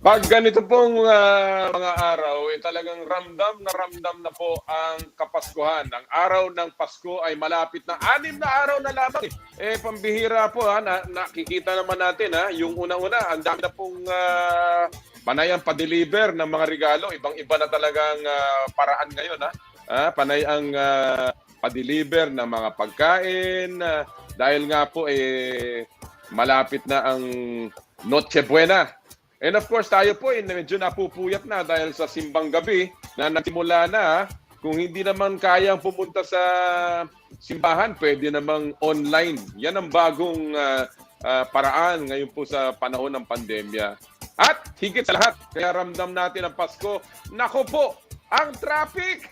Pag ganito pong mga araw, talagang ramdam na po ang Kapaskuhan. Ang araw ng Pasko ay malapit na, 6 na araw na lamang. Pambihira po nakikita naman natin yung unang-una, ang dami na pong panay ang pa-deliver ng mga regalo. Ibang-iba na talagang paraan ngayon. Panay ang pa-deliver ng mga pagkain. Dahil nga po malapit na ang Noche Buena. And of course, tayo po medyo napupuyat na dahil sa simbang gabi na nagsimula na. Kung hindi naman kayang pumunta sa simbahan, pwede namang online. Yan ang bagong paraan ngayon po sa panahon ng pandemya. At higit sa lahat, kaya ramdam natin ang Pasko. Nako po, ang traffic!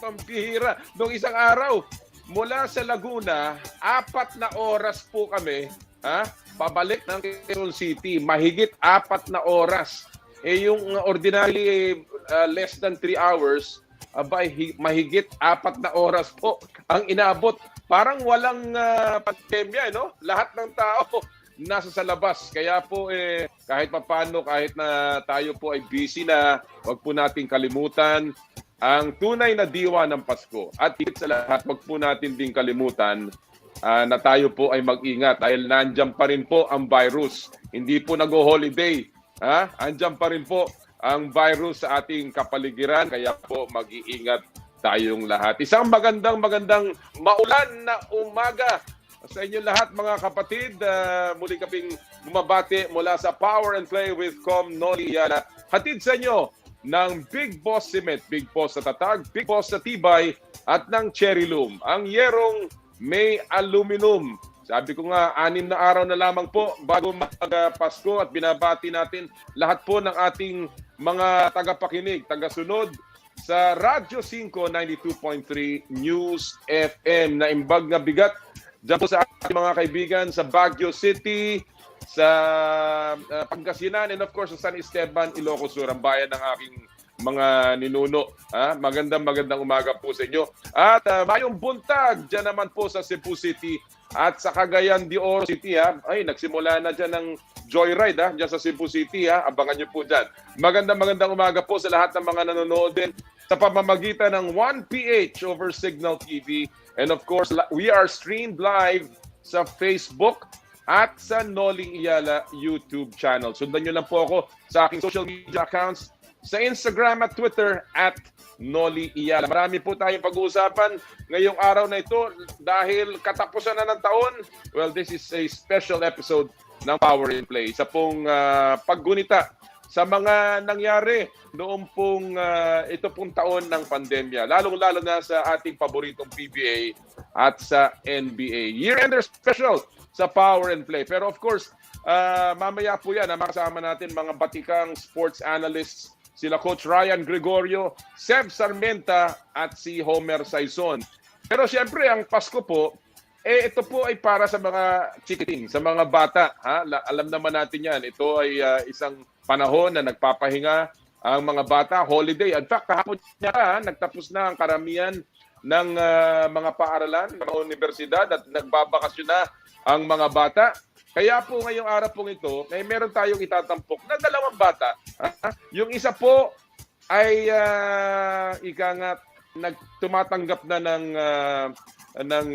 Pampihira. Noong isang araw, mula sa Laguna, 4 na oras po kami pabalik ng Quezon City, mahigit 4 na oras. Yung ordinarily less than 3 hours, mahigit 4 na oras po ang inabot. Parang walang pandemya, no? Lahat ng tao nasa sa labas. Kaya po kahit papaano, kahit na tayo po ay busy na, wag po nating kalimutan ang tunay na diwa ng Pasko. At higit sa lahat, wag po natin ding kalimutan na tayo po ay mag-ingat dahil nandiyan pa rin po ang virus. Hindi po nag-holiday. Andiyan pa rin po ang virus sa ating kapaligiran. Kaya po mag-iingat tayong lahat. Isang magandang maulan na umaga sa inyo lahat mga kapatid. Muli kaming bumabati mula sa Power and Play with Com Noli Iyala. Hatid sa inyo ng Big Boss Cement, Big Boss sa Tatag, Big Boss sa Tibay at ng Cherry Loom. Ang yerong may aluminum. Sabi ko nga, 6 na araw na lamang po bago mag-Pasko at binabati natin lahat po ng ating mga tagapakinig, tagasunod sa Radyo 5 92.3 News FM na imbag na bigat dyan po sa ating mga kaibigan sa Baguio City, sa Pangasinan, and of course sa San Esteban, Ilocos Sur, ang bayan ng aking mga ninuno. Magandang umaga po sa inyo. At mayong buntag dyan naman po sa Cebu City at sa Cagayan de Oro City. Ay, nagsimula na dyan ng joyride dyan sa Cebu City. Abangan nyo po dyan. Magandang umaga po sa lahat ng mga nanonood din sa pamamagitan ng 1PH over Signal TV. And of course, we are streamed live sa Facebook at sa Noli Iyala YouTube channel. Sundan nyo lang po ako sa aking social media accounts sa Instagram at Twitter at Noli Iyala. Marami po tayong pag-uusapan ngayong araw na ito dahil katapusan na ng taon. Well, this is a special episode ng Power in Play. Isa pong paggunita sa mga nangyari noong pong ito pong taon ng pandemya. Lalong-lalo na sa ating paboritong PBA at sa NBA. Year-ender special sa Power and Play. Pero of course, mamaya po yan, makasama natin mga batikang sports analysts, sila Coach Ryan Gregorio, Seb Sarmenta at si Homer Saison. Pero siyempre, ang Pasko po, ito po ay para sa mga chikiting, sa mga bata. Alam naman natin yan. Ito ay isang panahon na nagpapahinga ang mga bata, holiday. In fact, kahapon niya nagtapos na ang karamihan ng mga paaralan, mga universidad at nagbabakasyon na ang mga bata. Kaya po ngayong araw pong ito, meron tayong itatampok na 2 bata. Yung isa po ay tumatanggap na ng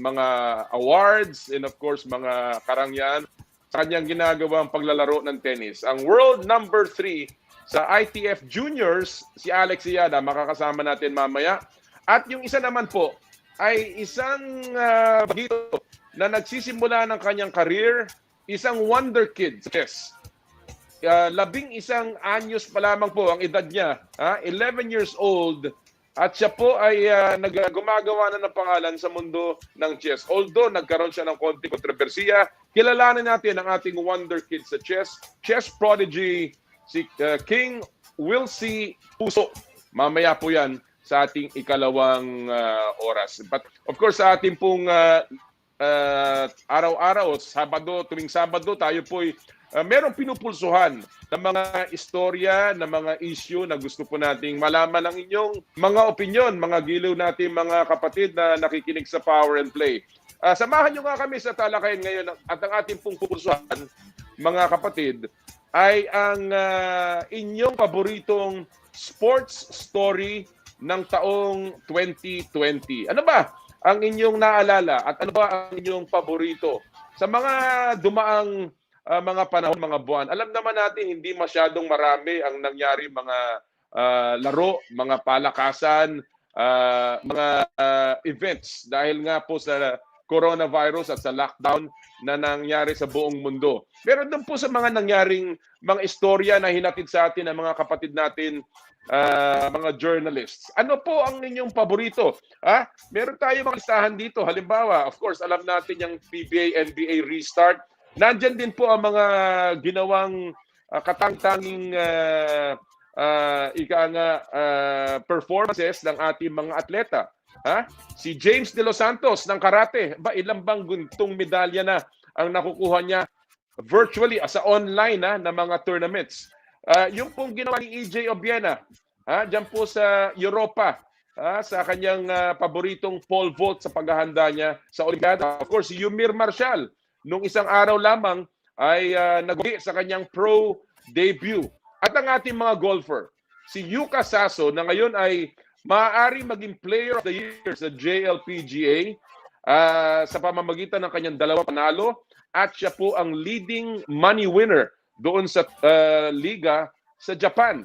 mga awards and of course mga karangyaan sa kanyang ginagawang paglalaro ng tennis. Ang world number 3 sa ITF Juniors, si Alex Iada, makakasama natin mamaya. At yung isa naman po ay isang bagito na nagsisimula ng kanyang career, isang wonder kid sa chess. 11 anyos pa lamang po ang edad niya, 11 years old, at siya po ay gumagawa na ng pangalan sa mundo ng chess. Although nagkaroon siya ng konting kontrobersiya, kilalanin natin ang ating wonder kid sa chess prodigy, si King Wilsey Puso. Mamaya po yan sa ating ikalawang oras. But of course, sa ating pong araw-araw, tuwing Sabado, tayo po'y merong pinupulsuhan ng mga istorya, ng mga issue na gusto po nating malaman ang inyong mga opinion, mga giliw natin mga kapatid na nakikinig sa Power and Play. Samahan nyo nga kami sa talakayan ngayon at ang ating pong pupulsuhan, mga kapatid, ay ang inyong paboritong sports story ng taong 2020. Ano ba ang inyong naalala at ano ba ang inyong paborito? Sa mga dumaang mga panahon, mga buwan, alam naman natin hindi masyadong marami ang nangyari mga laro, mga palakasan, mga events dahil nga po sa coronavirus at sa lockdown na nangyari sa buong mundo. Pero doon po sa mga nangyaring mga istorya na hinatid sa atin ng mga kapatid natin, mga journalists. Ano po ang inyong paborito? Meron tayo mga listahan dito. Halimbawa, of course, alam natin yung PBA, NBA restart. Nandyan din po ang mga ginawang katangtanging performances ng ating mga atleta. Si James De Los Santos ng karate, ilang bang guntong medalya na ang nakukuha niya virtually sa online na mga tournaments. Yung pong ginawa ni EJ Obiena, dyan po sa Europa, sa kanyang paboritong pole vault sa paghahanda niya sa Olimpiada. Of course, si Yumir Marshall, nung isang araw lamang ay nag-uwi sa kanyang pro debut. At ang ating mga golfer, si Yuka Saso na ngayon ay maaari maging Player of the Year sa JLPGA sa pamamagitan ng kanyang 2 panalo at siya po ang leading money winner doon sa liga sa Japan.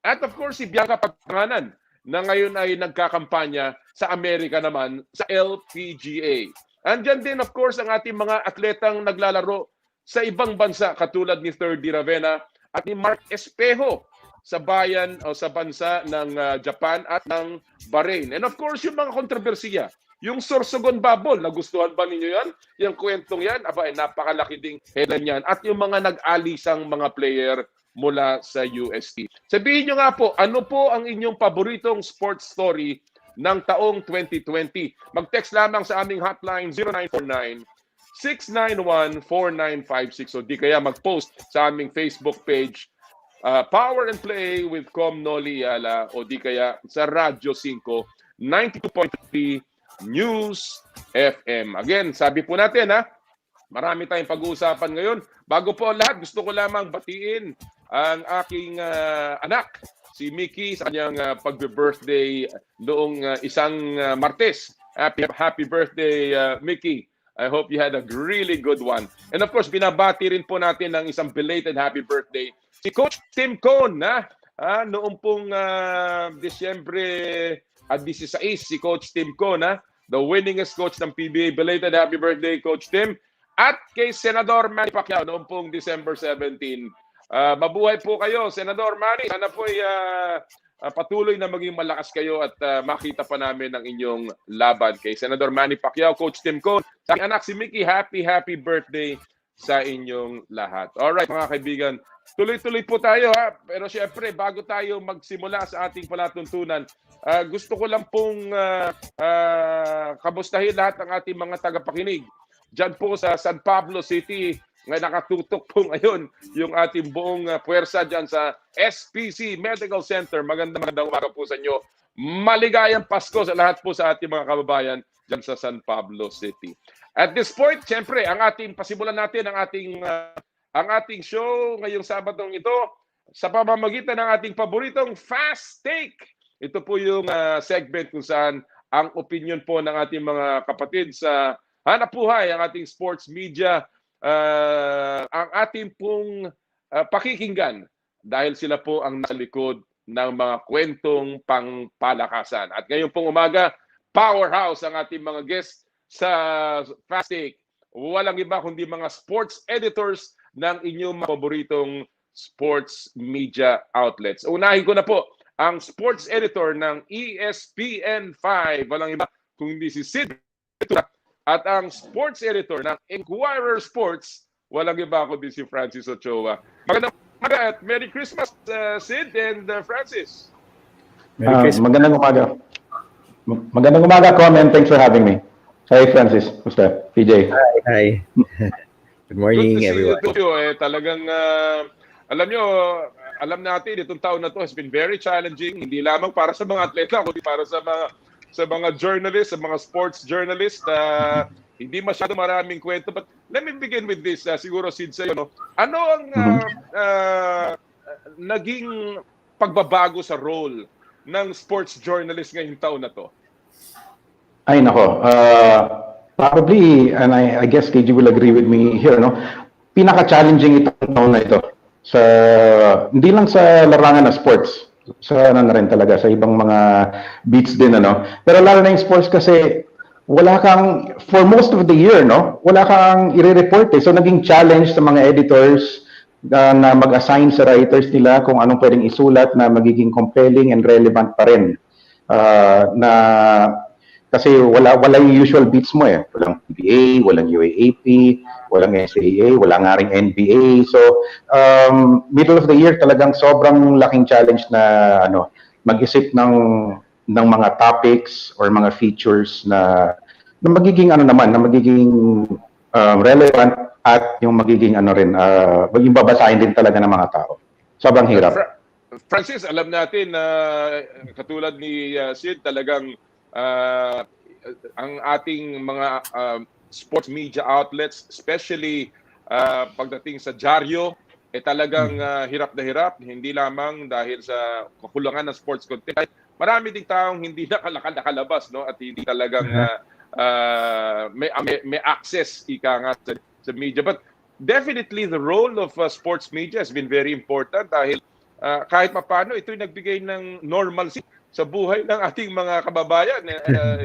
At of course, si Bianca Pagpanganan na ngayon ay nagkakampanya sa Amerika naman sa LPGA. Andyan din of course ang ating mga atletang naglalaro sa ibang bansa katulad ni Third Di Ravena at ni Mark Espejo sa bayan o sa bansa ng Japan at ng Bahrain. And of course, yung mga kontrobersiya, yung Sorsogon Bubble, nagustuhan ba ninyo yan? Yung kwentong yan, napakalaki ding headline yan. At yung mga nag-alisang mga player mula sa UST. Sabihin nyo nga po, ano po ang inyong paboritong sports story ng taong 2020? Mag-text lamang sa aming hotline 0949-691-4956 o di kaya mag-post sa aming Facebook page Power and Play with Com Noli Yala o di kaya sa Radyo 5 92.3 News FM. Again, sabi po natin marami tayong pag-uusapan ngayon. Bago po lahat, gusto ko lamang batiin ang aking anak, si Mickey, sa kanyang pag-birthday noong isang Martes. Happy birthday, Mickey. I hope you had a really good one. And of course, binabati rin po natin ng isang belated happy birthday si Coach Tim Cone, noong pong Disyembre 16, si Coach Tim Cone, the winningest coach ng PBA. Belated happy birthday, Coach Tim. At kay Senador Manny Pacquiao noong pong December 17. Mabuhay po kayo, Senador Manny. Sana po patuloy na maging malakas kayo at makita pa namin ang inyong laban kay Senador Manny Pacquiao, Coach Tim Cone. Sa aking anak si Mickey, happy birthday sa inyong lahat. Alright mga kaibigan, tuloy-tuloy po tayo pero syempre bago tayo magsimula sa ating palatuntunan, gusto ko lang pong kamustahin lahat ng ating mga tagapakinig dyan po sa San Pablo City. Ngayon nakatutok po ngayon yung ating buong puwersa dyan sa SPC Medical Center. Magandang umaga po sa inyo. Maligayang Pasko sa lahat po sa ating mga kababayan dyan sa San Pablo City. At this point, siyempre, pasimulan natin ang ating show ngayong Sabadong ito sa pamamagitan ng ating paboritong Fast Take. Ito po yung segment kung saan ang opinion po ng ating mga kapatid sa hanapbuhay, ang ating sports media, ang ating pong pakikinggan dahil sila po ang nasa likod ng mga kwentong pangpalakasan. At ngayon pong umaga, powerhouse ang ating mga guests sa Fast Take. Walang iba kundi mga sports editors ng inyong mga paboritong sports media outlets. Unahin ko na po ang sports editor ng ESPN5. Walang iba kundi si Sid. At ang sports editor ng Inquirer Sports, walang iba kundi si Francis Ochoa. Magandang umaga at Merry Christmas, Sid and Francis. Merry Christmas. Magandang umaga. Magandang umaga, Com, and thanks for having me. Hi, Francis. Musta? PJ. Hi. Good morning, everyone. Good to see you. Talagang, alam natin, itong taon na to has been very challenging, hindi lamang para sa mga atleta, kundi para sa mga sa mga journalists, sa mga sports journalists, hindi masyado maraming kwento. But let me begin with this, siguro Sid sa'yo, no? Ano ang naging pagbabago sa role ng sports journalist ngayong taon na to? Ay, nako. Probably, and I guess KG will agree with me here, no? Pinaka-challenging itong taon na ito. Hindi lang sa larangan na sports. Sa na rin talaga, sa ibang mga beats din, ano? Pero lalo na yung sports kasi wala kang, for most of the year, no? Wala kang i-report eh. So, naging challenge sa mga editors na mag-assign sa writers nila kung anong pwedeng isulat na magiging compelling and relevant pa rin. Kasi wala yung usual beats mo eh. Walang PBA, walang UAAP, walang SAA, wala nga ring NBA. So, middle of the year talagang sobrang laking challenge na mag-isip ng mga topics or mga features na magiging relevant at yung magiging yung babasahin din talaga ng mga tao. Sobrang hirap. Francis, alam natin na katulad ni Sid, talagang ang ating mga sports media outlets, especially pagdating sa dyaryo, talagang hirap na hirap, hindi lamang dahil sa kakulangan ng sports content. Marami ding taong hindi nakalabas, no? At hindi talagang may access nga sa media. But definitely the role of sports media has been very important dahil kahit papaano ito'y nagbigay ng normalcy sa buhay ng ating mga kababayan.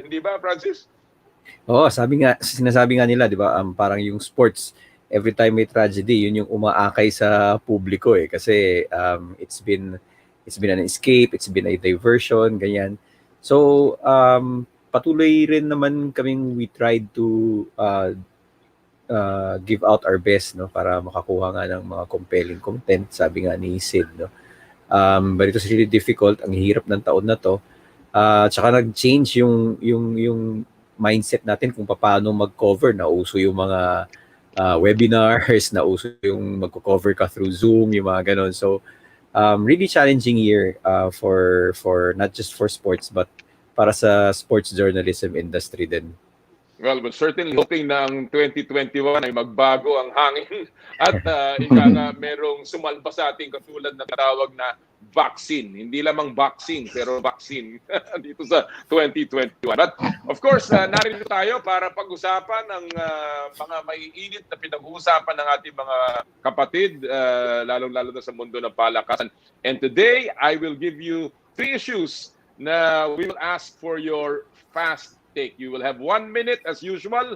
Hindi ba, Francis? Oo, sinasabi nga nila, di ba, parang yung sports, every time may tragedy, yun yung umaakay sa publiko eh. Kasi it's been an escape, it's been a diversion, ganyan. So, patuloy rin naman we tried to give out our best, no, para makakuha nga ng mga compelling content, sabi nga ni Sid, no. But it was really difficult, ang hirap ng taon na to. Tsaka nag-change yung mindset natin kung paano mag-cover. Nauso yung mga webinars, nauso yung mag-cover ka through Zoom, yung mga ganon. So, really challenging year for not just for sports, but para sa sports journalism industry din. Well, but certainly hoping na ang 2021 ay magbago ang hangin at ika nga merong sumalba sa ating katulad na tawag na vaccine. Hindi lamang boxing, pero vaccine dito sa 2021. But of course, narito tayo para pag-usapan ang mga maiinit na pinag-uusapan ng ating mga kapatid, lalong-lalo na sa mundo ng palakasan. And today, I will give you 3 issues na we will ask for your fast take. You will have 1 minute as usual.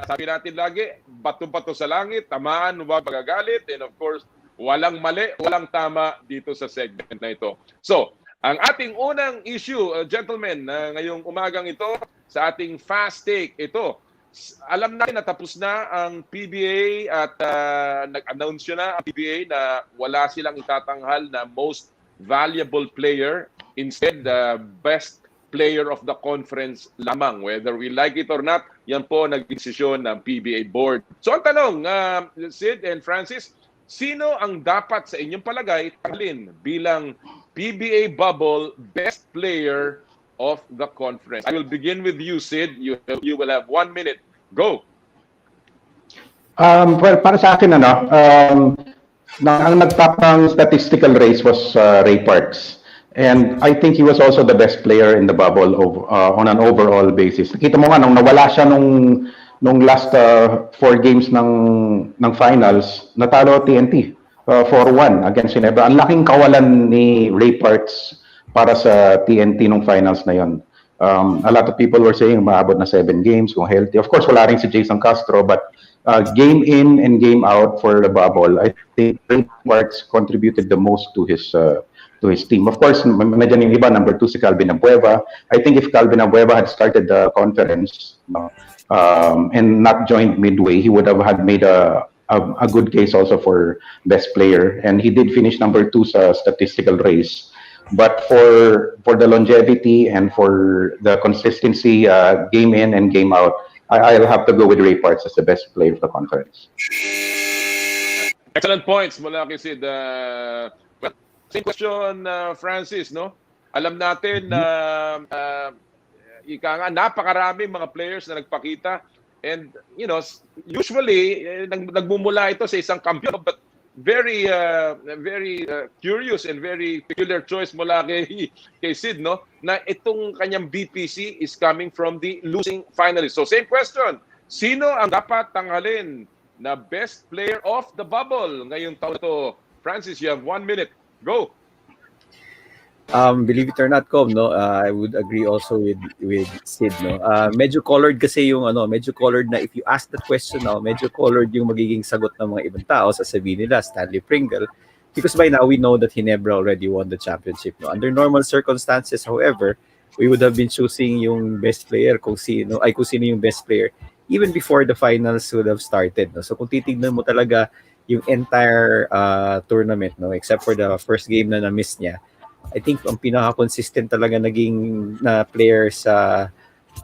Sabi natin lagi, bato-bato sa langit, tamaan, huwag magagalit, and of course, walang mali, walang tama dito sa segment na ito. So, ang ating unang issue, gentlemen, ngayong umagang ito, sa ating fast take, ito, alam natin na tapos na ang PBA at nag-announce na ang PBA na wala silang itatanghal na most valuable player. Instead, the best player of the conference lamang. Whether we like it or not, yan po nagdesisyon ng PBA board. So ang tanong, Sid and Francis, sino ang dapat sa inyong palagay tanggalin bilang PBA bubble best player of the conference? I will begin with you, Sid. You will have 1 minute. Go! Well, para sa akin, ang nagtap ng statistical race was Ray Parks. And I think he was also the best player in the bubble on an overall basis. Nakita mo nga, nung nawala siya nung last 4 games ng finals, natalo TNT 4-1 against Ginebra. Ang laking kawalan ni Ray Parks para sa TNT nung finals na yon. A lot of people were saying maabot na 7 games kung healthy. Of course, wala rin si Jason Castro, but game in and game out for the bubble, I think Ray Parks contributed the most to his team. Of course, medyan yung iba, number 2 si Calvin Abueva. I think if Calvin Abueva had started the conference and not joined midway, he would have made a good case also for best player. And he did finish number 2 sa statistical race. But for the longevity and for the consistency, game in and game out, I'll have to go with Ray Parks as the best player of the conference. Excellent points mula kay Sid. Same question, Francis, no? Alam natin na ika nga, napakaraming mga players na nagpakita. And, usually, nagmumula ito sa isang kampiyon. But very curious and very peculiar choice mula kay Sid, no? Na itong kanyang BPC is coming from the losing finalist. So, same question. Sino ang dapat tanghalin na best player of the bubble ngayong taon to? Francis, you have 1 minute. Go! Believe it or not, Com, no, I would agree also with Sid, no. Medyo colored kasi yung medyo colored na if you ask that question now, medyo colored yung magiging sagot ng mga ibang tao, sasabihin nila Stanley Pringle, because by now we know that Ginebra already won the championship, no. Under normal circumstances, however, we would have been choosing yung best player kung sino yung best player even before the finals would have started, no. So kung titignan mo talaga yung entire tournament, no, except for the first game na na-miss niya, I think ang pinaka-consistent talaga naging na player sa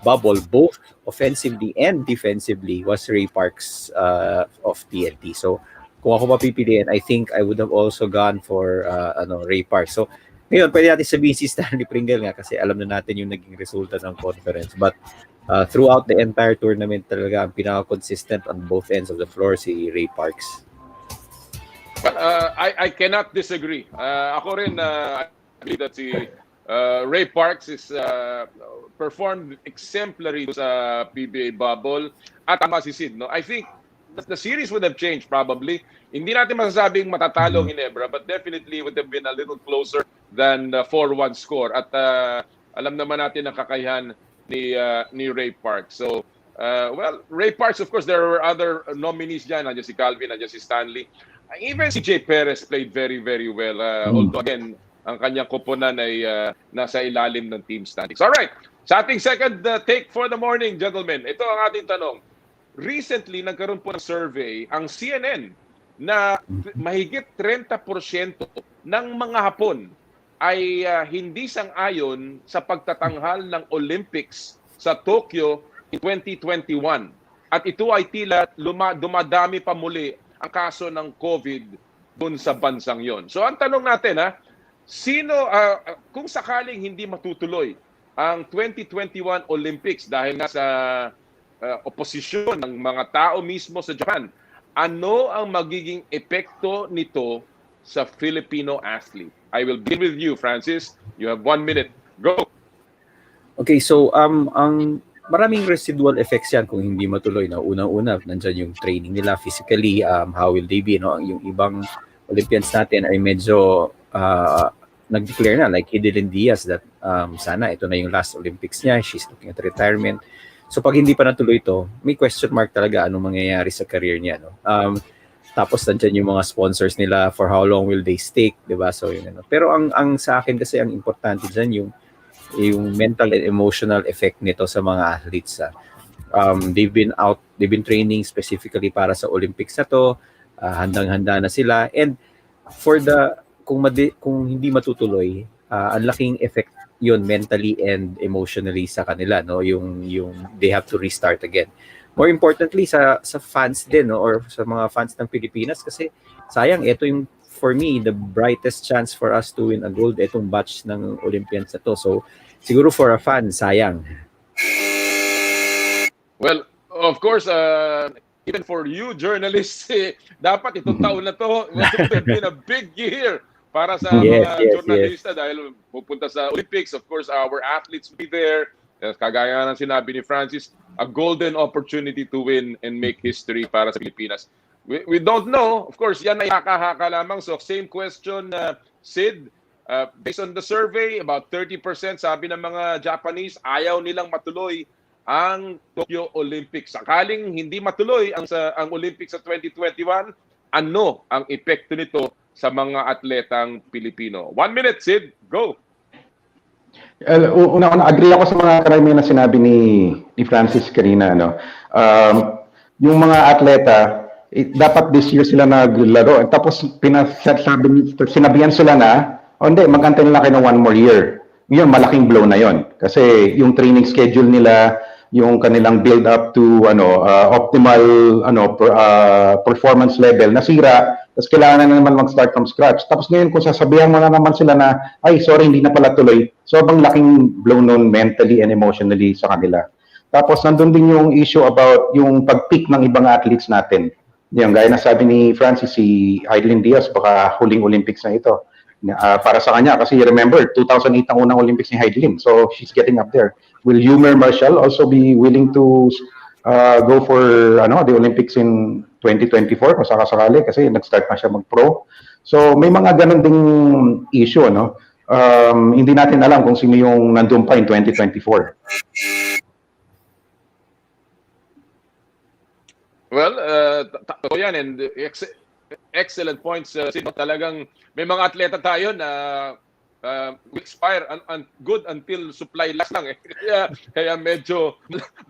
bubble, both offensively and defensively, was Ray Parks of TNT. So, kung ako mapipiliin, I think I would have also gone for Ray Parks. So, ngayon, pwede natin sabihin si Stanley Pringle nga kasi alam na natin yung naging resulta ng conference. But throughout the entire tournament talaga, ang pinaka-consistent on both ends of the floor si Ray Parks. I cannot disagree. Ako rin, I believe that si Ray Parks is performed exemplary sa PBA bubble. At tama si Sid, no? I think the series would have changed probably. Hindi natin masasabing matatalo ang Ginebra, but definitely would have been a little closer than 4-1 score. At alam naman natin ang kakayahan ni Ray Parks. So, Ray Parks, of course, there were other nominees dyan. Nandiyan si Calvin, nandiyan si Stanley. Even si Jay Perez played very, very well. Although, again, ang kanyang koponan ay nasa ilalim ng team standings. All right. Sa ating second take for the morning, gentlemen, ito ang ating tanong. Recently, nagkaroon po ng survey ang CNN na mahigit 30% ng mga Hapon ay hindi sang-ayon sa pagtatanghal ng Olympics sa Tokyo in 2021. At ito ay tila dumadami pa muli ang kaso ng COVID dun sa bansang yon. So ang tanong natin, sino, kung sakaling hindi matutuloy ang 2021 Olympics dahil nga sa oposisyon ng mga tao mismo sa Japan, ano ang magiging epekto nito sa Filipino athlete? I will begin with you, Francis. You have 1 minute. Go! Okay, so ang maraming residual effects yan kung hindi matuloy. No? Unang-una, nandyan yung training nila physically, how will they be? No? Yung ibang Olympians natin ay medyo nag-declare na, like Hidilyn Diaz, that sana ito na yung last Olympics niya. She's looking at retirement. So pag hindi pa natuloy ito, may question mark talaga anong mangyayari sa career niya. No? Tapos nandiyan yung mga sponsors nila, for how long will they stake, di ba? So yun, pero ang sa akin kasi ang importante dyan yung mental and emotional effect nito sa mga athletes. They've been training specifically para sa Olympics na to, handang-handa na sila, and for kung hindi matutuloy, ang laking effect yun mentally and emotionally sa kanila, no, yung they have to restart again. More importantly sa fans din, no, or sa mga fans ng Pilipinas, kasi sayang ito yung, for me, the brightest chance for us to win a gold, itong batch ng Olympians na to. So siguro for a fan, sayang. Well, of course, even for you journalists, dapat itong taon na to would have been a big year para sa mga journalista dahil pupunta sa Olympics. Of course, our athletes will be there. Kagaya ng sinabi ni Francis, a golden opportunity to win and make history para sa Pilipinas. We don't know. Of course, yan ay haka-haka lamang. So, same question, Sid. Based on the survey, about 30% sabi ng mga Japanese, ayaw nilang matuloy ang Tokyo Olympics. Sakaling hindi matuloy ang Olympics sa 2021, ano ang epekto nito sa mga atletang Pilipino? 1 minute, Sid. Go! Una, agree ako sa mga karamihan na sinabi ni Francis kanina. Yung mga atleta, dapat this year sila naglaro. Tapos sinabihan sila na, hindi, magantay nila kayo ng 1 more year. Yun, malaking blow na yon. Kasi yung training schedule nila, yung kanilang build up to optimal performance level nasira Tapos kailangan na naman mag-start from scratch. Tapos ngayon, kung sasabihan mo na naman sila na, ay, sorry, hindi na pala tuloy, sobrang laking blow nun mentally and emotionally sa kanila. Tapos nandun din yung issue about yung pag-pick ng ibang athletes natin. Yung gaya na sabi ni Francis, si Aileen Diaz, baka huling Olympics na ito. Para sa kanya, kasi remember, 2008 ang unang Olympics ni Aileen, so she's getting up there. Will Yumer Marshall also be willing to go for the Olympics in 2024 kung sakasakali kasi nag-start na siya mag-pro. So may mga ganun ding issue, no? Hindi natin alam kung sino yung nandun pa in 2024. Well, totoo yan, and excellent points. Talagang may mga atleta tayo na will expire good until supply last lang. Kaya medyo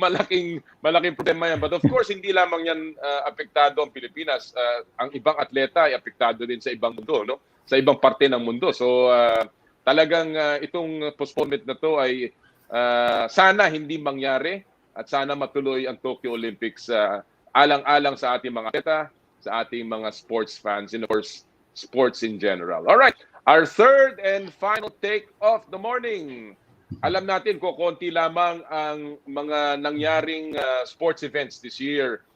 malaking problema yan. But of course, hindi lamang yan apektado ang Pilipinas. Ang ibang atleta ay apektado din sa ibang mundo, no? Sa ibang parte ng mundo. So talagang itong postponement na to ay sana hindi mangyari at sana matuloy ang Tokyo Olympics alang-alang sa ating mga atleta, sa ating mga sports fans, and of course, sports in general. All right, our third and final take of the morning. Alam natin ko konti lamang ang mga nangyaring sports events this year.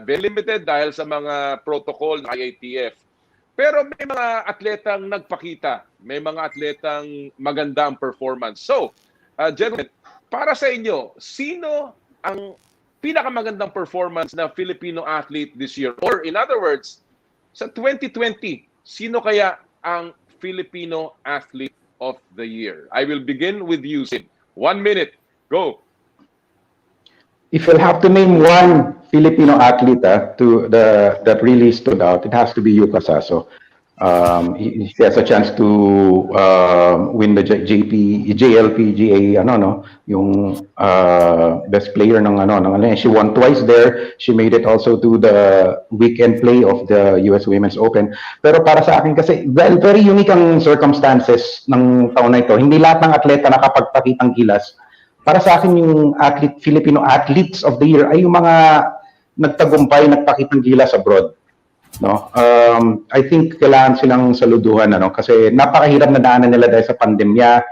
Very limited dahil sa mga protocol ng IATF. Pero may mga atletang nagpakita, may mga atletang maganda ang performance. So, gentlemen, para sa inyo, sino ang pinakamagandang performance na Filipino athlete this year? Or in other words, sa 2020, sino kaya ang Filipino athlete of the year? I will begin with you, Sid. 1 minute. Go. If you'll have to name one Filipino athlete that really stood out, it has to be Yuka Saso. He has a chance to win the JLPGA yung best player ng she won twice there. She made it also to the weekend play of the US Women's Open. Pero para sa akin kasi very unique ang circumstances ng taon na ito. Hindi lahat ng atleta nakapagpakitang gilas. Para sa akin yung Filipino athletes of the year ay yung mga nagtagumpay, nagpakitang gilas abroad. No, I think kailangan silang saluduhan kasi napakahirap na daanan nila dahil sa pandemya,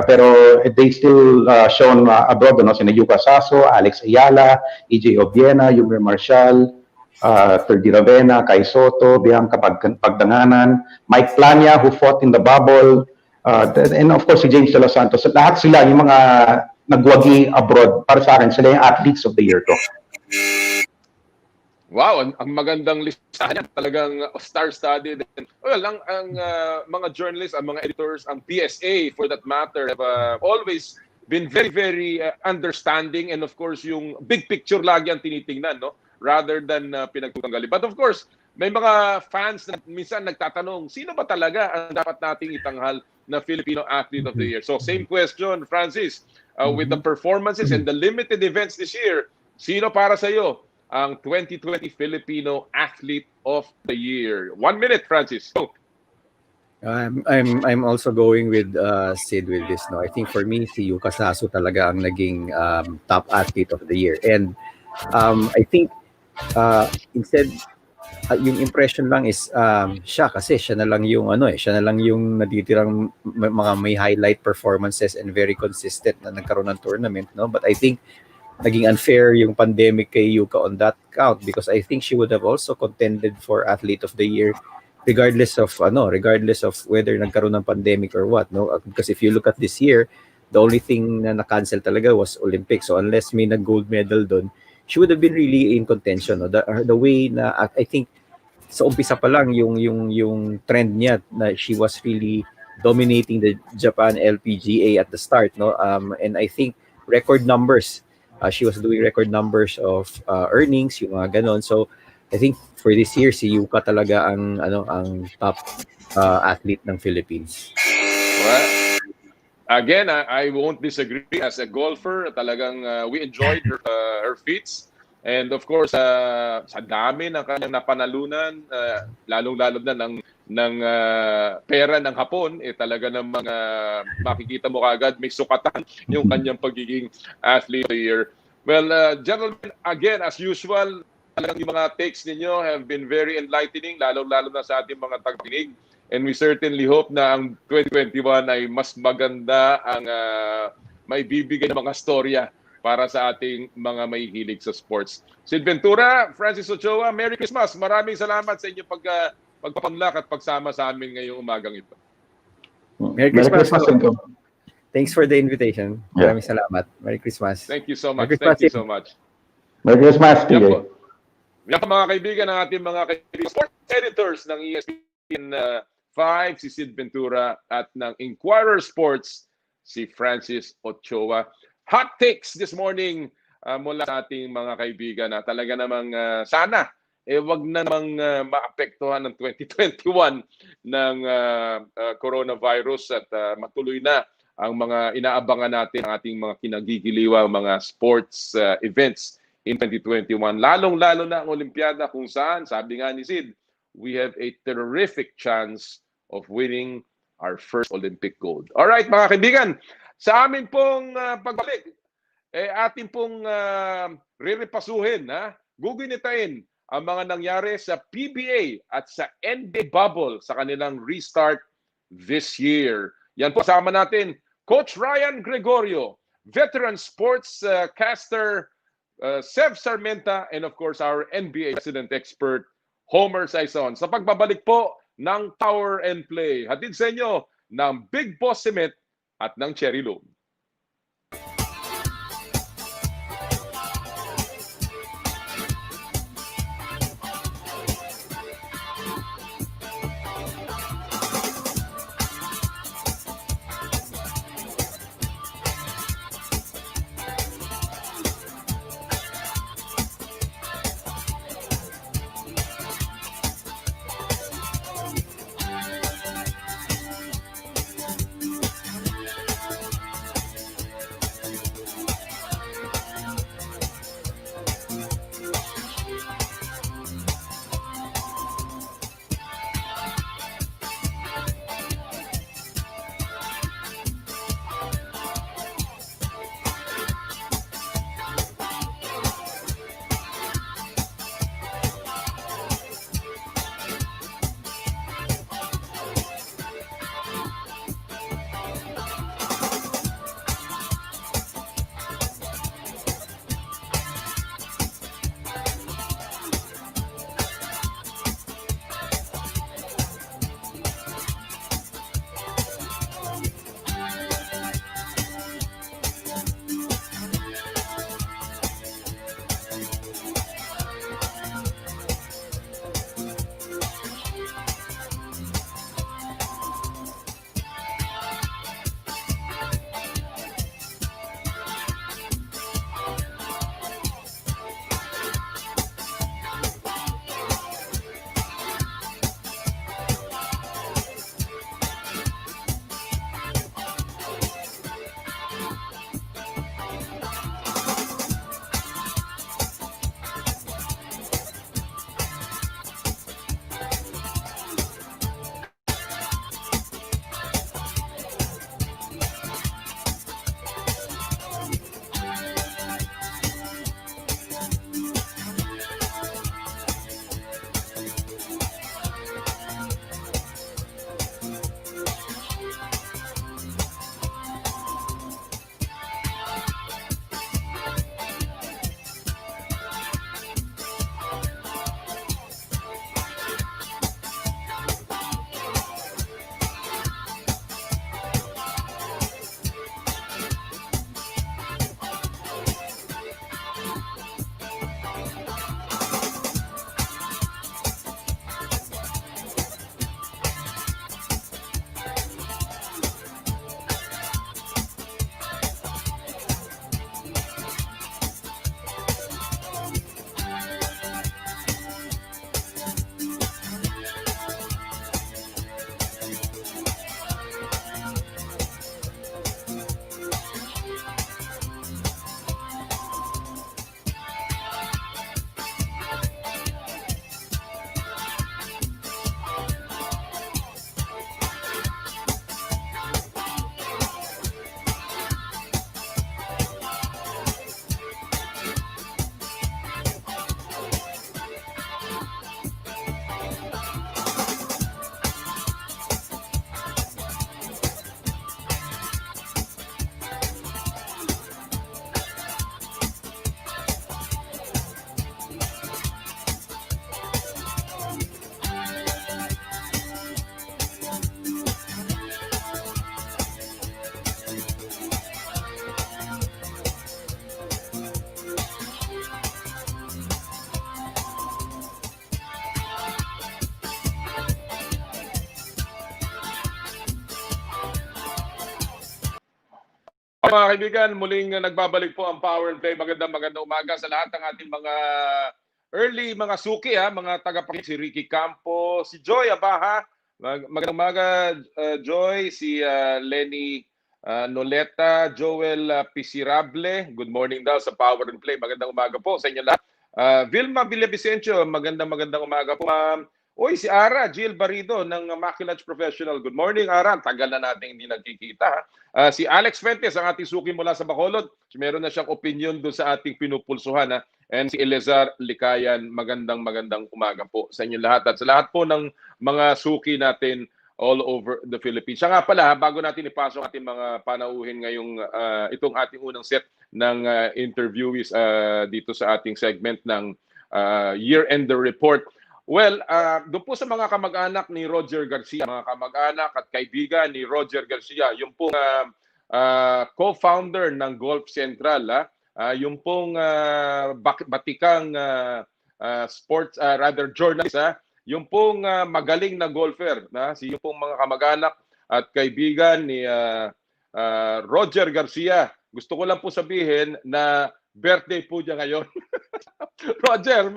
pero they still shown abroad sina Yuka Saso, Alex Ayala, EJ Obiena, Yumer Marshall, Ferdy Ravena, Kai Soto, Bianca Pagdanganan, Mike Plania who fought in the bubble, and of course si James De Los Santos. Lahat sila yung mga nagwagi abroad. Para sa akin sila yung athletes of the year ko. Wow, ang magandang listahan. Talagang star-studded. Well, ang mga journalists, ang mga editors, ang PSA for that matter have always been very, very understanding, and of course, yung big picture lagi ang tinitingnan, no? Rather than pinagtutanggali. But of course, may mga fans na minsan nagtatanong, sino ba talaga ang dapat nating itanghal na Filipino Athlete of the Year? So, same question, Francis. With the performances and the limited events this year, sino para sa iyo ang 2020 Filipino Athlete of the Year? 1 minute, Francis. Go. I'm also going with Sid with this. No, I think for me si Yuka Saso talaga ang naging top athlete of the year, and I think instead yung impression lang is siya na lang yung natitirang mga may highlight performances and very consistent na nagkaroon ng tournament, no? But I think naging unfair yung pandemic kay Yuka on that count, because I think she would have also contended for Athlete of the Year regardless of whether nagkaroon ng pandemic or what, no? Because if you look at this year, the only thing na na-cancel talaga was Olympics. So unless may nag-gold medal doon, she would have been really in contention, no? The way na I think sa umpisa pa lang yung trend niya na she was really dominating the Japan LPGA at the start, no? And I think record numbers. She was doing record numbers of earnings, yung mga ganon. So I think for this year si Yuka talaga ang top athlete ng Philippines. Well, again, I won't disagree. As a golfer, talagang we enjoyed her feats. And of course, sa dami ng kanyang napanalunan, lalong-lalo na ng pera ng Hapon, talaga namang makikita mo kagad may sukatan yung kanyang pagiging athlete of the year. Well, gentlemen, again, as usual, talagang yung mga takes ninyo have been very enlightening, lalo-lalo na sa ating mga tagakinig. And we certainly hope na ang 2021 ay mas maganda ang may bibigay ng mga storya para sa ating mga mahihilig sa sports. Sid Ventura, Francis Ochoa, Merry Christmas. Maraming salamat sa inyong pagpapanlak at pagsama sa amin ngayong umagang ito. Merry Christmas. Tito. Thanks for the invitation. Yeah. Maraming salamat. Merry Christmas. Thank you so much. Merry Christmas, Thank you Sid. so much. Merry Christmas, Yan PJ. po. Yan po mga kaibigan ng ating mga kaibigan sports editors ng ESPN 5, si Sid Ventura, at ng Inquirer Sports, si Francis Ochoa. Hot takes this morning mula sa ating mga kaibigan na talaga namang sana wag na namang maapektuhan ng 2021 ng coronavirus at matuloy na ang mga inaabangan natin, ang ating mga kinagigiliwang mga sports events in 2021. Lalong-lalo na ang Olimpiada kung saan, sabi nga ni Sid, we have a terrific chance of winning our first Olympic gold. Alright mga kaibigan, sa amin pong pagbalik, atin pong rirepasuhin, gugunitain ang mga nangyari sa PBA at sa NBA bubble sa kanilang restart this year. Yan po, sama natin Coach Ryan Gregorio, veteran sports caster Sev Sarmenta, and of course our NBA resident expert Homer Saison sa pagbabalik po ng Power and Play. Hatid sa inyo ng Big Boss Cement at ng Cherry Loom. Okay, mga kaibigan, muling nagbabalik po ang Power and Play. Magandang umaga sa lahat ng ating mga early mga suki, mga tagapakinig. Si Ricky Campo, si Joy Abaha. Magandang umaga, Joy. Si Lenny Noleta, Joel Pisirable. Good morning daw sa Power and Play. Magandang umaga po sa inyo lahat. Vilma Villavicencio, magandang umaga po, ma'am. Uy, si Ara, Jill Barido ng Maculage Professional. Good morning, Ara. Tagal na natin hindi nagkikita. Si Alex Fuentes, ang ating suki mula sa Bacolod. Meron na siyang opinion doon sa ating pinupulsuhan. And si Elezar Likayan, magandang umaga po sa inyo lahat. At sa lahat po ng mga suki natin all over the Philippines. Siya nga pala, bago natin ipasok ating mga panauhin ngayong itong ating unang set ng interviewees dito sa ating segment ng Year-End Report. Well, doon po sa mga kamag-anak ni Roger Garcia, mga kamag-anak at kaibigan ni Roger Garcia, yung pong co-founder ng Golf Central, yung pong batikang sports, rather journalist, yung pong magaling na golfer, yung pong mga kamag-anak at kaibigan ni Roger Garcia. Gusto ko lang po sabihin na birthday po niya ngayon. Roger,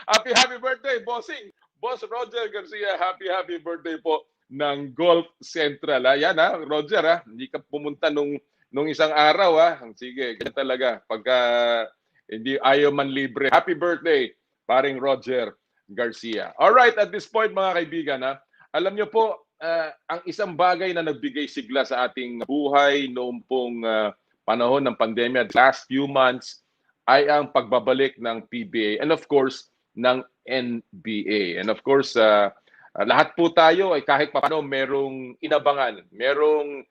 happy birthday, bossing. Boss Roger Garcia, happy birthday po ng Golf Central. Ayan Roger, hindi ka pumunta nung isang araw. Sige, ganyan talaga. Pagka hindi ayaw man libre. Happy birthday, paring Roger Garcia. Alright, at this point mga kaibigan, alam nyo po, ang isang bagay na nagbigay sigla sa ating buhay noong pong panahon ng pandemya, the last few months, ay ang pagbabalik ng PBA and of course ng NBA. And of course, lahat po tayo ay kahit paano merong inabangan, merong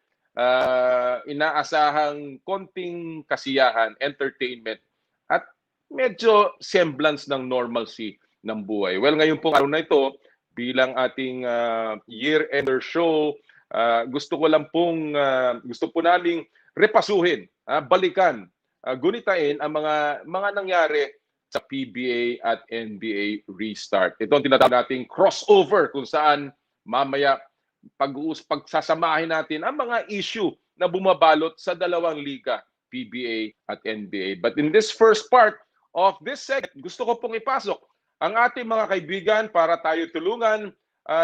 inaasahang konting kasiyahan, entertainment, at medyo semblance ng normalcy ng buhay. Well, ngayon po araw na ito, bilang ating year-ender show, gusto po naming repasuhin, balikan, gunitain ang mga nangyari sa PBA at NBA restart. Ito ang tinatawag nating crossover kung saan mamaya pagsasamahin natin ang mga issue na bumabalot sa dalawang liga, PBA at NBA. But in this first part of this segment, gusto ko pong ipasok ang ating mga kaibigan para tayo tulungan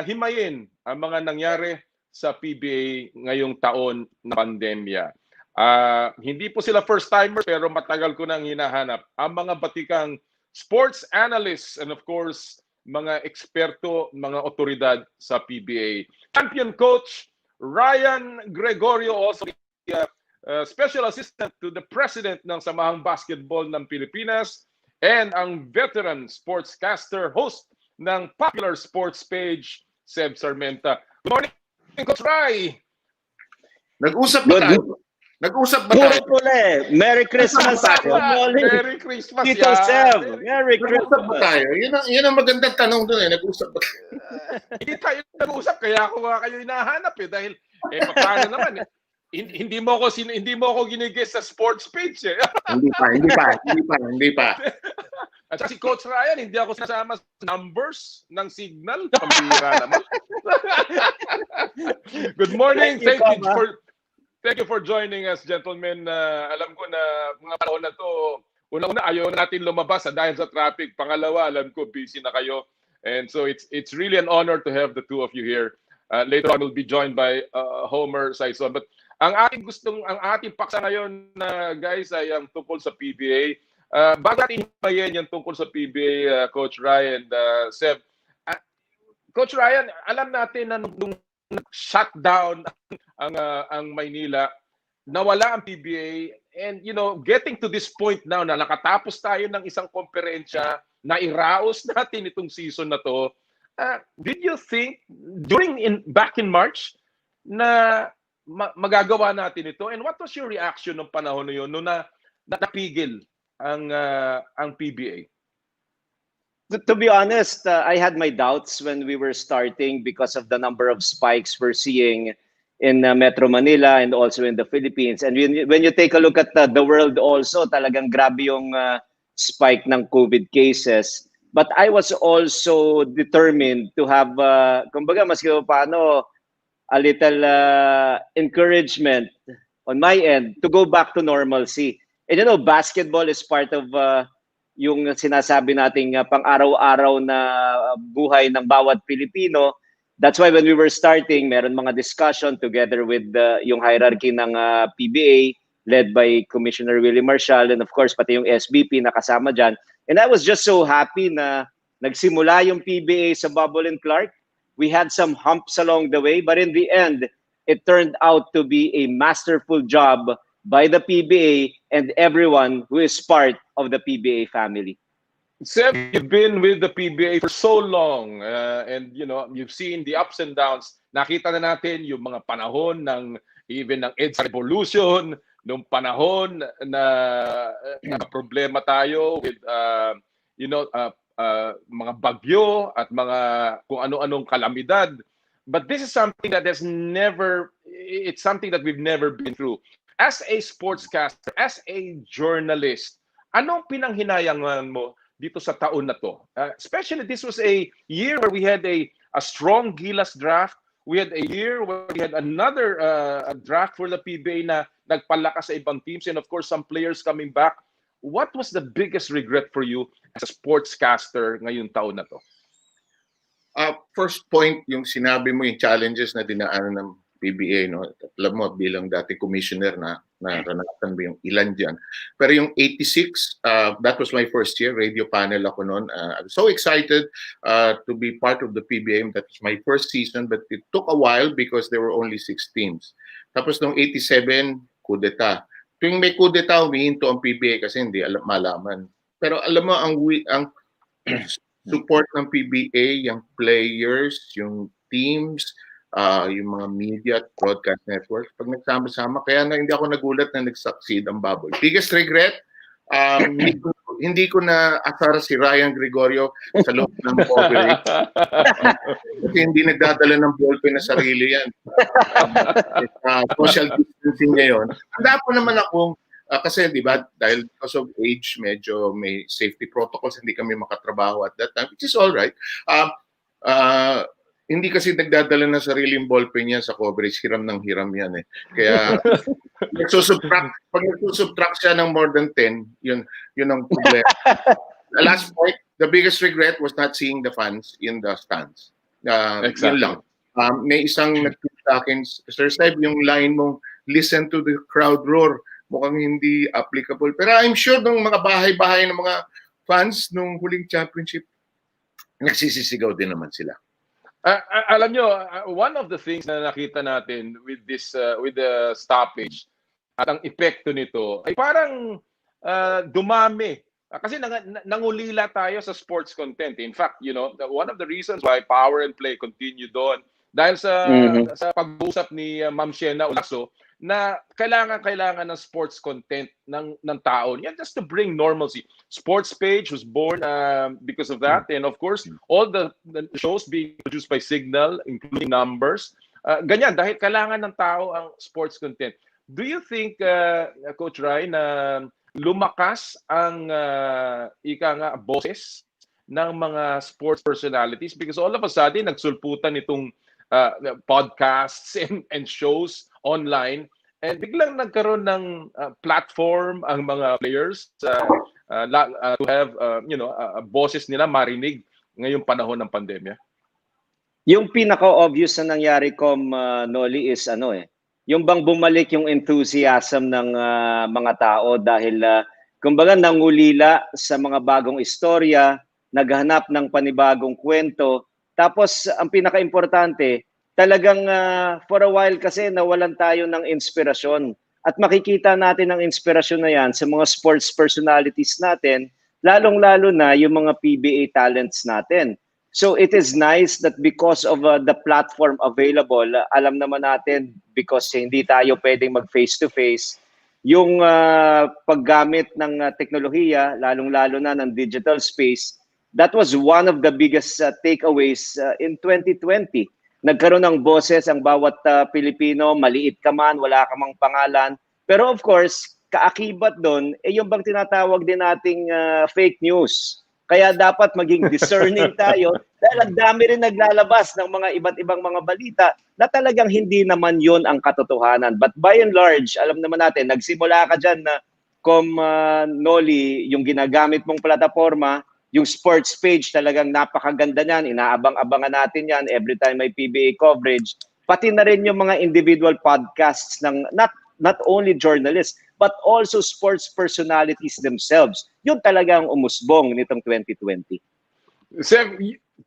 himayin ang mga nangyari sa PBA ngayong taon na pandemya. Hindi po sila first-timers pero matagal ko nang hinahanap ang mga batikang sports analysts and of course, mga eksperto, mga otoridad sa PBA. Champion coach Ryan Gregorio, also special assistant to the president ng Samahang Basketball ng Pilipinas and ang veteran sportscaster, host ng popular sports page, Seb Sarmenta. Good morning, Coach Ray! Nag-usap ba tayo? Puro-pula. Merry Christmas. Good morning. Merry Christmas. Tito Seb. Merry Nag-usap ba Christmas. tayo? Yun ang magandang tanong doon Nag-usap ba tayo? Hindi tayo nag-usap kaya ako nga kayo hinahanap dahil paano naman hindi mo ako ginigis sa sports page Hindi pa. At si Coach Ryan, hindi ako sasama sa numbers ng signal. Pambira naman. Good morning. Thank you for joining us, gentlemen. Alam ko na mga panahon na to, una-una ayaw natin lumabas dahil sa traffic. Pangalawa, alam ko busy na kayo. And so it's really an honor to have the two of you here. Later on, we'll be joined by Homer Saison. But ang ating paksa ngayon, guys, ay ang tungkol sa PBA. Bago natin himayin yung tungkol sa PBA, Coach Ryan, Seb. Coach Ryan, alam natin na nung shutdown ang Maynila, nawala ang PBA, and getting to this point now na nakatapos tayo ng isang komperensya, na iraos natin itong season na to. Did you think back in March na magagawa natin ito? And what was your reaction ng panahon na yun nung napigil ang PBA? To be honest, I had my doubts when we were starting because of the number of spikes we're seeing in Metro Manila and also in the Philippines. And when you take a look at the world also, talagang grabe yung spike ng COVID cases. But I was also determined to have, kumbaga, maski paano, a little encouragement on my end to go back to normalcy. And you know, basketball is part of yung sinasabi nating pang-araw-araw na buhay ng bawat Pilipino. That's why when we were starting, meron mga discussion together with yung hierarchy ng PBA led by Commissioner Willie Marshall, and of course pati yung SBP na kasama dyan. And I was just so happy na nagsimula yung PBA sa Bubble and Clark. We had some humps along the way, but in the end, it turned out to be a masterful job by the PBA and everyone who is part of the PBA family. Seb, you've been with the PBA for so long, and you know, you've seen the ups and downs. Nakita na natin yung mga panahon ng even ng EDSA revolution, nung panahon na problema tayo with you know, mga bagyo at mga kung ano-anong kalamidad. But this is something that has never, it's something that we've never been through. As a sportscaster, as a journalist, anong pinanghinayangan mo dito sa taon na to? Especially this was a year where we had a strong Gilas draft. We had a year where we had another draft for the PBA na nagpalakas sa ibang teams, and of course some players coming back. What was the biggest regret for you as a sportscaster ngayong taon na to? First point, yung sinabi mo yung challenges na dinaanan ng PBA, no? Alam mo, bilang dati commissioner na naranasan mo yung ilan dyan. Pero yung 86, that was my first year, radio panel ako noon. I was so excited to be part of the PBA. That was my first season, but it took a while because there were only 6 teams. Tapos noong 87, coup d'etat. Tuwing may coup d'etat, humihinto ang PBA kasi hindi malaman. Pero alam mo, ang support ng PBA, yung players, yung teams, yung mga media at broadcast networks, pag nagsama-sama, kaya na hindi ako nagulat na nag-succeed ang Bubble. Biggest regret, hindi ko na asar si Ryan Gregorio sa loob ng coverage. Kasi hindi nagdadala ng ballpen na sarili yan. Social distancing ngayon. Handa po naman akong, kasi di ba, dahil because of age, medyo may safety protocols, hindi kami makatrabaho at that time, which is all right. Hindi kasi nagdadala ng sariling ballpen yan sa coverage, hiram ng hiram yan eh. Kaya pag nagsusubtract siya ng more than 10, yun ang problema. The last point, the biggest regret was not seeing the fans in the stands. Exactly. Yun lang. May isang nag-tweet sa akin, Sir Seb, yung line mong listen to the crowd roar, mukhang hindi applicable. Pero I'm sure nung mga bahay-bahay ng mga fans nung huling championship, nagsisisigaw din naman sila. Alam nyo, one of the things na nakita natin with this with the stoppage at ang epekto nito ay parang dumami. Kasi nangulila tayo sa sports content. In fact, you know, one of the reasons why Power and Play continued on dahil sa pag-usap ni Ma'am Shena Ulaso na kailangan ng sports content ng tao. Yan, just to bring normalcy. Sports Page was born because of that. And of course, all the shows being produced by Signal, including Numbers. Ganyan, dahil kailangan ng tao ang sports content. Do you think, Coach Rai, na lumakas ang boses ng mga sports personalities? Because all of a sudden, nagsulputan itong podcasts and shows online, and biglang nagkaroon ng platform ang mga players to have boses nila marinig ngayong panahon ng pandemya. Yung pinaka-obvious na nangyari Noli is yung bang bumalik yung enthusiasm ng mga tao dahil kumbaga nangulila sa mga bagong istorya, naghanap ng panibagong kwento. Tapos ang pinaka-importante, talagang for a while kasi nawalan tayo ng inspirasyon. At makikita natin ang inspirasyon na yan sa mga sports personalities natin, lalong-lalo na yung mga PBA talents natin. So it is nice that because of the platform available, alam naman natin because hindi tayo pwedeng mag face-to-face, yung paggamit ng teknolohiya, lalong-lalo na ng digital space, that was one of the biggest takeaways in 2020. Nagkaroon ng boses ang bawat Pilipino, maliit ka man, wala ka mang pangalan. Pero of course, kaakibat doon, yung bang tinatawag din nating fake news. Kaya dapat maging discerning tayo dahil ang dami rin naglalabas ng mga iba't ibang mga balita na talagang hindi naman yon ang katotohanan. But by and large, alam naman natin, nagsimula ka dyan na Noli, yung ginagamit mong plataforma, yung sports page talagang napakaganda niyan, inaabang-abangan natin yan every time may PBA coverage. Pati na rin yung mga individual podcasts ng not only journalists, but also sports personalities themselves. Yun talagang umusbong nitong 2020. Sir,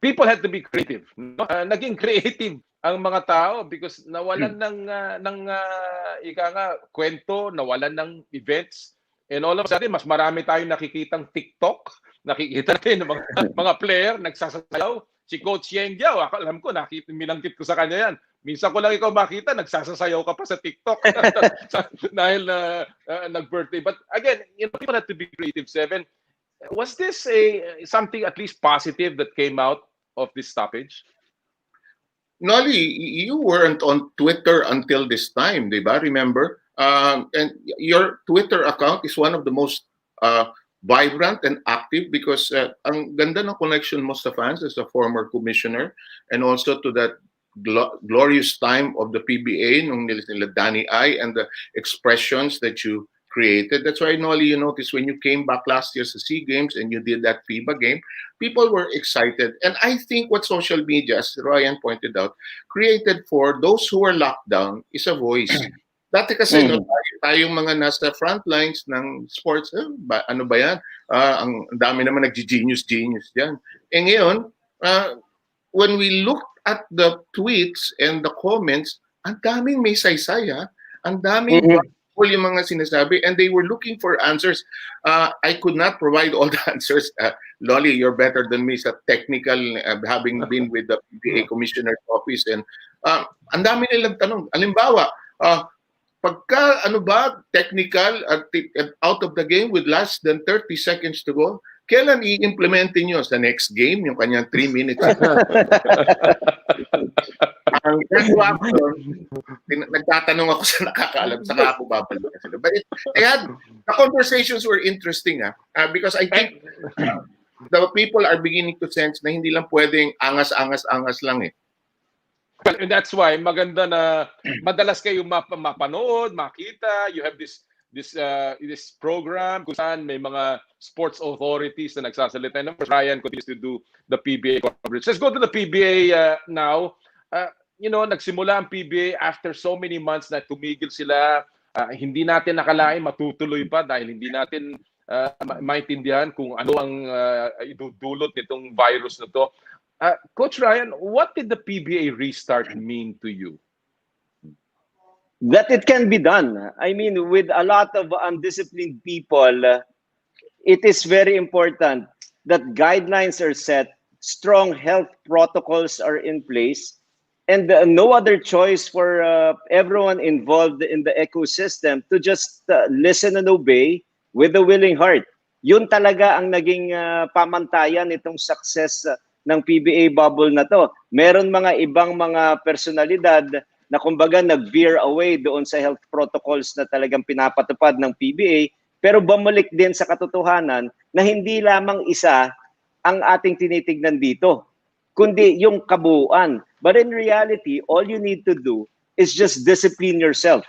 people had to be creative. No? Naging creative ang mga tao because nawalan ika nga, kwento, nawalan ng events. And all of a sudden, mas marami tayong nakikitang TikTok. Nakikita natin ng mga player nagsasayaw. Si Coach Yeng Giao, alam ko, minangkit ko sa kanya yan. Minsan ko lang ikaw makita, nagsasayaw ka pa sa TikTok dahil nag-birthday. But again, people have to be creative, Seven. Was this something at least positive that came out of this stoppage? Nolly, you weren't on Twitter until this time, di ba? Remember? And your Twitter account is one of the most vibrant and active because ang ganda ng connection mo sa fans as a former commissioner and also to that glorious time of the PBA nung nila Danny I and the expressions that you created. That's why, Nolly, you notice when you came back last year sa SEA Games and you did that FIBA game, people were excited. And I think what social media, as Ryan pointed out, created for those who are locked down is a voice. Dati kasi no, tayong mga nasa front lines ng sports, ano ba yan? Ang dami naman nag-genius diyan. Eh ngayon, when we looked at the tweets and the comments, ang daming may saysay, ang daming yung mga sinasabi, and they were looking for answers. I could not provide all the answers. Lolly, you're better than me sa technical, having been with the PBA Commissioner's Office. And ang dami nilang tanong. Halimbawa, pagka technical out of the game with less than 30 seconds to go, kailan i-implement nyo sa next game yung kanyang 3 minutes? Ang gagawa ko doon, nagtatanong ako sa nakakaalam, saka ako babalik sila. But the conversations were interesting because I think the people are beginning to sense na hindi lang pwedeng angas lang . Well, and that's why maganda na madalas kayo mapanood, makita. You have this program kung saan may mga sports authorities na nagsasalita. And Ryan continues to do the PBA coverage. Let's go to the PBA now. Nagsimula ang PBA after so many months na tumigil sila. Hindi natin nakalain matutuloy pa dahil hindi natin maintindihan kung ano ang idudulot nitong virus na to. Coach Ryan, what did the PBA restart mean to you? That it can be done. I mean, with a lot of undisciplined people, it is very important that guidelines are set, strong health protocols are in place, and no other choice for everyone involved in the ecosystem to just listen and obey with a willing heart. Yun talaga ang naging pamantayan itong success ng PBA bubble na to. Meron mga ibang mga personalidad na kumbaga nag-veer away doon sa health protocols na talagang pinapatupad ng PBA, pero bumalik din sa katotohanan na hindi lamang isa ang ating tinitignan dito, kundi yung kabuuan. But in reality, all you need to do is just discipline yourself.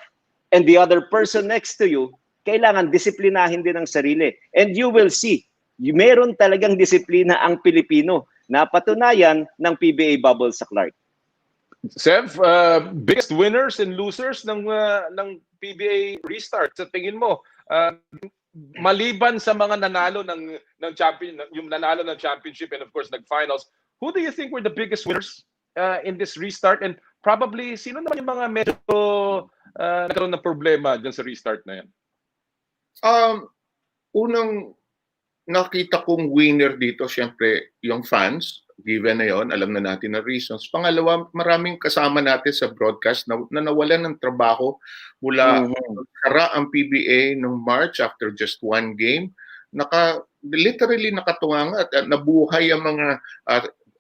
And the other person next to you, kailangan disiplinahin din ang sarili. And you will see, meron talagang disiplina ang Pilipino na patunayan ng PBA bubble sa Clark. Sev, biggest winners and losers ng PBA restart sa tingin mo, maliban sa mga nanalo ng championship and of course nag-finals, who do you think were the biggest winners in this restart, and probably sino naman yung mga medyo nagkaroon ng problema dyan sa restart na yan? Unang nakita kong winner dito, syempre, yung fans. Given na yon, alam na natin na reasons. Pangalawa, maraming kasama natin sa broadcast na nawalan ng trabaho mula kara ang PBA noong March after just one game. Literally nakatuwa nga at nabuhay ang mga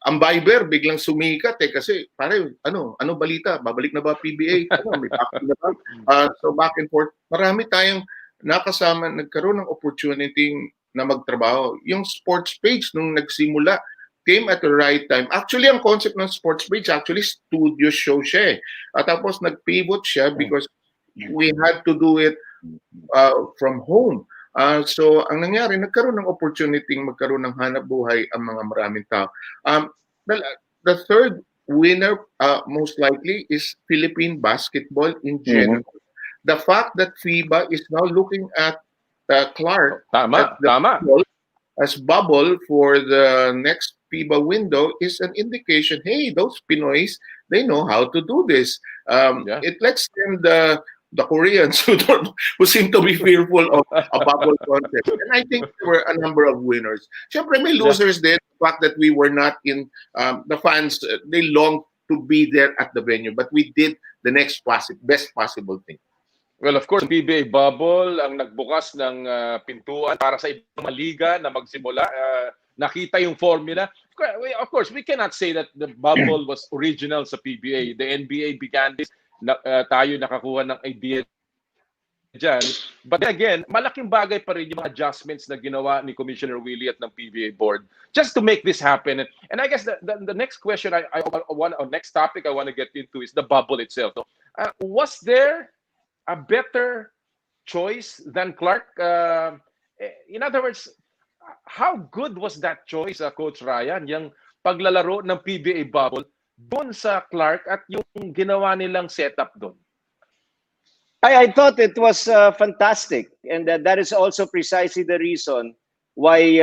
ang Viber biglang sumikat kasi pare ano balita, babalik na ba PBA? May vaccine na ba? So back and forth. Marami tayong nakasama, nagkaroon ng opportunity na magtrabaho. Yung sports page nung nagsimula came at the right time. Actually, ang concept ng sports page actually studio show siya eh. At tapos nag-pivot siya because we had to do it from home. So ang nangyari, nagkaroon ng opportunity magkaroon ng hanap buhay ang mga maraming tao. The third winner most likely is Philippine basketball in general. The fact that FIBA is now looking at Clark Tama, at the tama. as bubble for the next FIBA window is an indication, hey, those Pinoys, they know how to do this. Yeah. It lets them the Koreans who seem to be fearful of a bubble concept. And I think there were a number of winners. Siyempre may losers din. The fact that we were not in, the fans, they longed to be there at the venue, but we did the next best possible thing. Well, of course, PBA bubble ang nagbukas ng pintuan para sa ibang liga na magsimula. Nakita yung formula. Of course, we cannot say that the bubble was original sa PBA. The NBA began this. Tayo nakakuha ng idea dyan. But then again, malaking bagay pa rin yung mga adjustments na ginawa ni Commissioner Willie at ng PBA board just to make this happen. And I guess the next question, next topic I want to get into is the bubble itself. Was there a better choice than Clark? In other words, how good was that choice, Coach Ryan, yung paglalaro ng PBA bubble doon sa Clark at yung ginawa nilang setup doon? I thought it was fantastic, and that is also precisely the reason why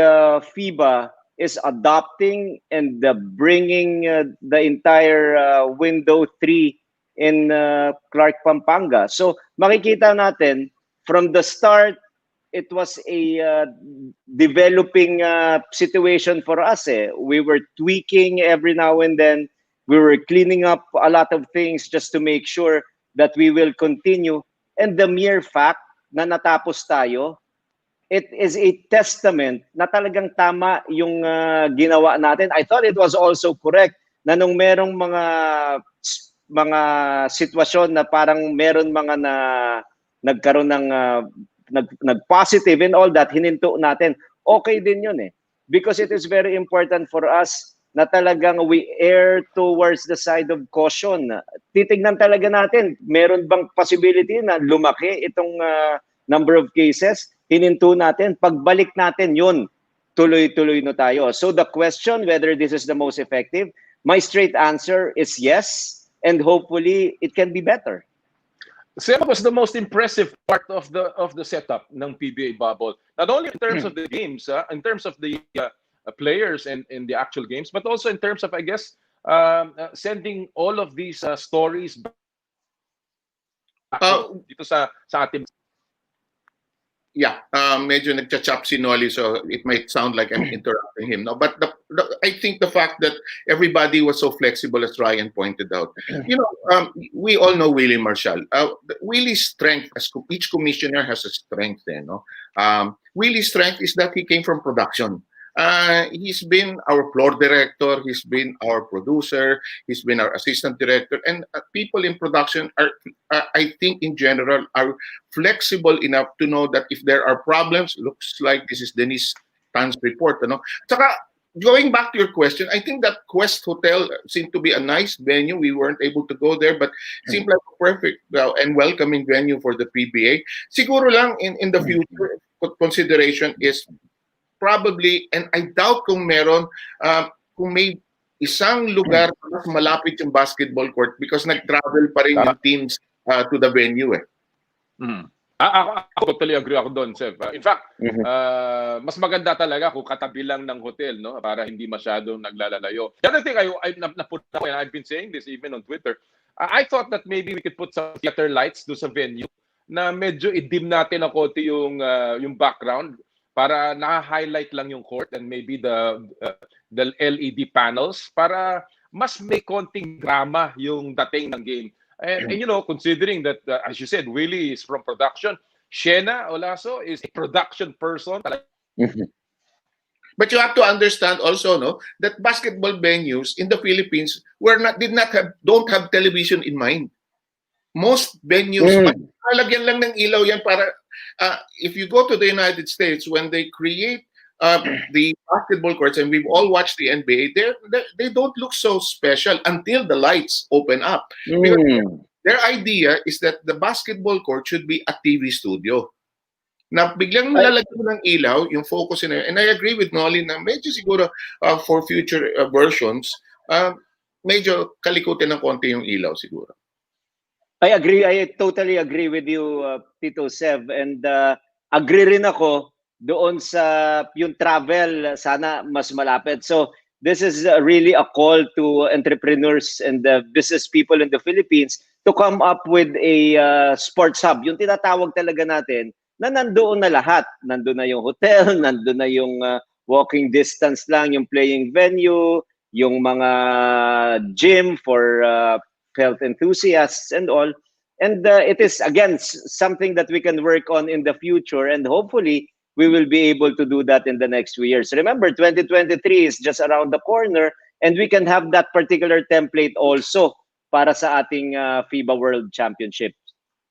FIBA is adopting and bringing the entire window 3 in Clark, Pampanga. So makikita natin from the start, it was a developing situation for us. We were tweaking every now and then. We were cleaning up a lot of things just to make sure that we will continue. And the mere fact na natapos tayo, it is a testament na talagang tama yung ginawa natin. I thought it was also correct na nung merong mga sitwasyon na parang meron mga nagkaroon ng nag-positive and all that, hininto natin. Okay din yun because it is very important for us na talagang we err towards the side of caution. Titignan talaga natin, meron bang possibility na lumaki itong number of cases? Hininto natin. Pagbalik natin yun, tuloy-tuloy na tayo. So the question whether this is the most effective, my straight answer is yes. And hopefully, it can be better. So what was the most impressive part of the setup ng PBA bubble? Not only in terms of the games, in terms of the players and in the actual games, but also in terms of, I guess, sending all of these stories back dito sa ating. Yeah, medyo nagcha-chop si Noli, so it might sound like I'm interrupting him. No, but I think the fact that everybody was so flexible, as Ryan pointed out. You know, we all know Willie Marshall. Willie's strength, as each commissioner has a strength there. No, Willie's strength is that he came from production. He's been our floor director, he's been our producer, he's been our assistant director, and people in production are, I think in general, are flexible enough to know that if there are problems, looks like this is Denise Tan's report. Ano? Saka, going back to your question, I think that Quest Hotel seemed to be a nice venue. We weren't able to go there, but seemed like a perfect and welcoming venue for the PBA. Siguro lang in the future, consideration is probably, and I doubt kung meron, kung may isang lugar na mas malapit yung basketball court because nag-travel pa rin yung teams to the venue. Ako totally agree ako doon, Sev. In fact, mas maganda talaga kung katabi lang ng hotel, no, para hindi masyadong naglalalayo. The other thing I've been saying this even on Twitter, I thought that maybe we could put some theater lights do sa venue na medyo i-dim natin ng konti yung background para na-highlight lang yung court and maybe the LED panels para mas may konting drama yung dating ng game. And you know, considering that, as you said, Willie is from production, Shena Olaso is a production person. But you have to understand also, no, that basketball venues in the Philippines don't have television in mind. most venues, Mm. malagyan lang ng ilaw yan para, if you go to the United States, when they create the basketball courts, and we've all watched the NBA, they don't look so special until the lights open up. Because Mm. their idea is that the basketball court should be a TV studio. Na biglang lalagyan mo ng ilaw, yung focus na yun. And I agree with Nolly na medyo siguro for future versions, medyo kalikutin ng konti yung ilaw siguro. I agree. I totally agree with you, Tito Sev. And agree rin ako doon sa yung travel, sana mas malapit. So this is really a call to entrepreneurs and business people in the Philippines to come up with a sports hub. Yung tinatawag talaga natin na nandoon na lahat. Nandoon na yung hotel, nandoon na yung walking distance lang, yung playing venue, yung mga gym for health enthusiasts and all. And it is, again, something that we can work on in the future. And hopefully, we will be able to do that in the next 2 years. Remember, 2023 is just around the corner. And we can have that particular template also para sa ating FIBA World Championship.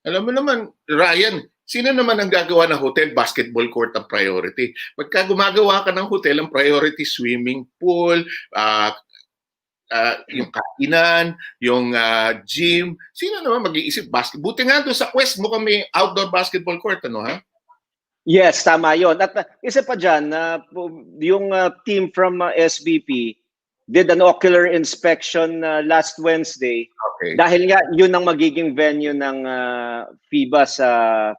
Alam mo naman, Ryan, sino naman ang gagawa ng hotel? Basketball court ang priority. Pagka gumagawa ka ng hotel, ang priority swimming pool, yung kainan, yung gym. Sino naman mag-iisip basketball? Buti nga doon sa Quest mo kami outdoor basketball court, ano ha? Yes, tama yun. At isa pa dyan, yung team from SBP did an ocular inspection last Wednesday. Okay. Dahil nga, yun ang magiging venue ng FIBA sa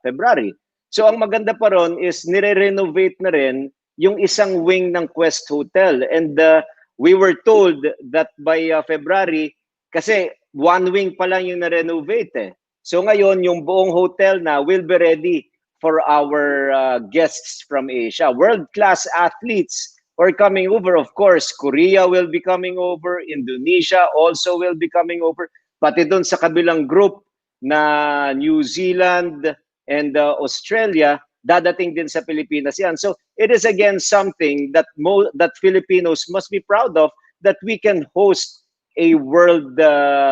February. So ang maganda pa ron is nire-renovate na rin yung isang wing ng Quest Hotel. And we were told that by February, kasi one wing pa lang yung na-renovate eh. So ngayon, yung buong hotel na will be ready for our guests from Asia. World-class athletes are coming over. Of course, Korea will be coming over. Indonesia also will be coming over. Pati doon sa kabilang group na New Zealand and Australia, dadating din sa Pilipinas yan. So it is again something that that Filipinos must be proud of, that we can host a world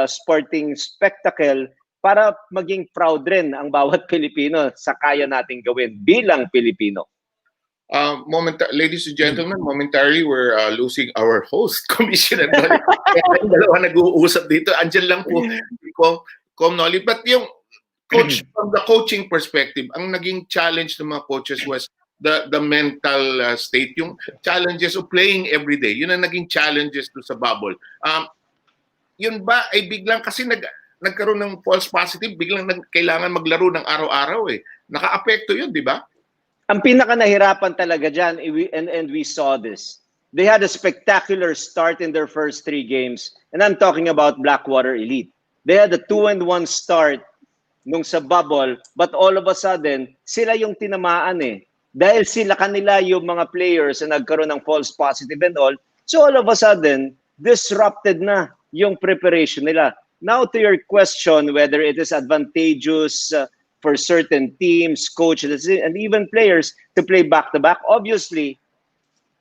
sporting spectacle para maging proud rin ang bawat Pilipino sa kaya nating gawin bilang Pilipino. Ladies and gentlemen, momentarily we're losing our host, Commissioner Nolly. Dalawa nag-uusap dito. Andyan lang po, Com Nolly. But yung coach, from the coaching perspective, ang naging challenge ng mga coaches was the mental state, yung challenges of playing every day. Yun ang naging challenges to sa bubble. Yun ba ay biglang kasi nagkaroon ng false positive, biglang kailangan maglaro ng araw-araw eh. Naka-apekto yun, di ba? Ang pinaka nahirapan talaga dyan, and we saw this. They had a spectacular start in their first 3 games. And I'm talking about Blackwater Elite. They had a 2-1 start nung sa bubble, but all of a sudden, sila yung tinamaan eh. Dahil sila kanila yung mga players na nagkaroon ng false positive and all, so all of a sudden, disrupted na yung preparation nila. Now to your question, whether it is advantageous for certain teams, coaches, and even players to play back-to-back, obviously,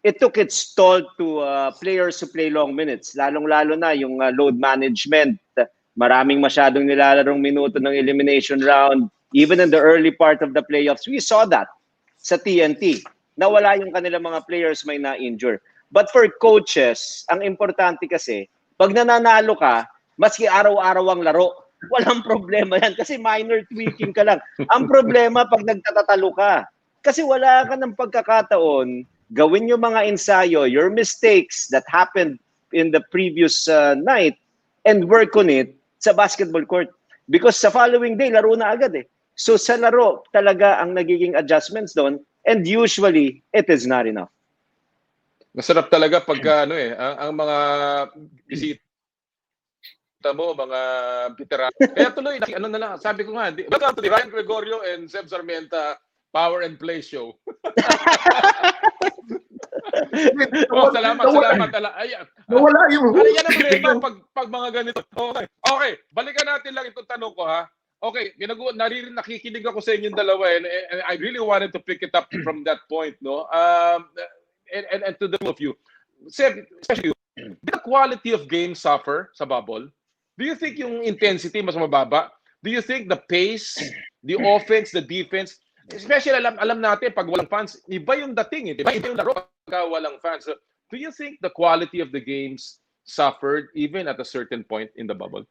it took its toll to players who play long minutes, lalong-lalo na yung load management. Maraming masyadong nilalarong minuto ng elimination round. Even in the early part of the playoffs, we saw that sa TNT. Nawala yung kanilang mga players, may na-injure. But for coaches, ang importante kasi, pag nananalo ka, maski araw-araw ang laro, walang problema yan kasi minor tweaking ka lang. Ang problema pag nagtatatalo ka, kasi wala ka ng pagkakataon, gawin yung mga ensayo, your mistakes that happened in the previous night, and work on it sa basketball court. Because sa following day, laro na agad eh. So sa laro, talaga ang nagiging adjustments doon, and usually, it is not enough. Masarap talaga pagka ang mga bisita mo, mga veterano. Kaya tuloy, ano na lang, sabi ko nga, welcome to the Ryan Gregorio and Seb Sarmienta Power and Play Show. Salamat. Ayan. Nawala yung Yan ang problema pag mga ganito. Okay, balikan natin lang itong tanong ko ha. Okay, nakikinig ako sa inyong dalawa and I really wanted to pick it up from that point, no? And to the two of you. Seb, especially you, did the quality of game suffer sa bubble? Do you think yung intensity mas mababa? Do you think the pace, the offense, the defense, especially alam natin pag walang fans, iba yung dating, iba yung laro pag walang fans. So, do you think the quality of the games suffered even at a certain point in the bubble?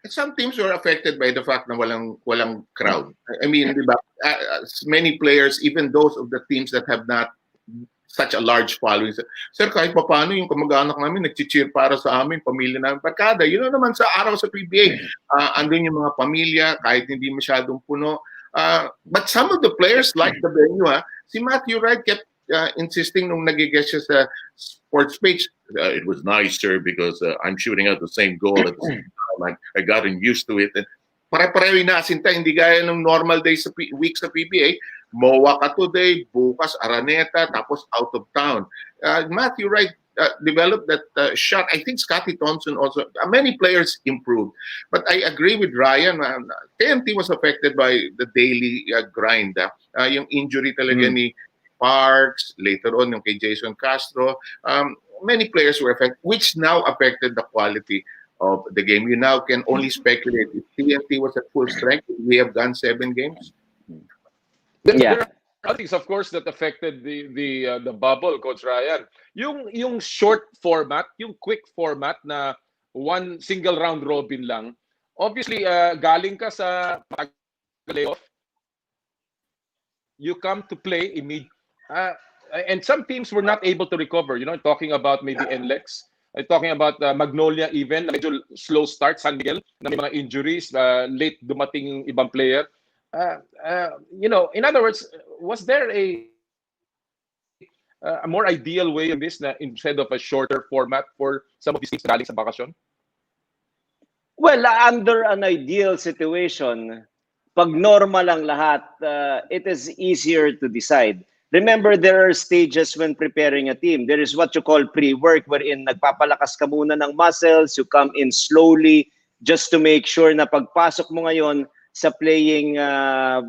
Some teams were affected by the fact na walang crowd. I mean, di ba, many players, even those of the teams that have not such a large following. Sir, kahit pa paano yung kamag-anak namin nag-cheer para sa amin, pamilya namin, barkada. Yun na naman sa araw sa PBA. Andun yung mga pamilya, kahit hindi masyadong puno. But some of the players like the venue. Si Matthew Wright kept insisting nung nag-guest siya sa sports page, it was nice, sir, because I'm shooting out the same goal at the same time. I gotten used to it. And pare-pareho inaasinta, hindi gaya ng normal days sa week sa PBA. MOA ka today, bukas Araneta, tapos out of town. Matthew Wright developed that shot. I think Scotty Thompson also, many players improved. But I agree with Ryan, TNT was affected by the daily grind. Yung injury talaga ni Parks, later on yung kay Jason Castro, many players were affected, which now affected the quality of the game. You now can only speculate if TNT was at full strength, we have gone 7 games. Yeah. There are things, of course, that affected the bubble, Coach Ryan. Yung short format, yung quick format na one single round robin lang. Obviously, galing ka sa playoff, you come to play and some teams were not able to recover. You know, talking about maybe NLEX, talking about Magnolia even, medyo slow start, San Miguel, na may mga injuries, late dumating yung ibang player. You know, in other words, was there a more ideal way in this na instead of a shorter format for some of these teams galing sa bakasyon? Well, under an ideal situation, pag normal ang lahat, it is easier to decide. Remember, there are stages when preparing a team. There is what you call pre-work, wherein nagpapalakas ka muna ng muscles, you come in slowly just to make sure na pagpasok mo ngayon sa playing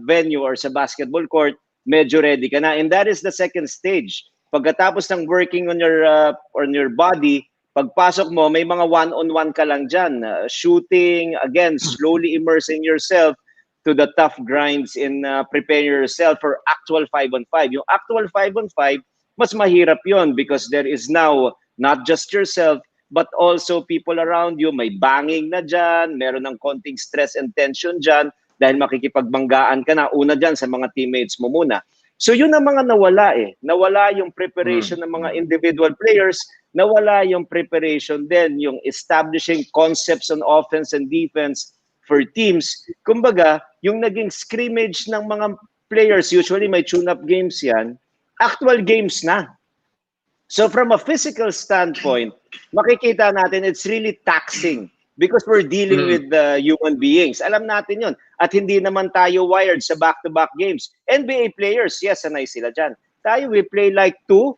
venue or sa basketball court, medyo ready ka na. And that is the second stage. Pagkatapos ng working on your body, pagpasok mo, may mga one-on-one ka lang dyan. Shooting, again, slowly immersing yourself to the tough grinds in preparing yourself for actual 5-on-5. Yung actual 5-on-5, mas mahirap yon because there is now not just yourself, but also people around you. May banging na dyan, meron ng konting stress and tension dyan dahil makikipagbanggaan ka na. Una dyan sa mga teammates mo muna. So yun ang mga nawala eh. Nawala yung preparation ng mga individual players, nawala yung preparation din, yung establishing concepts on offense and defense for teams. Kumbaga, yung naging scrimmage ng mga players, usually may tune-up games yan, actual games na. So from a physical standpoint, makikita natin it's really taxing because we're dealing with human beings. Alam natin yun. At hindi naman tayo wired sa back-to-back games. NBA players, yes, sanay sila dyan. Tayo, we play like 2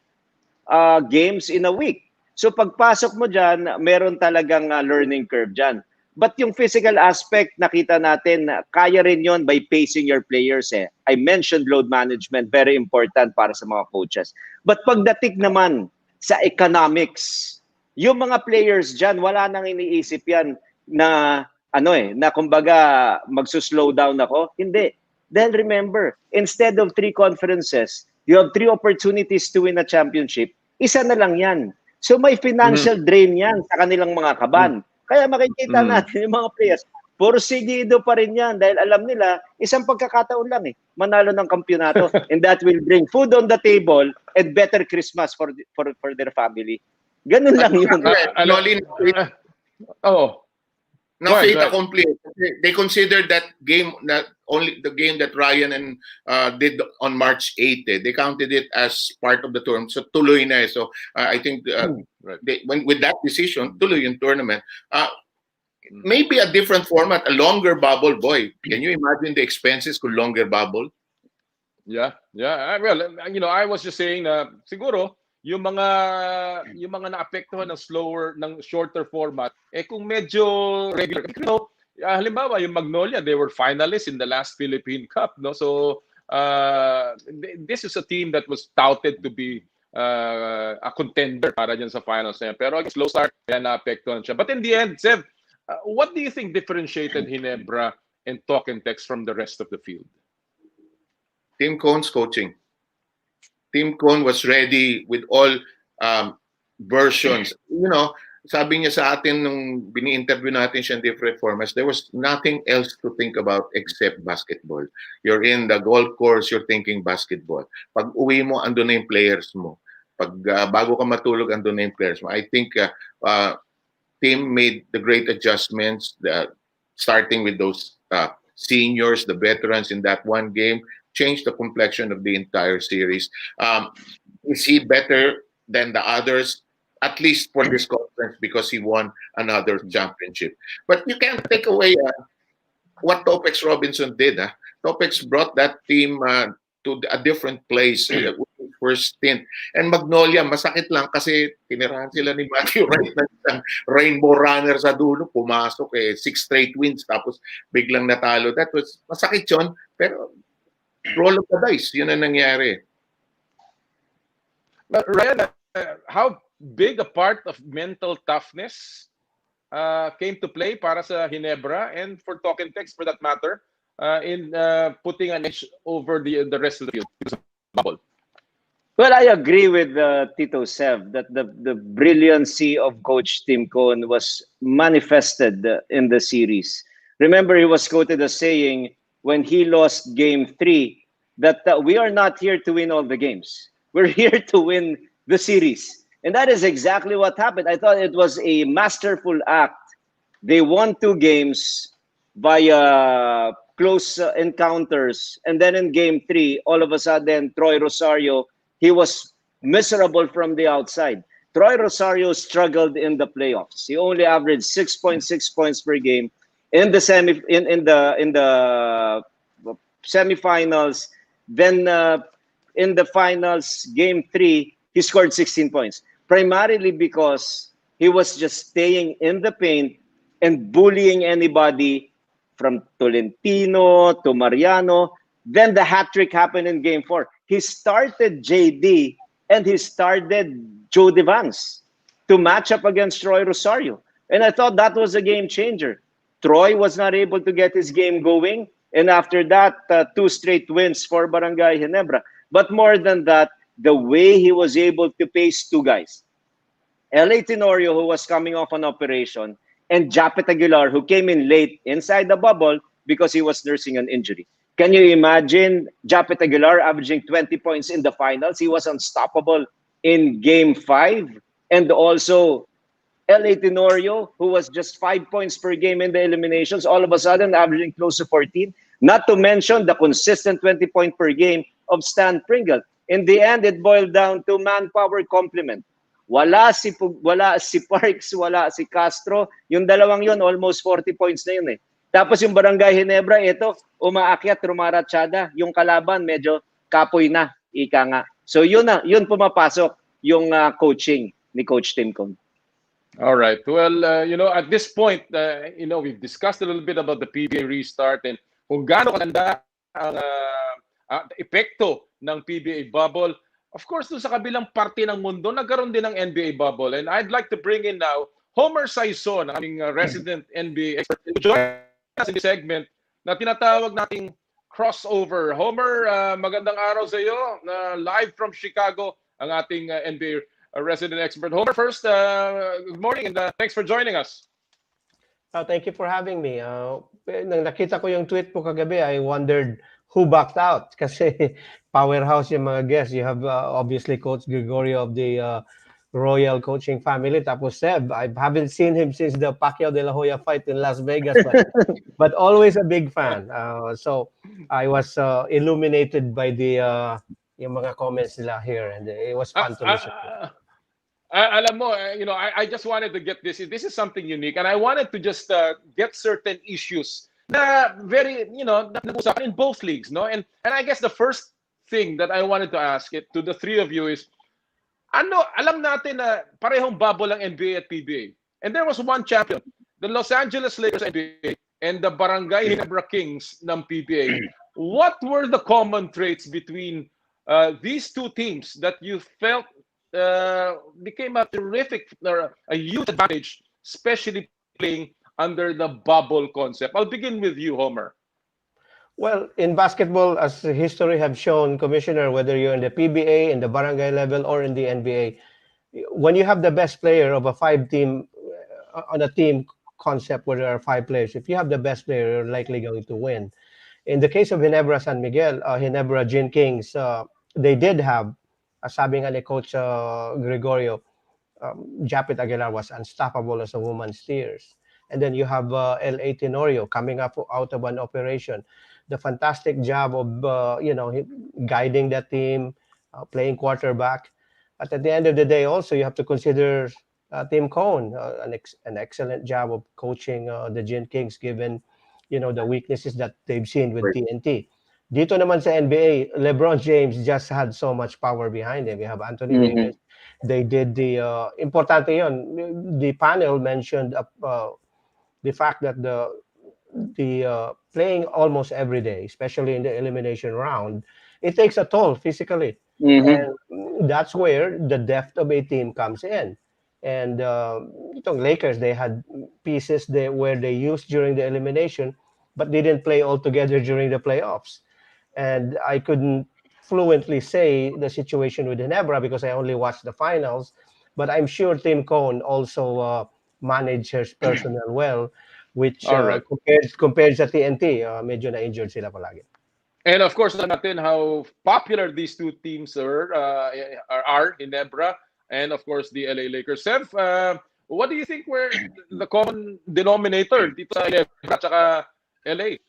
games in a week. So pagpasok mo dyan, meron talagang learning curve dyan. But yung physical aspect, nakita natin, kaya rin yon by pacing your players. I mentioned load management, very important para sa mga coaches. But pagdating naman sa economics, yung mga players dyan, wala nang iniisip yan na, na kumbaga magsuslow down ako. Hindi. Then remember, instead of 3 conferences, you have 3 opportunities to win a championship. Isa na lang yan. So may financial drain yan sa kanilang mga kaban. Kaya makikita natin yung mga players, puro sigido pa rin yan dahil alam nila, isang pagkakataon lang manalo ng kampyonato and that will bring food on the table and better Christmas for their family. Ganun lang yun. Now, fait accompli. They considered that game, that only the game that Ryan and did on March 8th. They counted it as part of the tournament. So tuloy na. So I think with that decision, tuloy yung tournament. Maybe a different format, a longer bubble. Boy, can you imagine the expenses kung longer bubble? Yeah. Well, I was just saying na siguro yung mga naapektuhan ng shorter format, kung medyo regular, halimbawa yung Magnolia, they were finalists in the last Philippine Cup, no? So this is a team that was touted to be a contender para dyan sa finals na yan. Pero slow start, kaya naapektuhan siya. But in the end, Sev, what do you think differentiated Ginebra and talk and text from the rest of the field? Tim Cohn's coaching. Tim Cohn was ready with all versions. You know, sabi niya sa atin nung bini-interview natin siya in different formats, there was nothing else to think about except basketball. You're in the golf course, you're thinking basketball. Pag uwi mo, andun na yung players mo. Pag bago ka matulog, andun na yung players mo. I think Tim made the great adjustments, starting with those seniors, the veterans in that one game, changed the complexion of the entire series. Is he better than the others? At least for this conference, because he won another championship. But you can't take away what Topex Robinson did. Topex brought that team to a different place with his first stint. And Magnolia, masakit lang kasi tinirahan sila ni Matthew Wright ng isang rainbow runner sa dulo. Pumasok 6 straight wins tapos biglang natalo. That was masakit yun, pero roll of the dice, yun ang nangyari. But Ryan, how big a part of mental toughness came to play para sa Ginebra and for Talk and Text for that matter in putting an edge over the rest of the field because of bubble? Well, I agree with Tito Sev that the brilliancy of Coach Tim Cohn was manifested in the series. Remember, he was quoted as saying when he lost Game 3 that we are not here to win all the games. We're here to win the series. And that is exactly what happened. I thought it was a masterful act. They won 2 games via close encounters. And then in Game 3, all of a sudden, Troy Rosario, he was miserable from the outside. Troy Rosario struggled in the playoffs. He only averaged 6.6 points per game. In the semifinals, then in the finals, Game 3, he scored 16 points. Primarily because he was just staying in the paint and bullying anybody from Tolentino to Mariano. Then the hat trick happened in Game 4. He started JD and he started Joe Devance to match up against Troy Rosario. And I thought that was a game changer. Troy was not able to get his game going. And after that, 2 straight wins for Barangay Ginebra. But more than that, the way he was able to pace 2 guys. L.A. Tenorio, who was coming off an operation, and Japet Aguilar, who came in late inside the bubble because he was nursing an injury. Can you imagine Japet Aguilar averaging 20 points in the finals? He was unstoppable in Game 5. And also L.A. Tenorio, who was just 5 points per game in the eliminations, all of a sudden averaging close to 14. Not to mention the consistent 20 point per game of Stan Pringle. In the end, it boiled down to manpower complement. Wala si Parks, wala si Castro. Yung dalawang yun, almost 40 points na yun eh. Tapos yung Barangay Ginebra, ito, umaakyat, rumaratsyada. Yung kalaban, medyo kapoy na, ika nga. So yun pumapasok yung coaching ni Coach Tim Cohn. All right. Well, at this point, we've discussed a little bit about the PBA restart and kung gaano kalanda ang epekto ng PBA bubble. Of course, doon sa kabilang parte ng mundo, nagkaroon din ng NBA bubble. And I'd like to bring in now Homer Saison, ang aming resident NBA expert, to join us in this segment na tinatawag nating crossover. Homer, magandang araw sa iyo. Live from Chicago, ang ating NBA resident expert. Homer, first, good morning and thanks for joining us. Thank you for having me. Nang nakita ko yung tweet mo kagabi, I wondered who backed out kasi powerhouse yung mga guests. You have obviously Coach Gregorio of the Royal coaching family. Tapos Seb, I haven't seen him since the Pacquiao De La Hoya fight in Las Vegas, but always a big fan. So I was illuminated by the yung mga comments nila here, and it was fun to listen to. Alam mo, I just wanted to get this. This is something unique, and I wanted to just get certain issues na very, in both leagues, no? And I guess the first thing that I wanted to ask it to the three of you is, alam natin na parehong bubble ang NBA at PBA. And there was one champion, the Los Angeles Lakers NBA and the Barangay Ginebra Kings ng PBA. What were the common traits between these two teams that you felt became a terrific, a huge advantage, especially playing under the bubble concept? I'll begin with you, Homer. Well, in basketball, as history have shown, Commissioner, whether you're in the PBA, in the barangay level, or in the NBA, when you have the best player of a five-team on a team concept where there are five players, if you have the best player, you're likely going to win. In the case of Ginebra San Miguel, Ginebra Gin Kings, they did have, sabi nga ni Coach Gregorio, Japit Aguilar was unstoppable as a woman's steers. And then you have L.A. Tenorio coming up out of an operation. The fantastic job of, guiding that team, playing quarterback. But at the end of the day, also, you have to consider Tim Cohn, an excellent job of coaching the Gin Kings, given, the weaknesses that they've seen with Right. TNT. Dito naman sa NBA, LeBron James just had so much power behind him. You have Anthony Mhm. Davis. They did the importante yon. The panel mentioned the fact that the playing almost every day, especially in the elimination round, it takes a toll physically, Mhm. and that's where the depth of a team comes in. And itong Lakers, they had pieces where they used during the elimination, but they didn't play all together during the playoffs. And I couldn't fluently say the situation with Ginebra because I only watched the finals. But I'm sure Tim Cohn also managed his personnel well, which All right. compared sa TNT, medyo na-injured sila palagi. And of course, alam natin how popular these two teams are Ginebra and of course the LA Lakers. Sev, what do you think were the common denominator dito sa Ginebra at LA?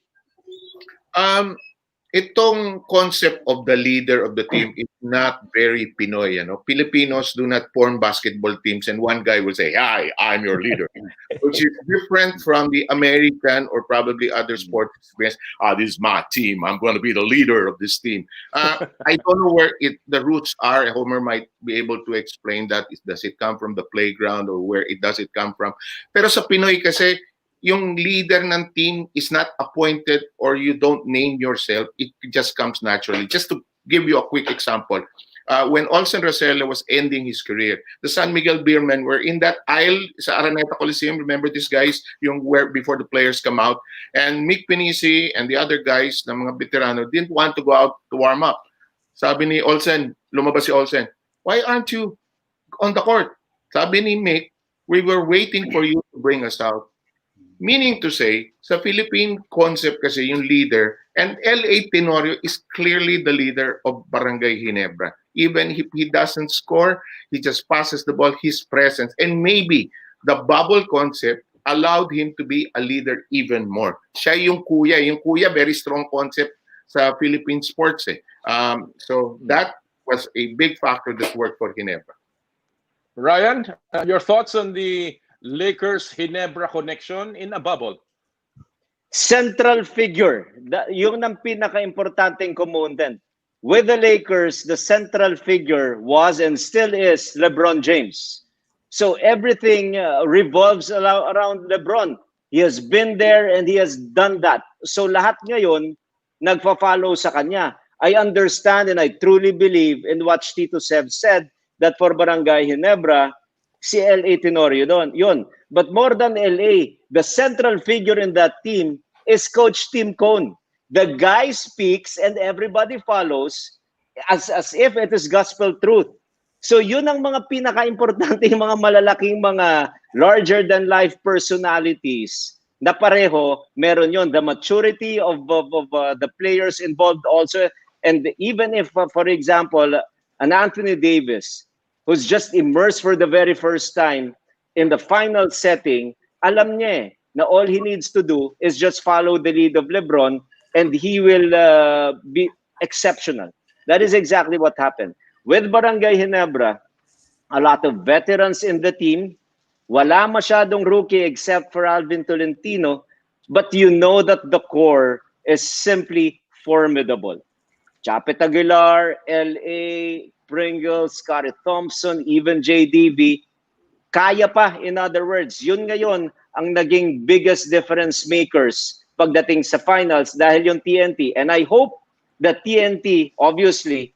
Itong concept of the leader of the team is not very Pinoy. Filipinos do not form basketball teams and one guy will say, "Hi, I'm your leader," which is different from the American or probably other sports experience. This is my team. I'm going to be the leader of this team. I don't know where the roots are. Homer might be able to explain that. Does it come from the playground or where does it come from? Pero sa Pinoy kasi, yung leader ng team is not appointed or you don't name yourself. It just comes naturally. Just to give you a quick example, when Olsen Rosella was ending his career, the San Miguel Beermen were in that aisle sa Araneta Coliseum. Remember these guys, yung where before the players come out, and Mick Pinisi and the other guys na mga veterano didn't want to go out to warm up. Sabi ni Olsen, lumabas si Olsen, "Why aren't you on the court?" Sabi ni Mick, "We were waiting for you to bring us out." Meaning to say, sa Philippine concept kasi yung leader, and L.A. Tenorio is clearly the leader of Barangay Ginebra. Even if he doesn't score, he just passes the ball, his presence. And maybe the bubble concept allowed him to be a leader even more. Siya yung kuya. Yung kuya, very strong concept sa Philippine sports. So that was a big factor that worked for Ginebra. Ryan, your thoughts on the Lakers-Ginebra connection in a bubble? Central figure. Yung ng pinaka-importanteng component. With the Lakers, the central figure was and still is LeBron James. So everything revolves around LeBron. He has been there and he has done that. So lahat ngayon, nagfa-follow sa kanya. I understand and I truly believe in what Tito Sev said that for Barangay Ginebra, si L.A. Tenorio yun. But more than L.A., the central figure in that team is Coach Tim Cohn. The guy speaks and everybody follows as if it is gospel truth. So yun ang mga pinaka-importante, yung mga malalaking mga larger-than-life personalities na pareho, meron yun. The maturity of the players involved also. And even if, for example, an Anthony Davis, who's just immersed for the very first time in the final setting, alam niya na all he needs to do is just follow the lead of LeBron and he will be exceptional. That is exactly what happened. With Barangay Ginebra, a lot of veterans in the team, wala masyadong rookie except for Alvin Tolentino, but you know that the core is simply formidable. Japet Aguilar, L.A., Pringles, Scottie Thompson, even JDB, kaya pa, in other words. Yun ngayon ang naging biggest difference makers pagdating sa finals dahil yung TNT. And I hope that TNT, obviously,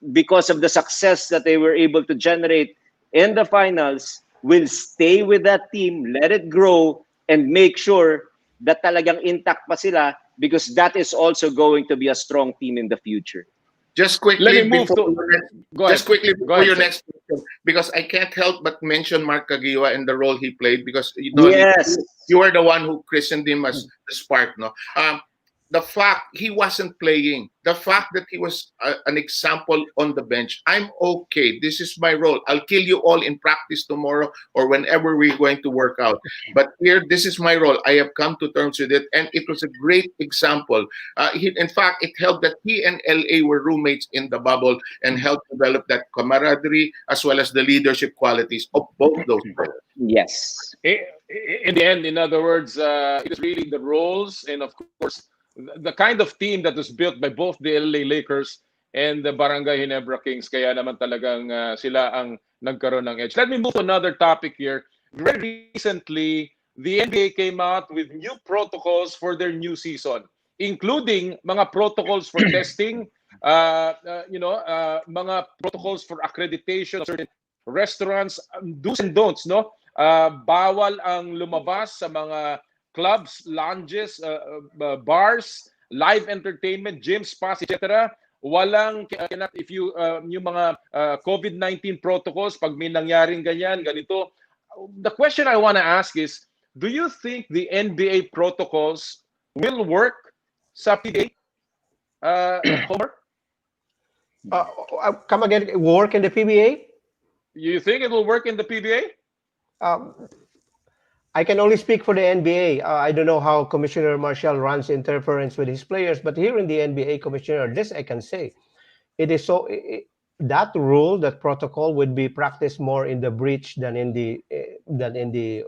because of the success that they were able to generate in the finals, will stay with that team, let it grow, and make sure that talagang intact pa sila, because that is also going to be a strong team in the future. Just quickly Let me move before to- your next- Go ahead. just quickly Go before ahead, your sir. next question, because I can't help but mention Mark Caguioa and the role he played, because you know Yes. you were the one who christened him as the spark, no? The fact he wasn't playing, the fact that he was an example on the bench, I'm okay. This is my role. I'll kill you all in practice tomorrow or whenever we're going to work out. But here, this is my role. I have come to terms with it, and it was a great example. In fact, it helped that he and LA were roommates in the bubble and helped develop that camaraderie as well as the leadership qualities of both those players. Yes. In the end, in other words, it is really the roles and, of course, the kind of team that was built by both the LA Lakers and the Barangay Ginebra Kings. Kaya naman talagang sila ang nagkaroon ng edge. Let me move to another topic here. Very recently, the NBA came out with new protocols for their new season, including mga protocols for testing, mga protocols for accreditation of certain restaurants, do's and don'ts, no? Bawal ang lumabas sa mga clubs, lounges, bars, live entertainment, gyms, spas, etc. Walang, if you, yung mga COVID-19 protocols, pag may nangyaring ganyan, ganito. The question I want to ask is, do you think the NBA protocols will work sa PBA? Homer? Come again, work in the PBA? You think it will work in the PBA? I can only speak for the NBA. I don't know how Commissioner Marshall runs interference with his players, but here in the NBA, Commissioner, this I can say. It is so that rule, that protocol would be practiced more in the breach than in the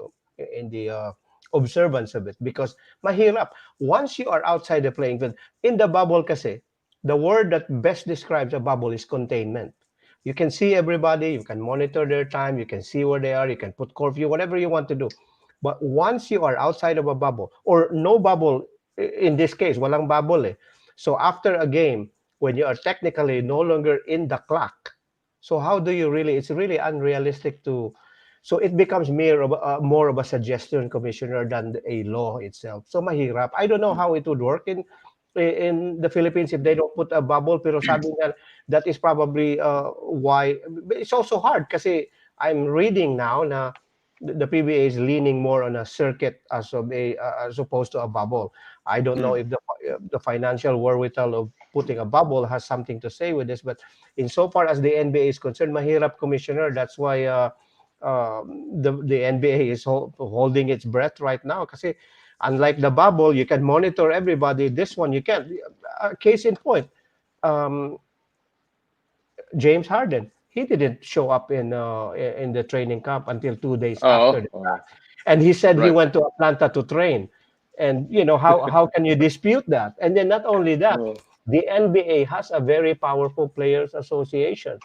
observance of it, because mahirap. Once you are outside the playing field, in the bubble kasi, the word that best describes a bubble is containment. You can see everybody, you can monitor their time, you can see where they are, you can put curfew, whatever you want to do. But once you are outside of a bubble, or no bubble, in this case, walang bubble eh. So after a game, when you are technically no longer in the clock, so how do you really, it's really unrealistic to, so it becomes more of a suggestion, Commissioner, than a law itself. So mahirap. I don't know how it would work in the Philippines if they don't put a bubble, pero sabi nga, that is probably why. It's also hard kasi I'm reading now na the PBA is leaning more on a circuit as opposed to a bubble. I don't know if the financial wherewithal of putting a bubble has something to say with this, but insofar as the NBA is concerned, mahirap, Commissioner. That's why the NBA is holding its breath right now. Kasi unlike the bubble, you can monitor everybody. This one you can't. Case in point, James Harden. He didn't show up in the training camp until 2 days after that. And he said he went to Atlanta to train. And you know how can you dispute that? And then not only that, the NBA has a very powerful players association.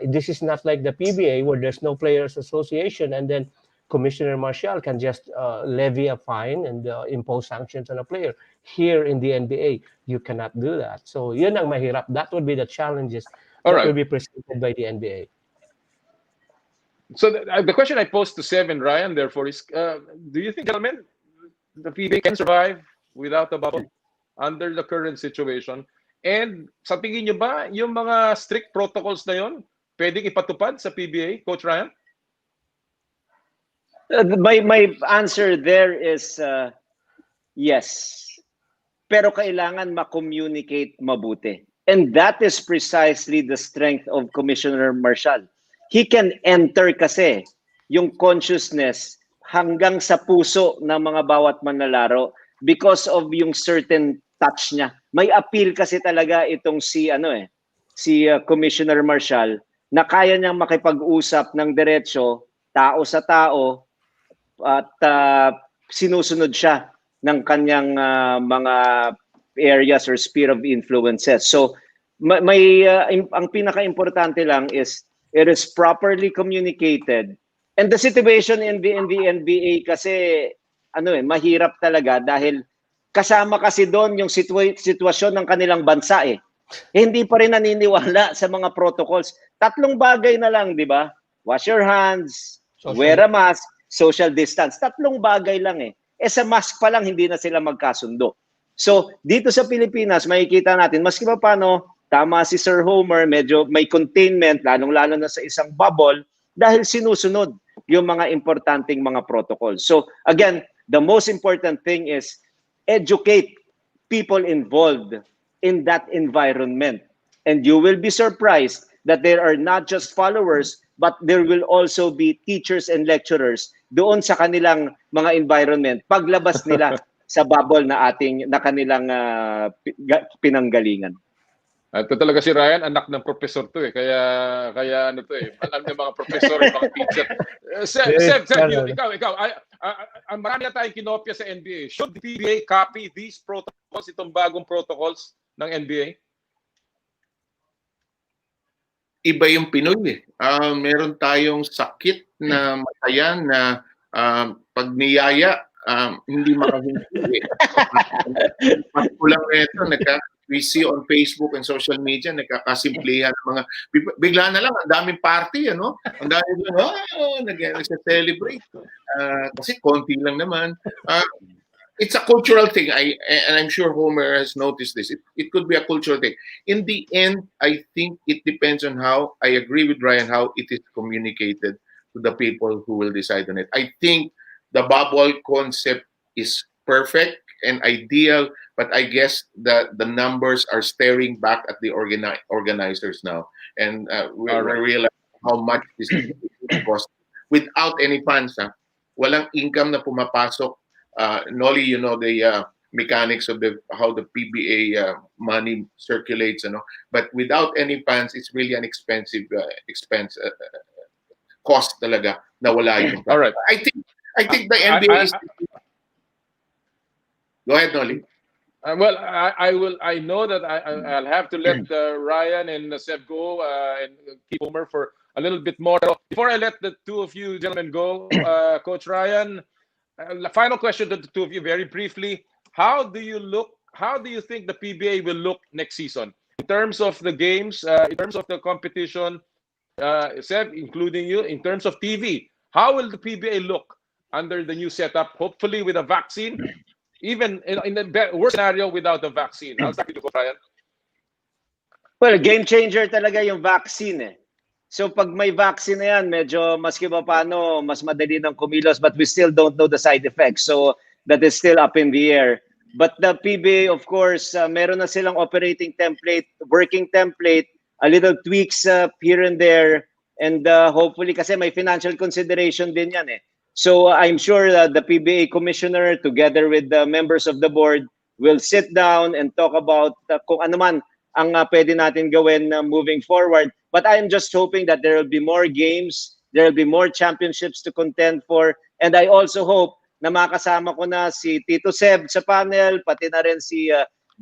This is not like the PBA where there's no players association, and then Commissioner Marshall can just levy a fine and impose sanctions on a player. Here in the NBA, you cannot do that. So yun ang mahirap. That would be the challenges that will be presented by the NBA. So the question I posed to Seven, Ryan, therefore, is do you think, gentlemen, the PBA can survive without a bubble under the current situation? And sa tingin nyo ba, yung mga strict protocols na yun, pwedeng ipatupad sa PBA, Coach Ryan? My answer there is yes. Pero kailangan ma-communicate mabuti. And that is precisely the strength of Commissioner Marshall. He can enter kasi yung consciousness hanggang sa puso ng mga bawat manlalaro because of yung certain touch niya. May appeal kasi talaga itong si Commissioner Marshall na kaya niyang makipag-usap ng diretso, tao sa tao, at sinusunod siya ng kanyang mga areas or sphere of influences. So ang pinaka-importante lang is it is properly communicated. And the situation in the NBA kasi mahirap talaga dahil kasama kasi doon yung sitwasyon ng kanilang bansa eh. Hindi pa rin naniniwala sa mga protocols. 3 bagay na lang, di ba? Wash your hands, wear a mask, social distance. 3 bagay lang eh. sa mask pa lang hindi na sila magkasundo. So, dito sa Pilipinas, makikita natin, maski pa paano, tama si Sir Homer, medyo may containment, lalong-lalo na sa isang bubble, dahil sinusunod yung mga importanteng mga protocols. So, again, the most important thing is educate people involved in that environment. And you will be surprised that there are not just followers, but there will also be teachers and lecturers doon sa kanilang mga environment paglabas nila sa bubble na kanilang pinanggalingan. Ito talaga si Ryan, anak ng professor to eh. Kaya ano to eh. Alam ng mga professor, mga teacher. Seb, ikaw. Marami na tayong kinopya sa NBA. Should the PBA copy these protocols, itong bagong protocols ng NBA? Iba yung Pinoy eh. Meron tayong sakit na matayan na pag niyaya, hindi makahinti. Kulang na ito, we see on Facebook and social media, nagkakasimplihan ng mga, bigla na lang, ang daming party, ano? Ang daming, nag-celebrate. Kasi konti lang naman. It's a cultural thing, and I'm sure Homer has noticed this. It could be a cultural thing. In the end, I think it depends on how, I agree with Ryan, how it is communicated to the people who will decide on it. I think the bubble concept is perfect and ideal, but I guess the numbers are staring back at the organizers now, and we realize how much this cost without any funds. Walang income na pumapasok. Nolly, you know the mechanics of how the PBA money circulates, but without any funds, it's really an expensive expense cost talaga na wala yung. All right. I think the NBA is. Go ahead, Nolly. Well, I know that I'll have to let Ryan and Seb go and keep Homer for a little bit more. Before I let the two of you gentlemen go, Coach Ryan, final question to the two of you very briefly. How do you think the PBA will look next season in terms of the games, in terms of the competition, Seb, including you, in terms of TV? How will the PBA look under the new setup, hopefully with a vaccine, even in the worst scenario without the vaccine? How's that going to go, Ryan? Well, game changer talaga yung vaccine eh. So pag may vaccine na yan, medyo maski pa paano, mas madali ng kumilos, but we still don't know the side effects. So that is still up in the air. But the PBA, of course, meron na silang operating template, working template, a little tweaks here and there. And hopefully, kasi may financial consideration din yan eh. So I'm sure that the PBA commissioner, together with the members of the board, will sit down and talk about kung ano man ang pwede natin gawin moving forward. But I'm just hoping that there will be more games, there will be more championships to contend for. And I also hope na makasama ko na si Tito Seb sa panel, pati na rin si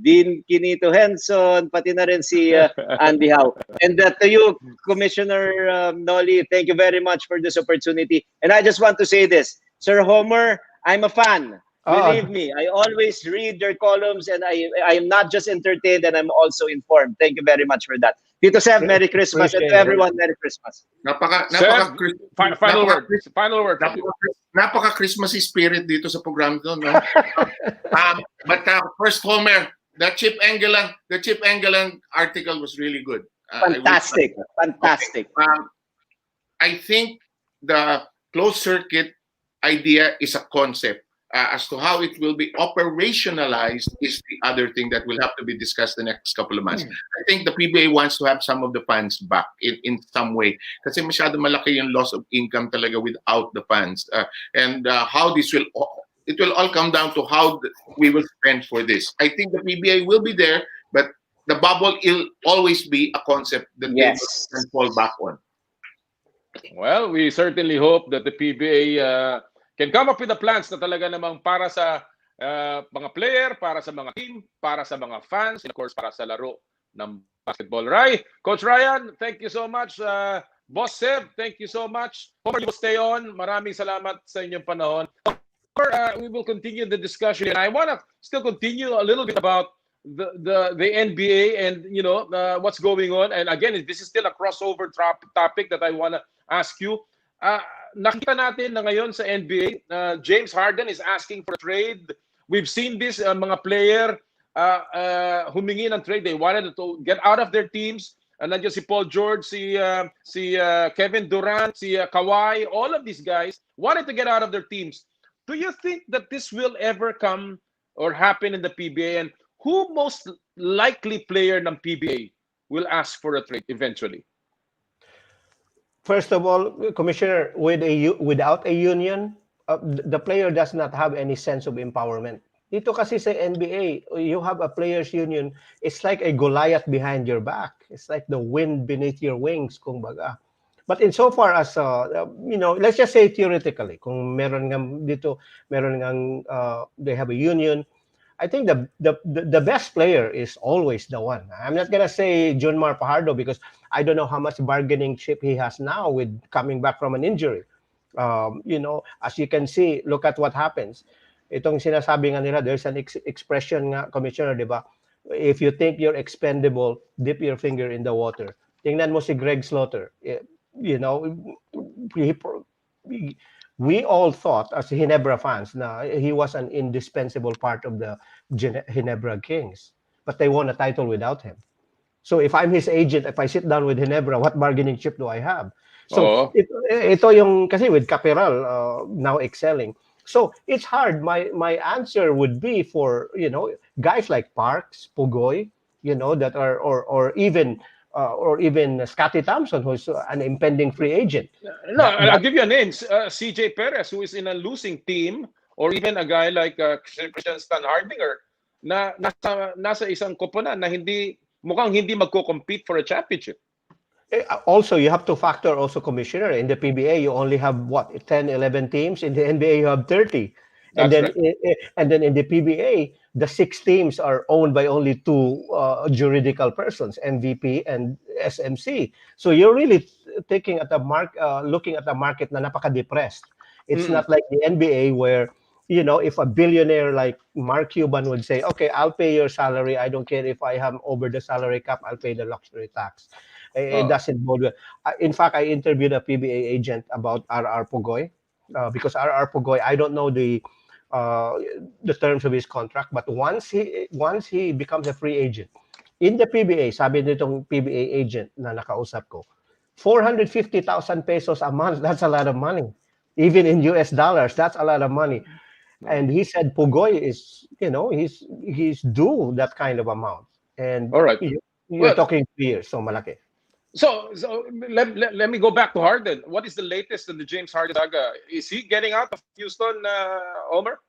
Dean Quinito Henson, pati na rin si Andy Howe. And to you, Commissioner Nolly, thank you very much for this opportunity. And I just want to say this, Sir Homer, I'm a fan. Believe me, I always read your columns and I am not just entertained and I'm also informed. Thank you very much for that. Tito Seb, Merry Christmas, and to everyone, Merry Christmas. Final word. Napaka Christmassy spirit dito sa program to, no? But first, Homer, the Chip Engeland article was really good. Fantastic. Okay. I think the closed circuit idea is a concept. As to how it will be operationalized is the other thing that will have to be discussed the next couple of months. I think the PBA wants to have some of the fans back in some way. Kasi masyado malaki yung loss of income talaga without the fans. And how this will, it will all come down to how we will spend for this. I think the PBA will be there, but the bubble will always be a concept that they can fall back on. Well, we certainly hope that the PBA can come up with the plans na talaga namang para sa mga player, para sa mga team, para sa mga fans, and of course para sa laro ng basketball. Coach Ryan, thank you so much. Boss Seb, thank you so much. Homer, you will stay on. Maraming salamat sa inyong panahon. We will continue the discussion, and I want to still continue a little bit about the NBA and what's going on. And again, this is still a crossover topic that I want to ask you. nakita natin na ngayon sa NBA, James Harden is asking for a trade. We've seen this mga player humingi ng trade. They wanted to get out of their teams. Nandiyan si Paul George, si Kevin Durant, si Kawhi, all of these guys wanted to get out of their teams. Do you think that this will ever come or happen in the PBA? And who most likely player ng PBA will ask for a trade eventually? First of all, Commissioner, without a union, the player does not have any sense of empowerment. Dito kasi sa NBA, you have a players union, it's like a Goliath behind your back. It's like the wind beneath your wings, kumbaga. But insofar as, let's just say theoretically, kung meron nga dito, meron nga, they have a union, I think the best player is always the one. I'm not gonna say Junmar Fajardo because I don't know how much bargaining chip he has now with coming back from an injury. As you can see, look at what happens. Itong sinasabi nga nila, there's an expression nga, Commissioner, di ba? If you think you're expendable, dip your finger in the water. Tingnan mo si Greg Slaughter. We all thought as Ginebra fans na he was an indispensable part of the Ginebra Kings, but they won a title without him. So if I'm his agent, if I sit down with Ginebra, what bargaining chip do I have? So ito yung kasi with Caperal now excelling. So it's hard. My answer would be for guys like Parks, Pugoy, that are or even Scottie Thompson, who's an impending free agent. No, I'll give you a name. CJ Perez, who is in a losing team, or even a guy like Christian Stan Hardinger, na nasa isang koponan na mukhang hindi magko-compete for a championship. Also, you have to factor also, Commissioner, in the PBA, you only have, 10, 11 teams. In the NBA, you have 30. And then in the PBA, the 6 teams are owned by only 2 juridical persons, MVP and SMC. So you're really looking at the market na napaka-depressed. It's not like the NBA where, if a billionaire like Mark Cuban would say, okay, I'll pay your salary. I don't care if I am over the salary cap, I'll pay the luxury tax. It doesn't bode well. In fact, I interviewed a PBA agent about RR Pugoy because RR Pugoy, I don't know the terms of his contract, but once he becomes a free agent in the PBA, sabi nitong PBA agent na nakausap ko, 450,000 pesos a month, that's a lot of money. Even in US dollars, that's a lot of money. And he said Pugoy is, he's due that kind of amount. And all right, you're talking 3 years, so malaki. So let me go back to Harden. What is the latest in the James Harden saga? Is he getting out of Houston, Omer?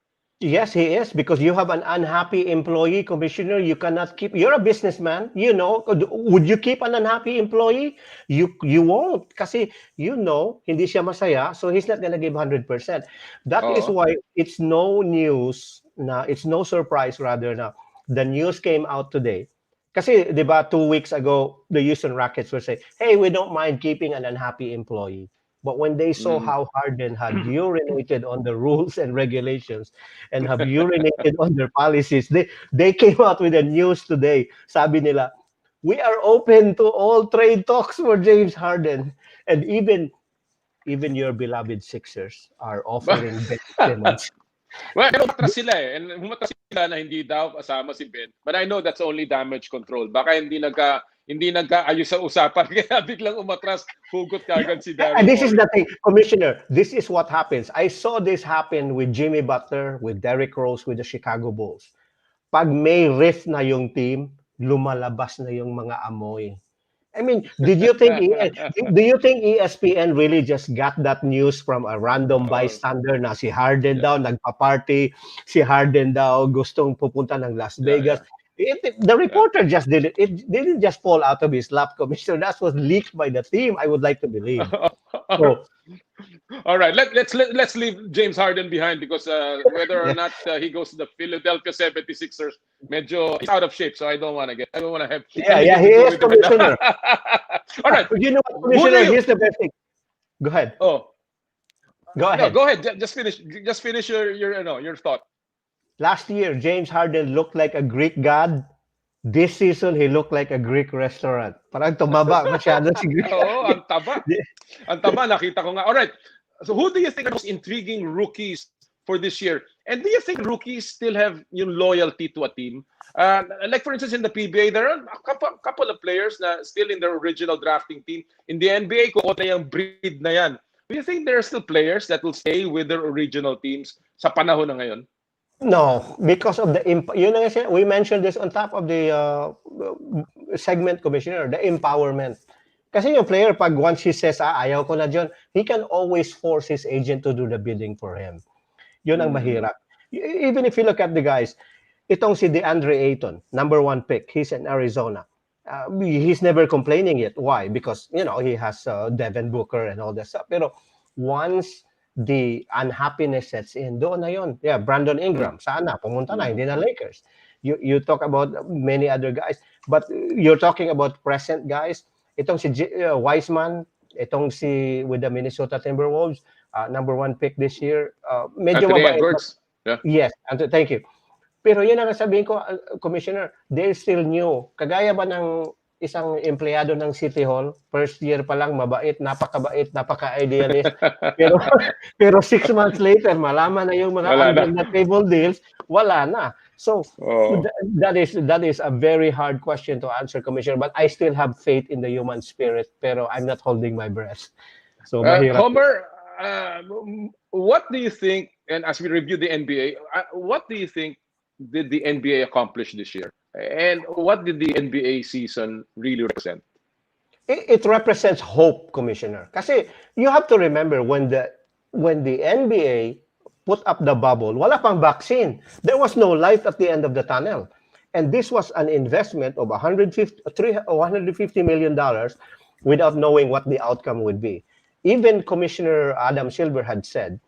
Yes, he is, because you have an unhappy employee, Commissioner. You cannot keep. You're a businessman. Would you keep an unhappy employee? You won't, kasi hindi siya masaya, so he's not gonna give 100%. That is why it's no surprise rather na the news came out today. Kasi, di ba, 2 weeks ago, the Houston Rockets were saying, hey, we don't mind keeping an unhappy employee. But when they saw how Harden had urinated on the rules and regulations and have urinated on their policies, they came out with a news today. Sabi nila, we are open to all trade talks for James Harden. And even your beloved Sixers are offering Ben Simmons. Well, umatras sila and umatras sila na hindi daw kasama si Ben. But I know that's only damage control. Baka hindi nagkaayos sa usapan kaya biglang umatras, hugot kagad si Daryl. And this is the thing, Commissioner, this is what happens. I saw this happen with Jimmy Butler, with Derrick Rose, with the Chicago Bulls. Pag may rift na yung team, lumalabas na yung mga amoy. I mean, do you think ESPN really just got that news from a random bystander na si Harden daw nagpa-party, si Harden daw gustong pupunta ng Las Vegas? The reporter just did it. It didn't just fall out of his lap, Commissioner. That was leaked by the team, I would like to believe. So, all right, let's leave James Harden behind because whether or not he goes to the Philadelphia 76ers, medyo he's out of shape, so I don't want to have. Yeah, he is, Commissioner. All right, you know what, Commissioner? Here's the best thing. Go ahead. Go ahead. No, go ahead. Just finish your thought. Last year, James Harden looked like a Greek god. This season, he looked like a Greek restaurant. Parang tumaba masyado si Greek. Oo, ang taba. Ang taba, nakita ko nga. Alright, So who do you think are most intriguing rookies for this year? And do you think rookies still have yung loyalty to a team? Like for instance, in the PBA, there are a couple of players na still in their original drafting team. In the NBA, kung ano yung breed na yan. Do you think there are still players that will stay with their original teams sa panahon na ngayon? No, because of the yun na kasi, we mentioned this on top of the segment, Commissioner, the empowerment. Kasi yung player, pag once he says, ayaw ko na dyan, he can always force his agent to do the bidding for him. Yun ang mahirap. Even if you look at the guys, itong si DeAndre Ayton, number 1 pick, he's in Arizona. He's never complaining yet. Why? Because, you know, he has Devin Booker and all that stuff. Pero once the unhappiness sets in, doon na yun. Yeah, Brandon Ingram, sana, pumunta na, hindi na Lakers. You talk about many other guys, but you're talking about present guys. Itong si Wiseman, itong si with the Minnesota Timberwolves, number 1 pick this year. Medyo Anthony mabait. Edwards. Yeah. Yes, thank you. Pero yun ang sabihin ko, Commissioner, they're still new. Kagaya ba ng isang empleyado ng City Hall, first year pa lang, mabait, napaka-idealist. pero 6 months later, malaman na yung mga under the table deals, wala na. So that is a very hard question to answer, Commissioner. But I still have faith in the human spirit. Pero I'm not holding my breath. So mahirap. Homer, what do you think? And as we review the NBA, what do you think did the NBA accomplish this year? And what did the NBA season really represent? It represents hope, Commissioner. Kasi you have to remember when the NBA put up the bubble, wala pang vaccine. There was no light at the end of the tunnel. And this was an investment of $150 million without knowing what the outcome would be. Even Commissioner Adam Silver had said,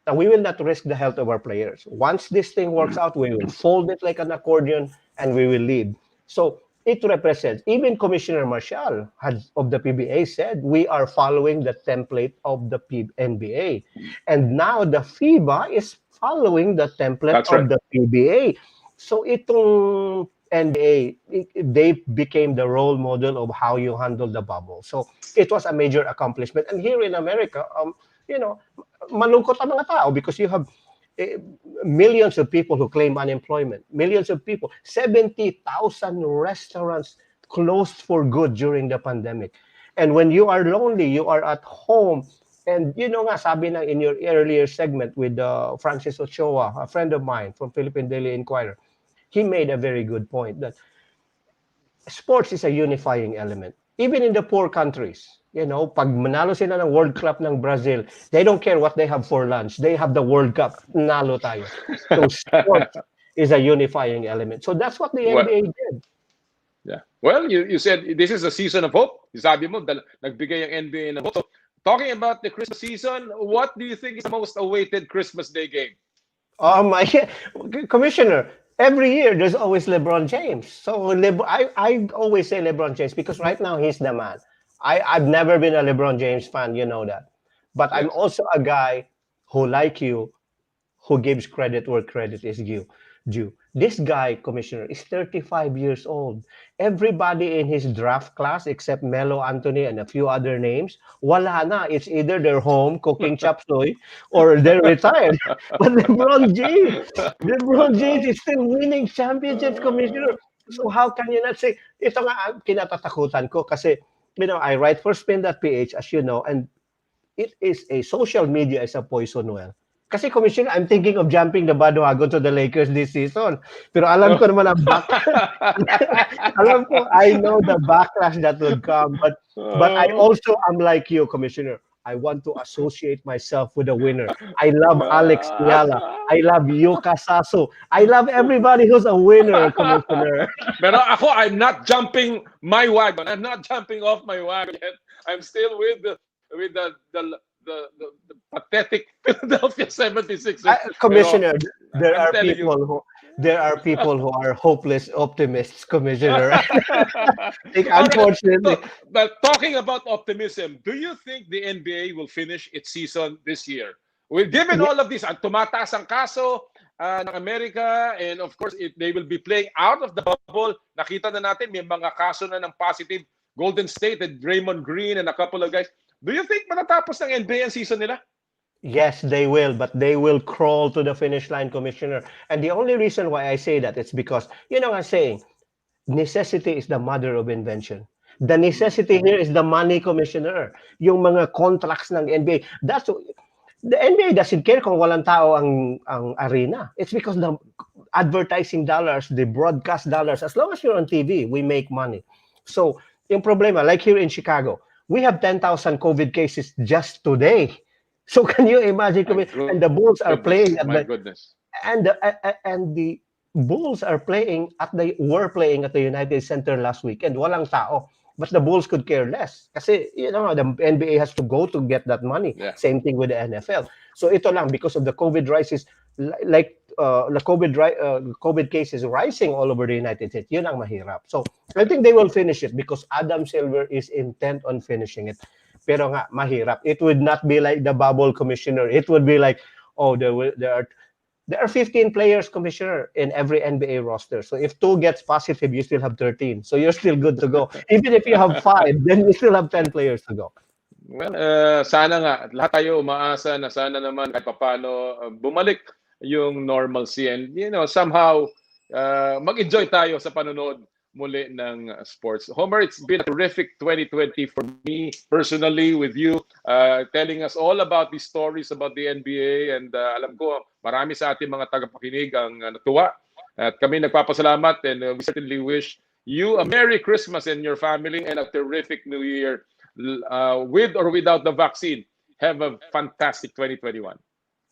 that we will not risk the health of our players. Once this thing works out, we will fold it like an accordion and we will leave. So it represents, even Commissioner Marshall of the PBA said, we are following the template of the NBA. And now the FIBA is following the template of the PBA. So itong NBA, they became the role model of how you handle the bubble. So it was a major accomplishment. And here in America, you know, malungkot ang mga tao because you have millions of people who claim unemployment, millions of people, 70,000 restaurants closed for good during the pandemic. And when you are lonely, you are at home. And you know nga, sabi na in your earlier segment with Francis Ochoa, a friend of mine from Philippine Daily Inquirer, he made a very good point that sports is a unifying element. Even in the poor countries, you know, pag manalo sila ng World Cup ng Brazil, they don't care what they have for lunch. They have the World Cup. Nalo tayo. So sports is a unifying element. So that's what the NBA did. Yeah. Well, you said this is a season of hope. Sabi mo, nagbigay ang NBA ng hope. So, talking about the Christmas season, what do you think is the most awaited Christmas Day game? Commissioner, every year there's always LeBron James. So I always say LeBron James because right now he's the man. I've never been a LeBron James fan, you know that. But I'm also a guy who, like you, who gives credit where credit is due. This guy, Commissioner, is 35 years old. Everybody in his draft class except Melo Anthony and a few other names, wala na. It's either they're home cooking chop suey or they're retired. But LeBron James is still winning championships, Commissioner. So how can you not say, ito nga kinatatakutan ko kasi, you know, I write for Spin.ph, as you know, and it is social media is a poison well. Kasi, Commissioner, I'm thinking of jumping the bandwagon to the Lakers this season. Pero alam ko naman ang I know the backlash that will come. But I also am like you, Commissioner. I want to associate myself with a winner. I love Alex Fiala. I love Yuka Sasso. I love everybody who's a winner, Commissioner. Pero ako, I'm not jumping my wagon. I'm not jumping off my wagon yet. I'm still with the pathetic Philadelphia 76ers. Commissioner, there are people who are hopeless optimists, Commissioner. Unfortunately. But talking about optimism, do you think the NBA will finish its season this year? Well, given all of this, tumataas ang kaso ng Amerika, and of course, they will be playing out of the bubble. Nakita na natin, may mga kaso na ng positive. Golden State and Draymond Green and a couple of guys. Do you think matatapos ng NBA ang season nila? Yes, they will, but they will crawl to the finish line, Commissioner. And the only reason why I say that is because, you know, I'm saying necessity is the mother of invention. The necessity here is the money, Commissioner. Yung mga contracts ng NBA. That's the NBA doesn't care kung walang tao ang arena. It's because the advertising dollars, the broadcast dollars, as long as you're on TV, we make money. So, yung problema, like here in Chicago, we have 10,000 COVID cases just today. So can you imagine? And the Bulls are playing at My the goodness. and the Bulls are playing were playing at the United Center last weekend. Walang tao. But the Bulls could care less. Kasi, you know, the NBA has to go to get that money. Yeah. Same thing with the NFL. So ito lang, because of the COVID rises, like the COVID cases rising all over the United States, yun ang mahirap. So I think they will finish it because Adam Silver is intent on finishing it. Pero nga, mahirap. It would not be like the bubble, Commissioner. It would be like, oh, there are 15 players, Commissioner, in every NBA roster. So if 2 gets positive, you still have 13. So you're still good to go. Even if you have 5, then you still have 10 players to go. Well, sana nga, lahat tayo umaasa na sana naman kahit papano bumalik yung normalcy and, you know, somehow mag-enjoy tayo sa panonood muli ng sports. Homer, it's been a terrific 2020 for me personally with you, telling us all about these stories about the NBA and alam ko marami sa ating mga tagapakinig ang natuwa at kami nagpapasalamat and we certainly wish you a Merry Christmas and your family and a terrific New Year with or without the vaccine. Have a fantastic 2021.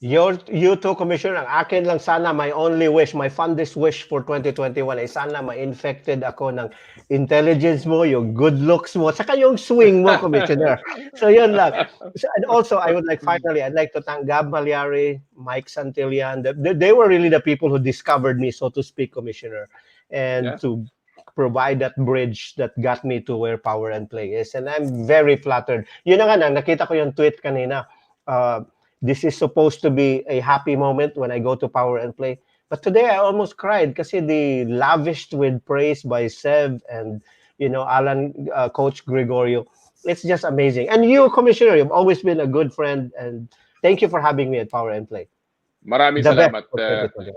You too, Commissioner. Ang akin lang sana, my only wish, my fondest wish for 2021 ay sana ma-infected ako ng intelligence mo, yung good looks mo, saka yung swing mo, Commissioner. So yun lang. And also, I'd like to thank Gab Malyari, Mike Santillan. They were really the people who discovered me, so to speak, Commissioner. And to provide that bridge that got me to where Power and Play is. And I'm very flattered. Yun na nga, nakita ko yung tweet kanina. This is supposed to be a happy moment when I go to Power and Play. But today I almost cried kasi the lavished with praise by Sev and, you know, Alan, Coach Gregorio. It's just amazing. And you, Commissioner, you've always been a good friend and thank you for having me at Power and Play. Maraming The best salamat. for 2021.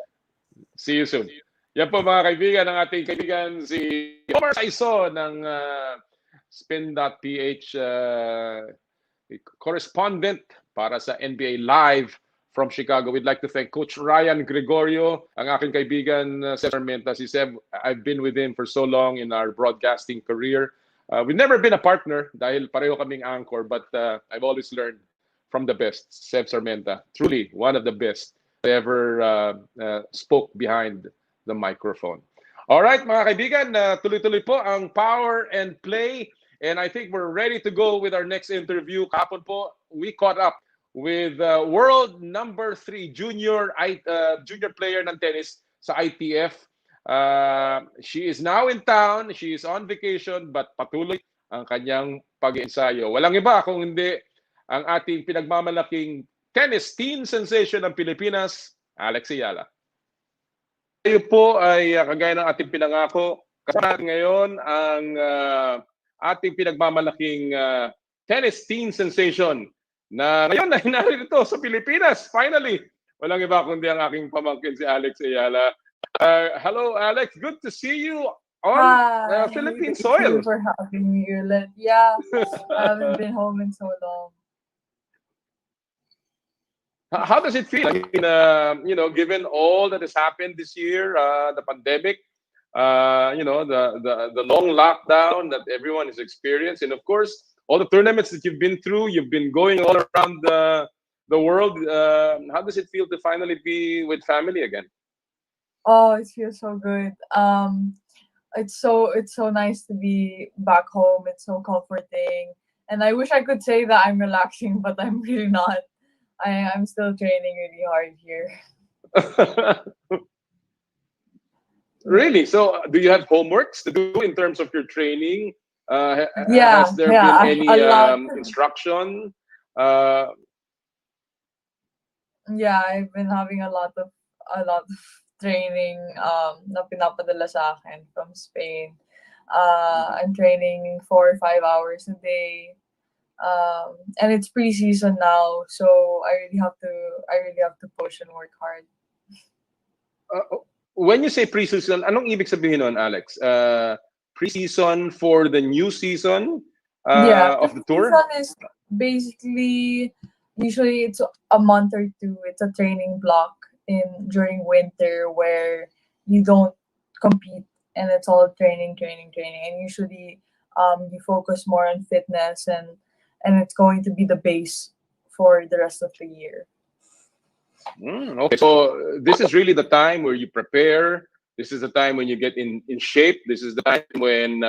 See you soon. Yan po mga kaibigan, ng ating kaibigan si Homer Saiso ng Spin.ph correspondent para sa NBA Live from Chicago. We'd like to thank Coach Ryan Gregorio, ang aking kaibigan Seb Sarmenta. Si Seb, I've been with him for so long in our broadcasting career. We've never been a partner dahil pareho kaming anchor, but I've always learned from the best. Seb Sarmenta, truly one of the best that ever spoke behind the microphone. All right, mga kaibigan, tuloy-tuloy po ang Power and Play. And I think we're ready to go with our next interview. Kapon po, we caught up with world number 3 junior player ng tennis sa ITF. She is now in town. She is on vacation, but patuloy ang kanyang pag-iensayo. Walang iba kung hindi ang ating pinagmamalaking tennis teen sensation ng Pilipinas, Alex Ayala. Tayo po ay kagaya ng ating pinangako. Kasama ngayon ang ating pinagmamalaking tennis teen sensation na ngayon ay narito sa Pilipinas. Finally, walang iba kundi ang aking pamangkin si Alex Ayala. Hello, Alex. Good to see you on Philippine soil. Thank you for having me, Ulit. Yeah, I haven't been home in so long. How does it feel? I mean, you know, given all that has happened this year, the pandemic, you know, the long lockdown that everyone has experienced, and of course, all the tournaments that you've been through, you've been going all around the world. How does it feel to finally be with family again? Oh, it feels so good. It's so nice to be back home. It's so comforting, and I wish I could say that I'm relaxing, but I'm really not. I'm still training really hard here. Really? So, do you have homeworks to do in terms of your training? Yeah, Has there yeah, been a lot. any instruction? Yeah, I've been having a lot of training na pinapadala sa akin from Spain. I'm training 4 or 5 hours a day. And it's preseason now, so I really have to push and work hard. When you say preseason, anong ibig sabihin nun, Alex? Preseason for the new season Yeah, of the tour? preseason is basically usually it's a month or two. It's a training block in during winter where you don't compete and it's all training, training, training. And usually you focus more on fitness and it's going to be the base for the rest of the year. Okay, so this is really the time where you prepare. This is the time when you get in shape. This is the time when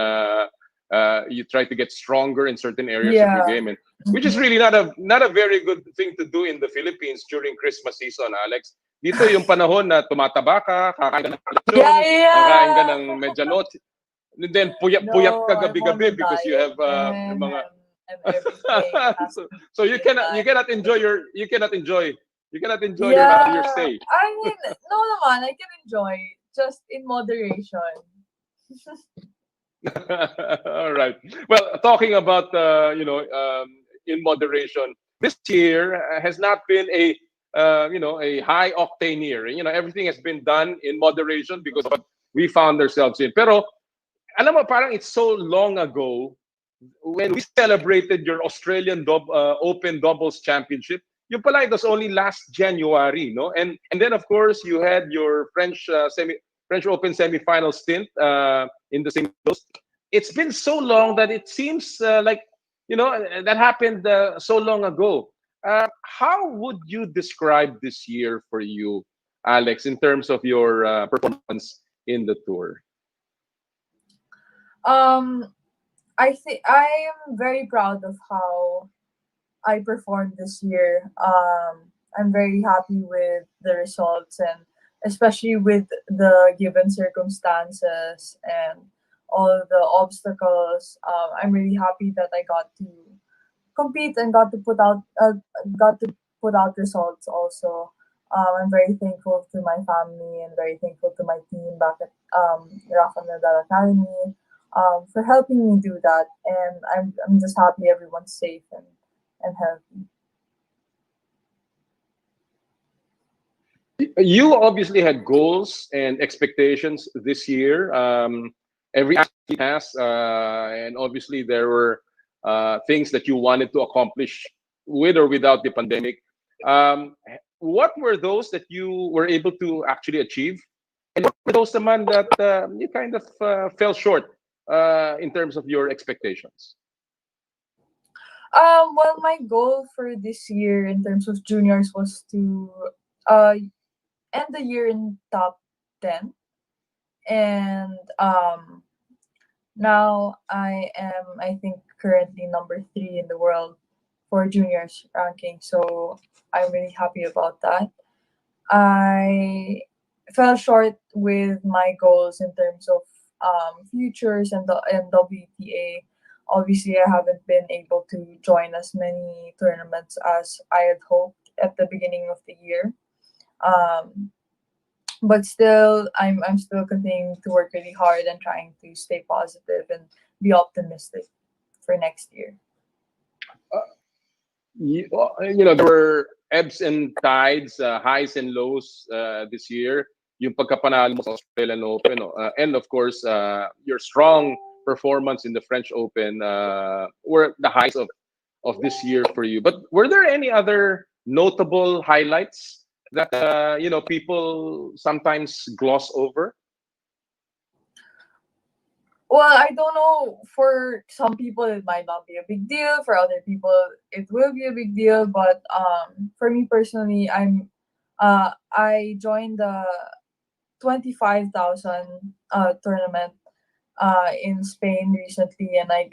you try to get stronger in certain areas of your Yeah. game, and which is really not a very good thing to do in the Philippines during Christmas season, Alex. Dito yung panahon na tumataba ka, kakain ka ng Yeah, lechon, yeah. kakain ka ng medianoche, and then puyat No, ka I'm on gabi-gabi a because you diet have and mga and everything has so, to so you be cannot done. enjoy your Yeah, stay. I mean, no naman, I can enjoy, just in moderation. All right. Well, talking about in moderation, this year has not been a high octane year. Everything has been done in moderation because of what we found ourselves in. Pero alam mo, parang it's so long ago when we celebrated your Australian Open Doubles Championship. Yung pala, it was only last January, no? And then of course you had your French Open semifinal stint in the singles. It's been so long that it seems like that happened so long ago. How would you describe this year for you, Alex, in terms of your performance in the tour? I think I am very proud of how I performed this year. I'm very happy with the results and especially with the given circumstances and all the obstacles. I'm really happy that I got to compete and got to put out results also. I'm very thankful to my family and very thankful to my team back at Rafa Nadal Academy for helping me do that. And I'm just happy everyone's safe and healthy. You obviously had goals and expectations this year. Every athlete has, and obviously there were things that you wanted to accomplish with or without the pandemic. What were those that you were able to actually achieve, and what were those naman that you kind of fell short in terms of your expectations? Well, my goal for this year in terms of juniors was to uh, end the year in top 10. And now I am, I think, currently number 3 in the world for juniors ranking. So I'm really happy about that. I fell short with my goals in terms of futures and WTA. Obviously, I haven't been able to join as many tournaments as I had hoped at the beginning of the year. Um, but still, I'm still continuing to work really hard and trying to stay positive and be optimistic for next year. There were ebbs and tides, highs and lows this year. Yung pagkapanalo mo sa Australian Open, and of course, your strong performance in the French Open were the highs of this year for you. But were there any other notable highlights that people sometimes gloss over? Well, I don't know. For some people, it might not be a big deal. For other people, it will be a big deal. But for me personally, I joined the 25,000 tournament in Spain recently, and I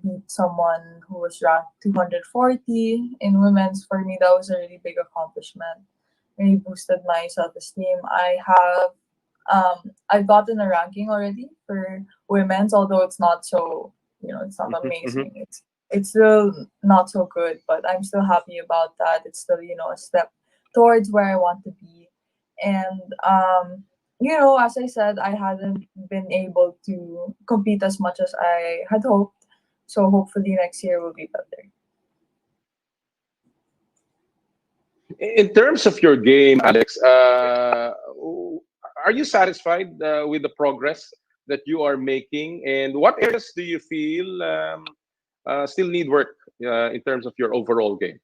beat someone who was ranked 240 in women's. For me, that was a really big accomplishment. Really boosted my self-esteem. I've gotten a ranking already for women's, although it's not so, it's not amazing. It's still not so good, but I'm still happy about that. It's still, a step towards where I want to be. And as I said, I hadn't been able to compete as much as I had hoped. So hopefully next year will be better. In terms of your game, Alex, are you satisfied with the progress that you are making, and what areas do you feel still need work in terms of your overall game?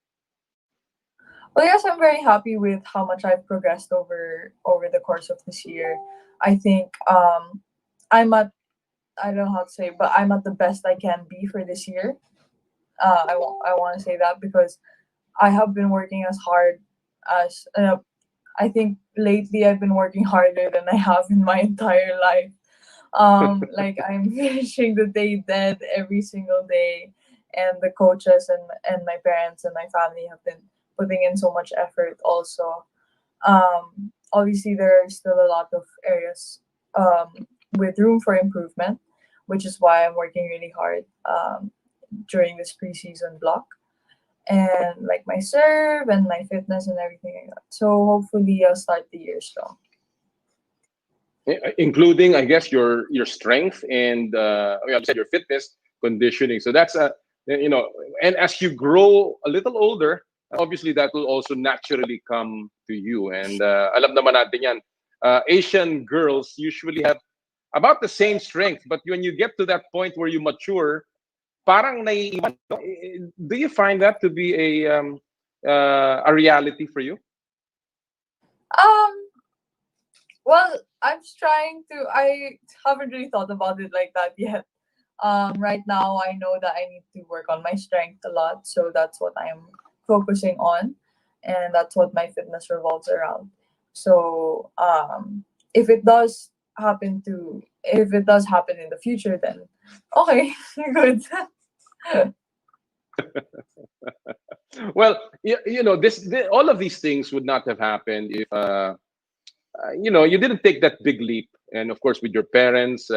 Well, yes, I'm very happy with how much I've progressed over the course of this year. I think I'm at I don't know how to say, it, but I'm at the best I can be for this year. I want to say that because I have been working as hard as I think lately I've been working harder than I have in my entire life. Like I'm finishing the day dead every single day, and the coaches and my parents and my family have been putting in so much effort also. Obviously, there are still a lot of areas with room for improvement, which is why I'm working really hard during this preseason block. And like my serve and my fitness and everything like that. So hopefully I'll start the year strong. Including, I guess, your strength and you said your fitness, conditioning. So that's and as you grow a little older, obviously that will also naturally come to you. And alam naman natin yan, Asian girls usually have about the same strength, but when you get to that point where you mature, parang naiiwan. Do you find that to be a reality for you? Um, well, I'm trying to. I haven't really thought about it like that yet. Right now, I know that I need to work on my strength a lot, so that's what I'm focusing on, and that's what my fitness revolves around. So, if it does if it does happen in the future, then okay, good. Well, all of these things would not have happened if you didn't take that big leap. And of course, with your parents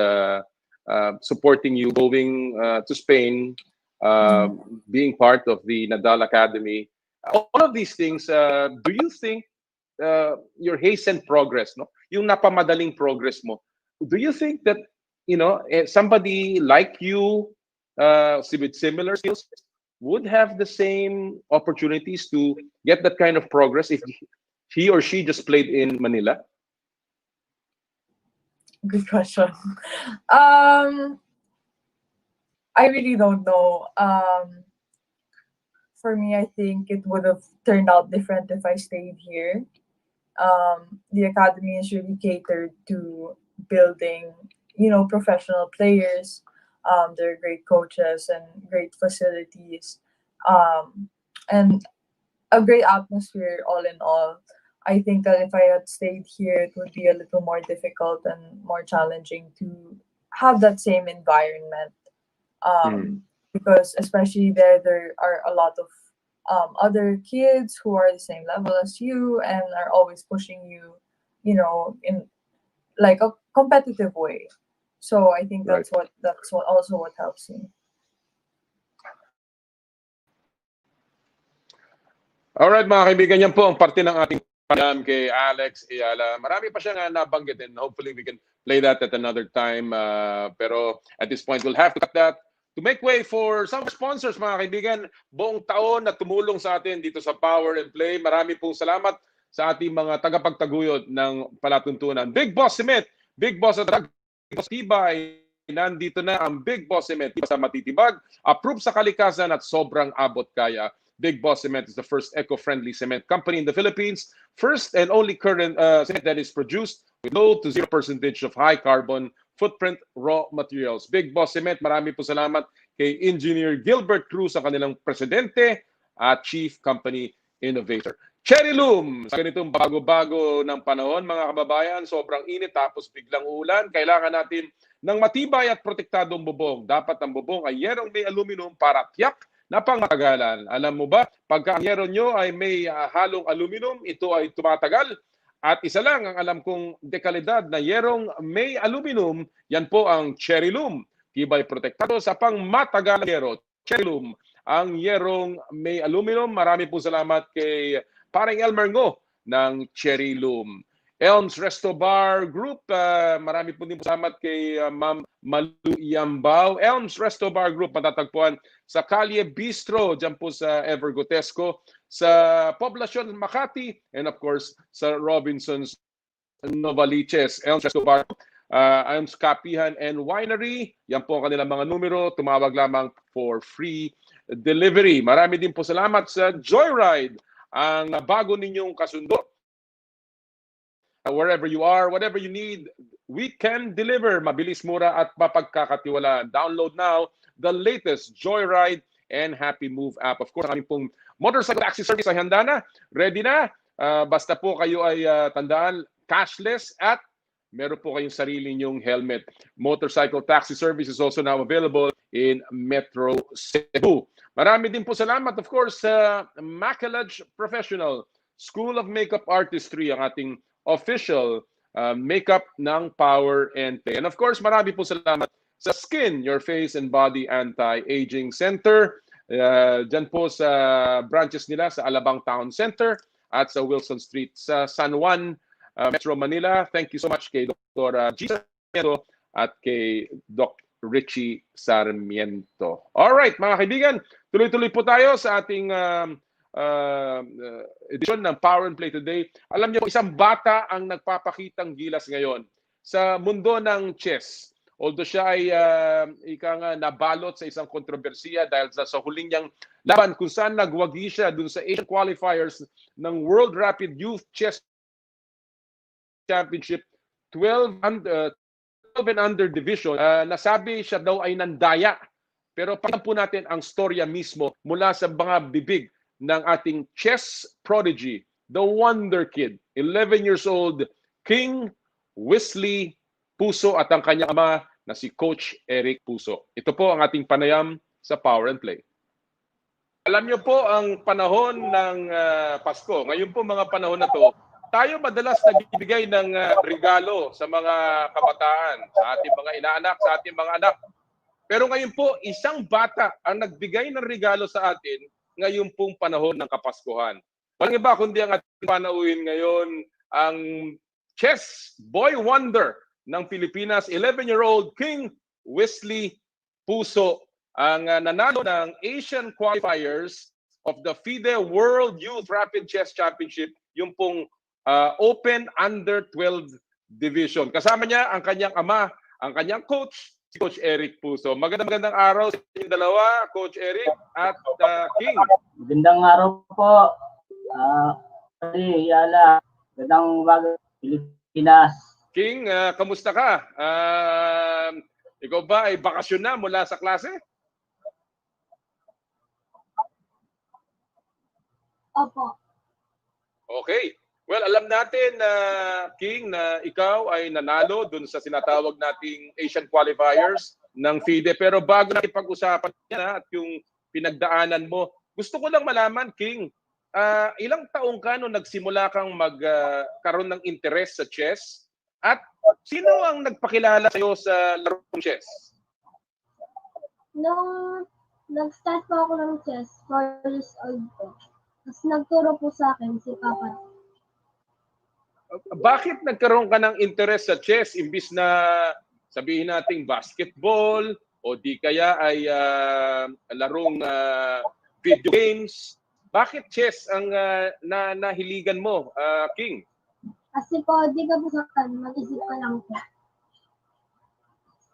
supporting you, going to Spain, being part of the Nadal Academy, all of these things. Do you think your hastened progress, no, yung napamadaling progress mo? Do you think that somebody like you, with similar skills, would have the same opportunities to get that kind of progress if he or she just played in Manila? Good question. I really don't know. For me, I think it would have turned out different if I stayed here. The academy is really catered to building, professional players. There are great coaches and great facilities, and a great atmosphere all in all. I think that if I had stayed here, it would be a little more difficult and more challenging to have that same environment. Because especially there are a lot of other kids who are the same level as you and are always pushing you, in like a competitive way. So I think that's what also what helps me. Alright mga kaibigan, yan po ang parte ng ating panayam kay Alex Ayala. Marami pa siyang nabanggit and hopefully we can play that at another time. Pero at this point, we'll have to cut that to make way for some sponsors mga kaibigan. Buong taon na tumulong sa atin dito sa Power and Play. Marami pong salamat sa ating mga tagapagtaguyod ng palatuntunan. Big Boss Cement, Big Boss at Big Boss Tibay. Nandito na ang Big Boss Cement. Sa matitibag, approved sa kalikasan at sobrang abot kaya. Big Boss Cement is the first eco-friendly cement company in the Philippines. First and only current cement that is produced with low to 0% of high carbon footprint raw materials. Big Boss Cement, marami po salamat kay Engineer Gilbert Cruz, ang kanilang presidente at chief company innovator. Cherry Loom, sa ganitong bago-bago ng panahon, mga kababayan, sobrang init tapos biglang ulan. Kailangan natin ng matibay at protektadong bubong. Dapat ang bubong ay yerong may aluminum para tiyak na pangmatagalan. Alam mo ba, pagka ang yero nyo ay may halong aluminum, ito ay tumatagal. At isa lang ang alam kong dekalidad na yerong may aluminum, yan po ang Cherry Loom. Tibay protektado sa pangmatagalan yero. Cherry Loom, ang yerong may aluminum. Marami po salamat kay Parang Elmer Ngo ng Cherry Loom. Elms Resto Bar Group, marami po din salamat kay Ma'am Malu Yambao. Elms Resto Bar Group, matatagpuan sa Calle Bistro, dyan po sa Evergotesco, sa Poblacion Makati, and of course sa Robinsons Novaliches, Elm Escobar, Elms Kapihan and Winery. Yan po ang kanilang mga numero. Tumawag lamang for free delivery. Marami din po salamat sa Joyride, ang bago ninyong kasundo. Wherever you are, whatever you need, we can deliver. Mabilis, mura at mapagkakatiwalaan. Download now the latest Joyride and Happy Move app. Of course, aming pong motorcycle taxi service ay handa na, ready na. Basta po kayo ay tandaan, cashless at meron po kayong sarili nyong helmet. Motorcycle taxi service is also now available in Metro Cebu. Marami din po salamat, of course, sa Makelage Professional School of Makeup Artistry, ang ating official makeup ng Power and Play. And of course, marami po salamat sa Skin, Your Face and Body Anti-Aging Center. Dyan po sa branches nila sa Alabang Town Center at sa Wilson Street sa San Juan, Metro Manila. Thank you so much kay Dr. G. Sarmiento at kay Dr. Richie Sarmiento. Alright, mga kaibigan, tuloy-tuloy po tayo sa ating edisyon ng Power and Play today. Alam niyo po, isang bata ang nagpapakitang gilas ngayon sa mundo ng chess. Although siya ay nabalot sa isang kontrobersiya dahil sa huling niyang laban kung saan nagwagi siya dun sa Asian qualifiers ng World Rapid Youth Chess Championship 12 and under division. Nasabi siya daw ay nandaya. Pero pakinggan po natin ang storya mismo mula sa mga bibig ng ating chess prodigy, the wonder kid, 11 years old, King Wesley Puso at ang kanyang ama na si Coach Eric Puso. Ito po ang ating panayam sa Power and Play. Alam niyo po ang panahon ng Pasko. Ngayon po mga panahon na to, tayo madalas nagbibigay ng regalo sa mga kabataan, sa ating mga inaanak, sa ating mga anak. Pero ngayon po, isang bata ang nagbigay ng regalo sa atin ngayon pong panahon ng Kapaskuhan. Walang iba kundi ang ating panauhin ngayon, ang chess boy wonder ng Pilipinas, 11-year-old King Wesley Puso, ang nanalo ng Asian qualifiers of the FIDE World Youth Rapid Chess Championship, yung pong Open Under 12 Division. Kasama niya ang kanyang ama, ang kanyang coach, si Coach Eric Puso. Magandang araw sa inyong dalawa, Coach Eric at King. Magandang araw po. Yala. Magandang umaga, Pilipinas. King, kamusta ka? Ikaw ba ay bakasyon na mula sa klase? Opo. Okay. Well, alam natin na King na ikaw ay nanalo dun sa sinatawag nating Asian qualifiers ng FIDE. Pero bago natin pag-usapan yan at yung pinagdaanan mo, gusto ko lang malaman, King, ilang taong ka nung nagsimula kang magkaroon ng interest sa chess? At sino ang nagpakilala sa iyo sa larong chess? Nung nag-start po ako ng chess, 4 years old po. Tapos nagturo po sa akin si Papa. Bakit nagkaroon ka ng interest sa chess imbis na sabihin nating basketball o di kaya ay larong video games? Bakit chess ang nahiligan mo, King? Kasi po, di ka po saktan, mag-isip ka lang po.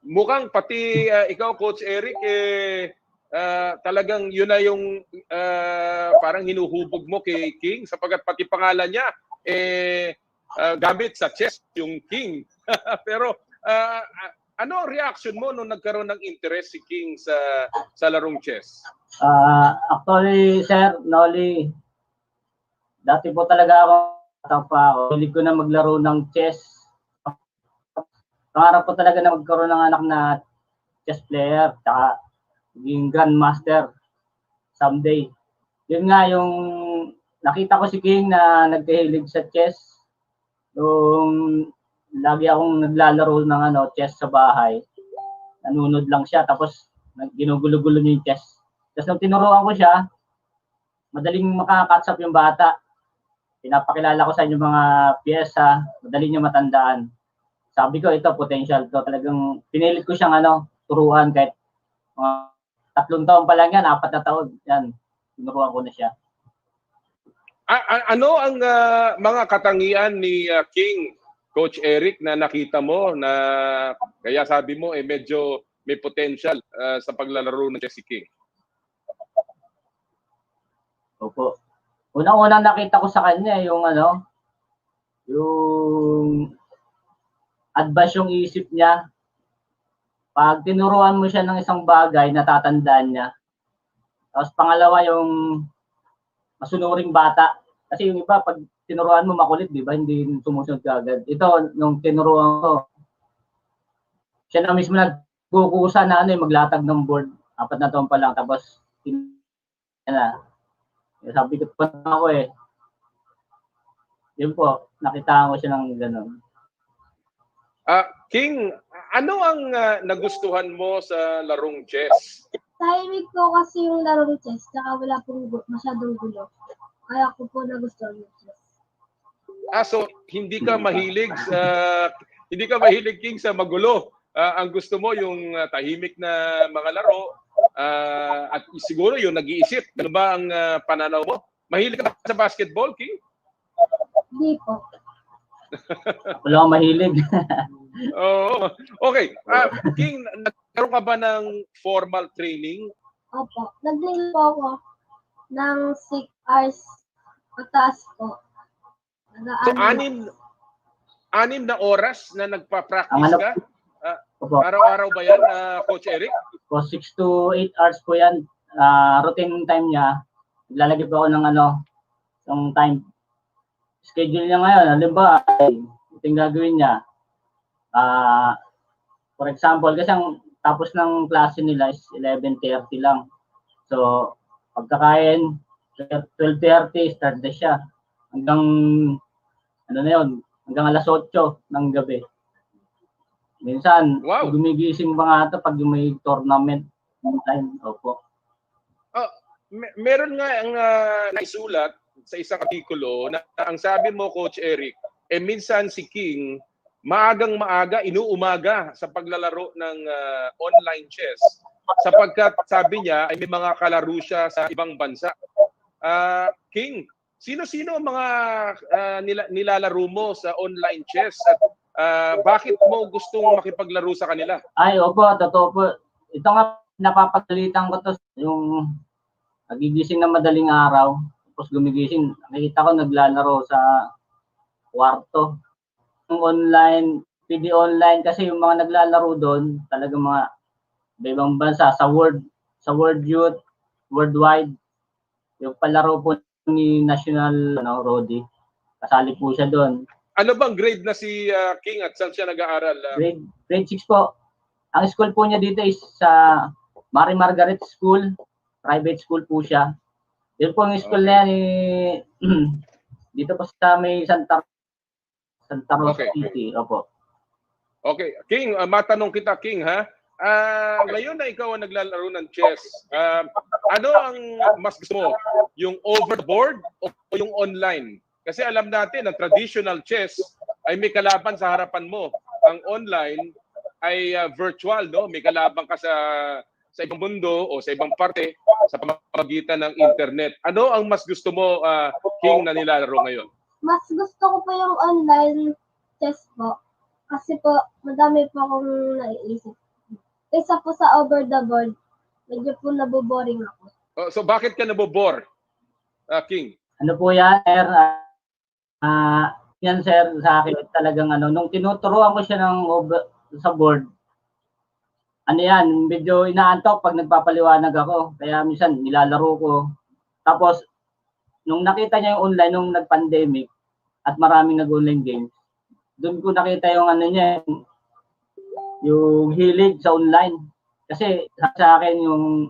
Mukhang pati ikaw, Coach Eric, talagang yun na yung parang hinuhubog mo kay King sapagkat pati pangalan niya gamit sa chess, yung King. Pero ano ang reaction mo nung nagkaroon ng interest si King sa larong chess? Actually, Sir Noli, dati po talaga ako, hindi ko na maglaro ng chess. Pangarap ko talaga na magkaroon ng anak na chess player, tsaka maging grandmaster someday. Yun nga yung nakita ko si King na nagkahilig sa chess. Yung lagi akong naglalaro ng chess sa bahay. Nanunod lang siya, tapos ginugulo-gulo niya yung chess. Tapos nung tinuruan ko siya, madaling makaka-catch up yung bata. Pinapakilala ko sa inyo mga piyesa, madali niyo matandaan. Sabi ko, ito, potential to. Talagang pinilit ko siyang turuan kahit mga 3 taon pa lang yan, 4 na taon. Yan, tinuruan ko na siya. Ano ang mga katangian ni King, Coach Eric, na nakita mo na kaya sabi mo medyo may potential sa paglalaro ng si King? Opo. Unang-unang nakita ko sa kanya yung yung advance yung isip niya. Pag tinuruan mo siya ng isang bagay, natatandaan niya. Tapos pangalawa yung masunuring bata. Kasi yung iba, pag tinuruan mo makulit, di ba? Hindi sumusunod ka agad. Ito, nung tinuruan ko, siya na mismo nagkukusa na maglatag ng board. 4 na taon pa lang. Tapos, sabi ko pa ako Yun po, nakita ko siya ng gano'n. King, ano ang nagustuhan mo sa larong chess? Tahimik po kasi yung laro ng chess, saka wala pong masyadong gulo. Kaya ko po nagustuhan yung chess. So hindi ka mahilig King sa magulo. Ang gusto mo yung tahimik na mga laro at siguro yung nag-iisip. Ano ba ang pananaw mo? Mahilig ka ba sa basketball, King? Hindi po. Wala akong mahilig. Oh, okay. King, nagkaroon ka ba ng formal training? Opo. Nag-train po ako ng 6 hours pataas po. So, anim na oras na nagpa-practice ka? Araw-araw ba yan, Coach Eric? Po 6 to 8 hours po yan. Routine time niya. Naglalagay po ako ng yung time. Schedule niya ngayon. Halimbawa, ito yung gagawin niya. For example, kasi ang tapos ng klase nila is 11:30 lang. So, pagkakain, 12:30, start na siya. Hanggang, hanggang alas 8 ng gabi. Minsan, gumigising pa nga ito pag may tournament time. Opo. Meron nga ang naisulat sa isang artikulo na ang sabi mo, Coach Eric, minsan si King, maagang-maaga, inuumaga sa paglalaro ng online chess sapagkat sabi niya ay may mga kalaro siya sa ibang bansa. King, sino-sino ang mga nilalaro mo sa online chess at bakit mo gustong makipaglaro sa kanila? Ay, opo, totoo po. Ito nga, napapagalitan ko to yung nagigising na madaling araw, tapos gumigising, nakita ko naglalaro sa kwarto. Yung online, PD online, kasi yung mga naglalaro doon, talaga mga ibang bansa, sa World Youth, worldwide, yung palaro po ni National Rodi, kasali po siya doon. Ano bang grade na si King at saan siya nag-aaral? Grade 6 po. Ang school po niya dito is sa Mary Margaret School, private school po siya. Yun po yung school na yan, dito po sa may Santa Rosa City. Opo. Okay. King, matanong kita, King, ha? Ngayon na ikaw ang naglalaro ng chess, ano ang mas gusto mo? Yung overboard o yung online? Kasi alam natin, ang traditional chess ay may kalaban sa harapan mo. Ang online ay virtual, no? May kalaban ka sa ibang mundo o sa ibang parte sa pamamagitan ng internet. Ano ang mas gusto mo, King, na nilalaro ngayon? Mas gusto ko po yung online chess po. Kasi po, madami po akong naiisip. Isa po sa over the board, medyo po naboboring ako. So bakit ka nabobore, King? Ano po yan, sir? Yan, sir, sa akin talagang nung tinuturuan ko siya sa board, medyo inaantok pag nagpapaliwanag ako. Kaya minsan nilalaro ko. Tapos, nung nakita niya yung online, nung nag-pandemic, at maraming nag-online games, doon ko nakita yung niya, yung hilig sa online. Kasi sa akin yung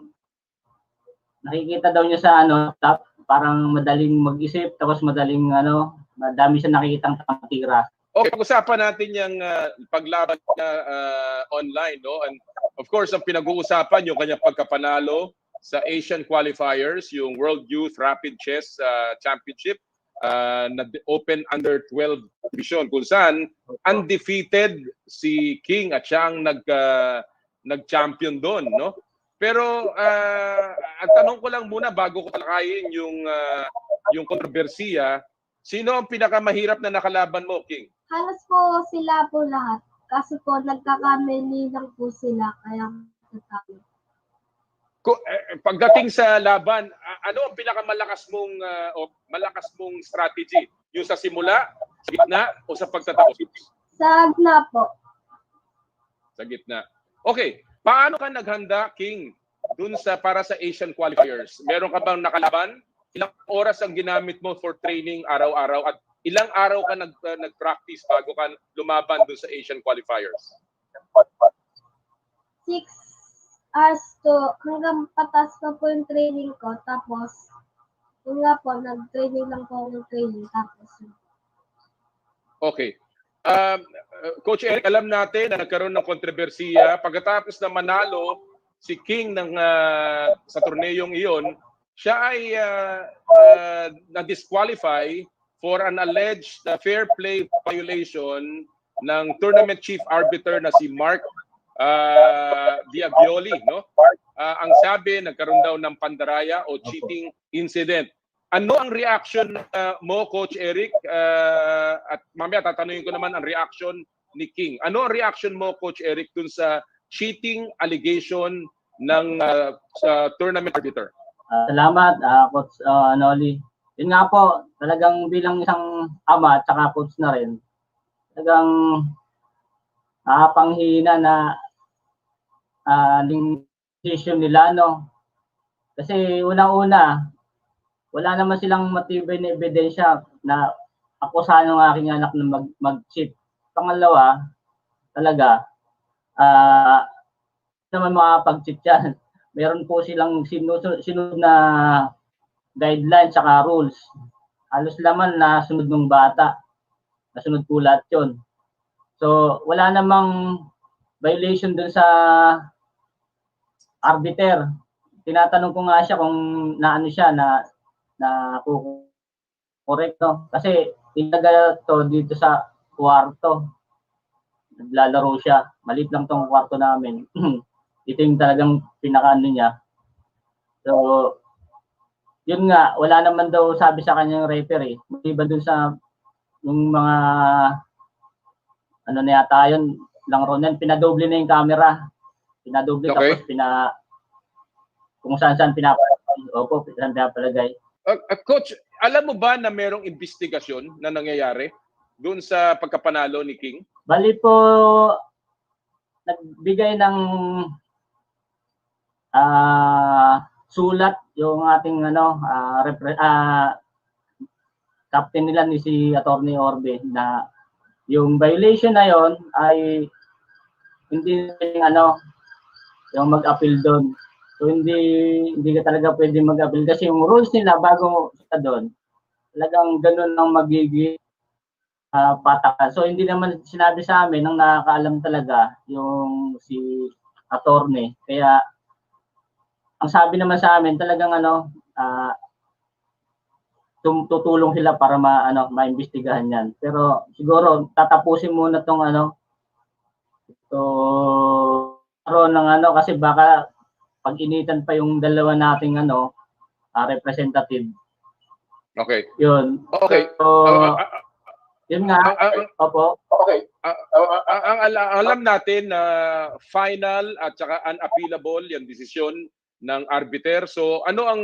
nakikita daw niya sa parang madaling mag-isip, tapos madaling madami siya nakikitang tira. Okay, pag-usapan natin yung paglaban niya online, no? And of course, ang pinag-uusapan yung kanyang pagkapanalo sa Asian qualifiers, yung World Youth Rapid Chess Championship na Open Under 12 division, kung saan undefeated si King at siya ang nag-champion doon, no? Pero ang tanong ko lang muna bago ko talakayin yung yung kontrobersiya, sino ang pinakamahirap na nakalaban mo, King? Halos po sila po lahat. Kasi po nagkakamali lang po sila. Kaya nagkakamali. Pagdating sa laban, ano ang pinakamalakas mong o malakas mong strategy? Yung sa simula, sa gitna, o sa pagtatapos? Sa gitna po. Sa gitna. Okay, paano ka naghanda, King, dun sa para sa Asian qualifiers? Meron ka bang nakalaban? Ilang oras ang ginamit mo for training araw-araw at ilang araw ka nag-practice bago ka lumaban dun sa Asian qualifiers? 6 hours to hanggang patas pa po yung training ko. Tapos, yun nga po, nag-training lang po ako ng training. Tapos, Okay. Coach Eric, alam natin na nagkaroon ng kontrobersiya. Pagkatapos na manalo si King sa torneyong iyon, siya ay na-disqualify for an alleged fair play violation ng tournament chief arbiter na si Mark Diabioli, no? Ang sabi, nagkaroon daw ng pandaraya o cheating incident. Ano ang reaction mo, Coach Eric? At mamaya tatanungin ko naman ang reaction ni King. Ano ang reaction mo, Coach Eric, dun sa cheating allegation ng sa tournament arbiter? Salamat, Coach Noli. Yun nga po, talagang bilang isang ama at saka coach na rin, talagang nakapanghina na decision nila, no? Kasi unang-una, wala naman silang matibay na ebidensya na akusahan ng aking anak na mag-cheat. Pangalawa, talaga, naman makapag-cheat yan. Meron po silang sinunod na guidelines saka rules. Halos laman na sunod ng bata. Nasunod po lahat yun. So, wala namang violation dun sa arbiter. Tinatanong ko nga siya kung naano siya na correct, no? Kasi inaga to dito sa kwarto. Naglalaro siya. Maliit lang tong kwarto namin. Ito yung talagang pinakaano niya. So, yun nga, wala naman daw sabi sa kanyang referee. Maliban dun sa yung mga ano na yata yun, lang ron pinadoble na yung camera. Pinadoble Okay. Tapos kung saan pinapalagay. Opo, saan pinapalagay. Coach, alam mo ba na merong investigasyon na nangyayari doon sa pagkapanalo ni King? Bali po, nagbigay ng sulat yung ating captain nila ni si Attorney Orbe na yung violation na yon ay hindi yung mag-appeal doon. So hindi ka talaga pwede mag-appeal kasi yung rules nila bago sa doon, talagang ganun ang magiging patakan. So hindi naman sinabi sa amin nang nakakaalam talaga yung si attorney. Kaya ang sabi naman sa amin talagang tutulong sila para maimbestigahan yan. Pero siguro tatapusin muna tong kasi baka pag-initan pa yung dalawa nating representative. Okay. Yun. Okay. So, yun nga. Opo. Okay. Ang alam natin na final at saka unappealable yung desisyon ng arbiter. So ano ang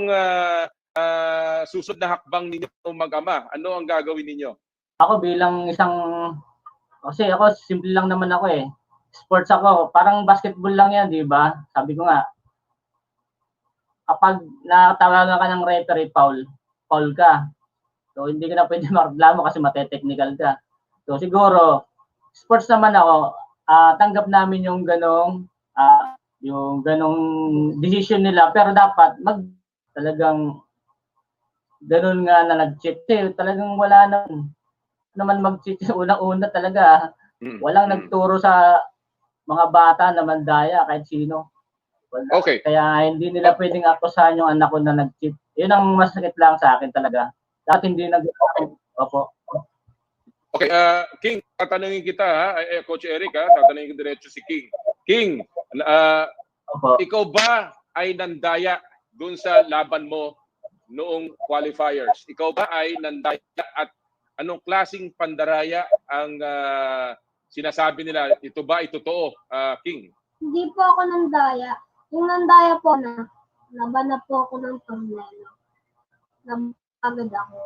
susunod na hakbang ninyo mag-ama? Ano ang gagawin ninyo? Ako bilang kasi ako simple lang naman ako eh. Sports ako, parang basketball lang yan, di ba? Sabi ko nga, kapag natawagan ka ng referee, foul ka. So, hindi ka na pwede mareklamo kasi mate-technical ka. So, siguro, sports naman ako, tanggap namin yung ganong decision nila. Pero dapat, talagang ganon nga na nag-cheat. Talagang wala naman mag-cheat. Unang-una talaga, walang nagturo sa mga bata na mandaya kahit sino. Wala. Okay. Kaya hindi nila pwedeng akusahan yung anak ko na nag-cheat. Yun ang masakit lang sa akin talaga. Dati hindi Opo. Okay, King, tatanungin kita Coach Eric tatanungin ko diretso si King. King, Opo. ikaw ba ay nandaya dun sa laban mo noong qualifiers. Ikaw ba ay nandaya at anong klasing pandaraya ang sinasabi nila? Ito ba ay totoo, King? Hindi po ako nandaya. Yung nandaya po na, nabana po ako ng torneo. Nabagad ako.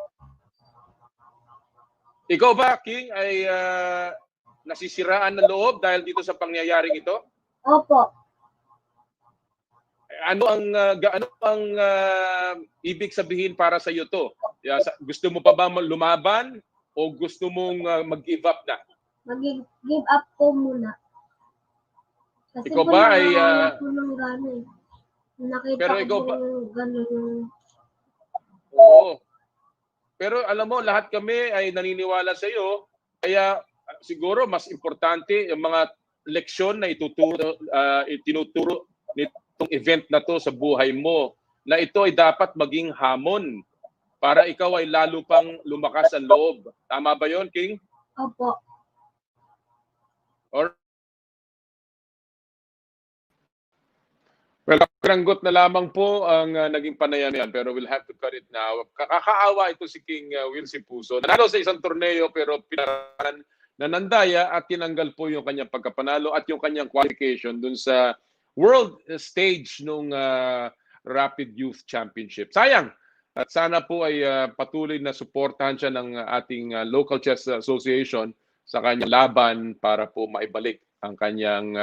Ikaw ba, King, ay nasisiraan ng loob dahil dito sa pangyayaring ito? Opo. Ano ang ibig sabihin para sa iyo to? Gusto mo pa ba lumaban o gusto mong mag-give up na? Mag-give up po muna. Kasi Ikaw po ba ay po ng gano'n. Nakita pero ko ikaw ba gano'n. Oo. Pero alam mo, lahat kami ay naniniwala sa iyo, kaya siguro mas importante yung mga leksyon na itinuturo nitong event na to sa buhay mo, na ito ay dapat maging hamon para ikaw ay lalo pang lumakas ang loob. Tama ba yon, King? Opo. Or well, karanggot na lamang po ang naging panayam yan, pero we'll have to cut it now. Kakaawa ito si King Wilsie Puso. Nanalo sa isang torneo pero pinaran na nandaya at tinanggal po yung kanyang pagkapanalo at yung kanyang qualification dun sa world stage nung Rapid Youth Championship. Sayang! At sana po ay patuloy na suportahan siya ng ating local chess association sa kanyang laban para po maibalik ang kanyang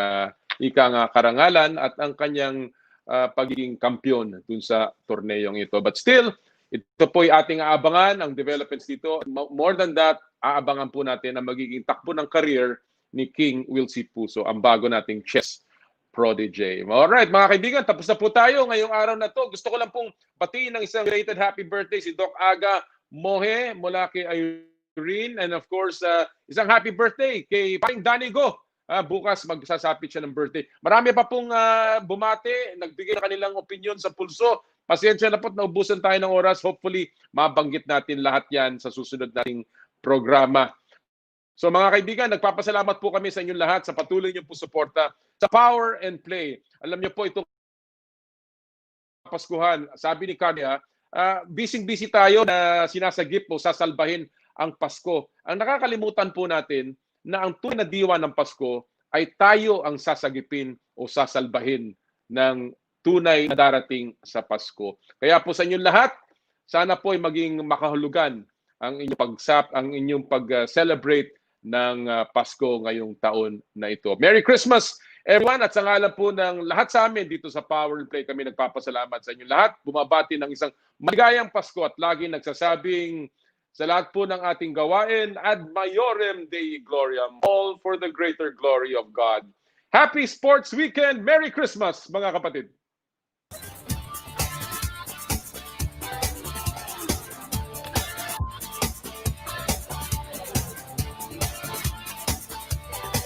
karangalan at ang kanyang pagiging kampiyon dun sa torneyong ito. But still, ito po ay ating aabangan ang developments dito. More than that, aabangan po natin ang magiging takbo ng career ni King Wilsie Puso, ang bago nating chess prodigy. Alright, mga kaibigan, tapos na po tayo ngayong araw na to. Gusto ko lang pong batiin ng isang belated happy birthday si Doc Aga Mohe mula kay Irene, and of course, isang happy birthday kay Paring Danny Go. Bukas magsasapit siya ng birthday. Marami pa pong bumati, nagbigay na kanilang opinion sa pulso. Pasensya na po't naubusan tayo ng oras. Hopefully, mabanggit natin lahat yan sa susunod nating programa. So mga kaibigan, nagpapasalamat po kami sa inyong lahat sa patuloy niyo po suporta sa Power and Play. Alam niyo po itong Paskuhan, sabi ni Kanya, busy-busy tayo na sinasagip o sasalbahin ang Pasko. Ang nakakalimutan po natin na ang tunay na diwa ng Pasko ay tayo ang sasagipin o sasalbahin ng tunay na darating sa Pasko. Kaya po sa inyong lahat, sana po ay maging makahulugan ang inyong pag-celebrate ng Pasko ngayong taon na ito. Merry Christmas everyone, at sa ngalan po ng lahat sa amin dito sa Power and Play, kami nagpapasalamat sa inyong lahat. Bumabati ng isang maligayang Pasko at lagi nagsasabing sa lahat po ng ating gawain, ad maiorem Dei gloriam, all for the greater glory of God. Happy Sports Weekend! Merry Christmas, mga kapatid!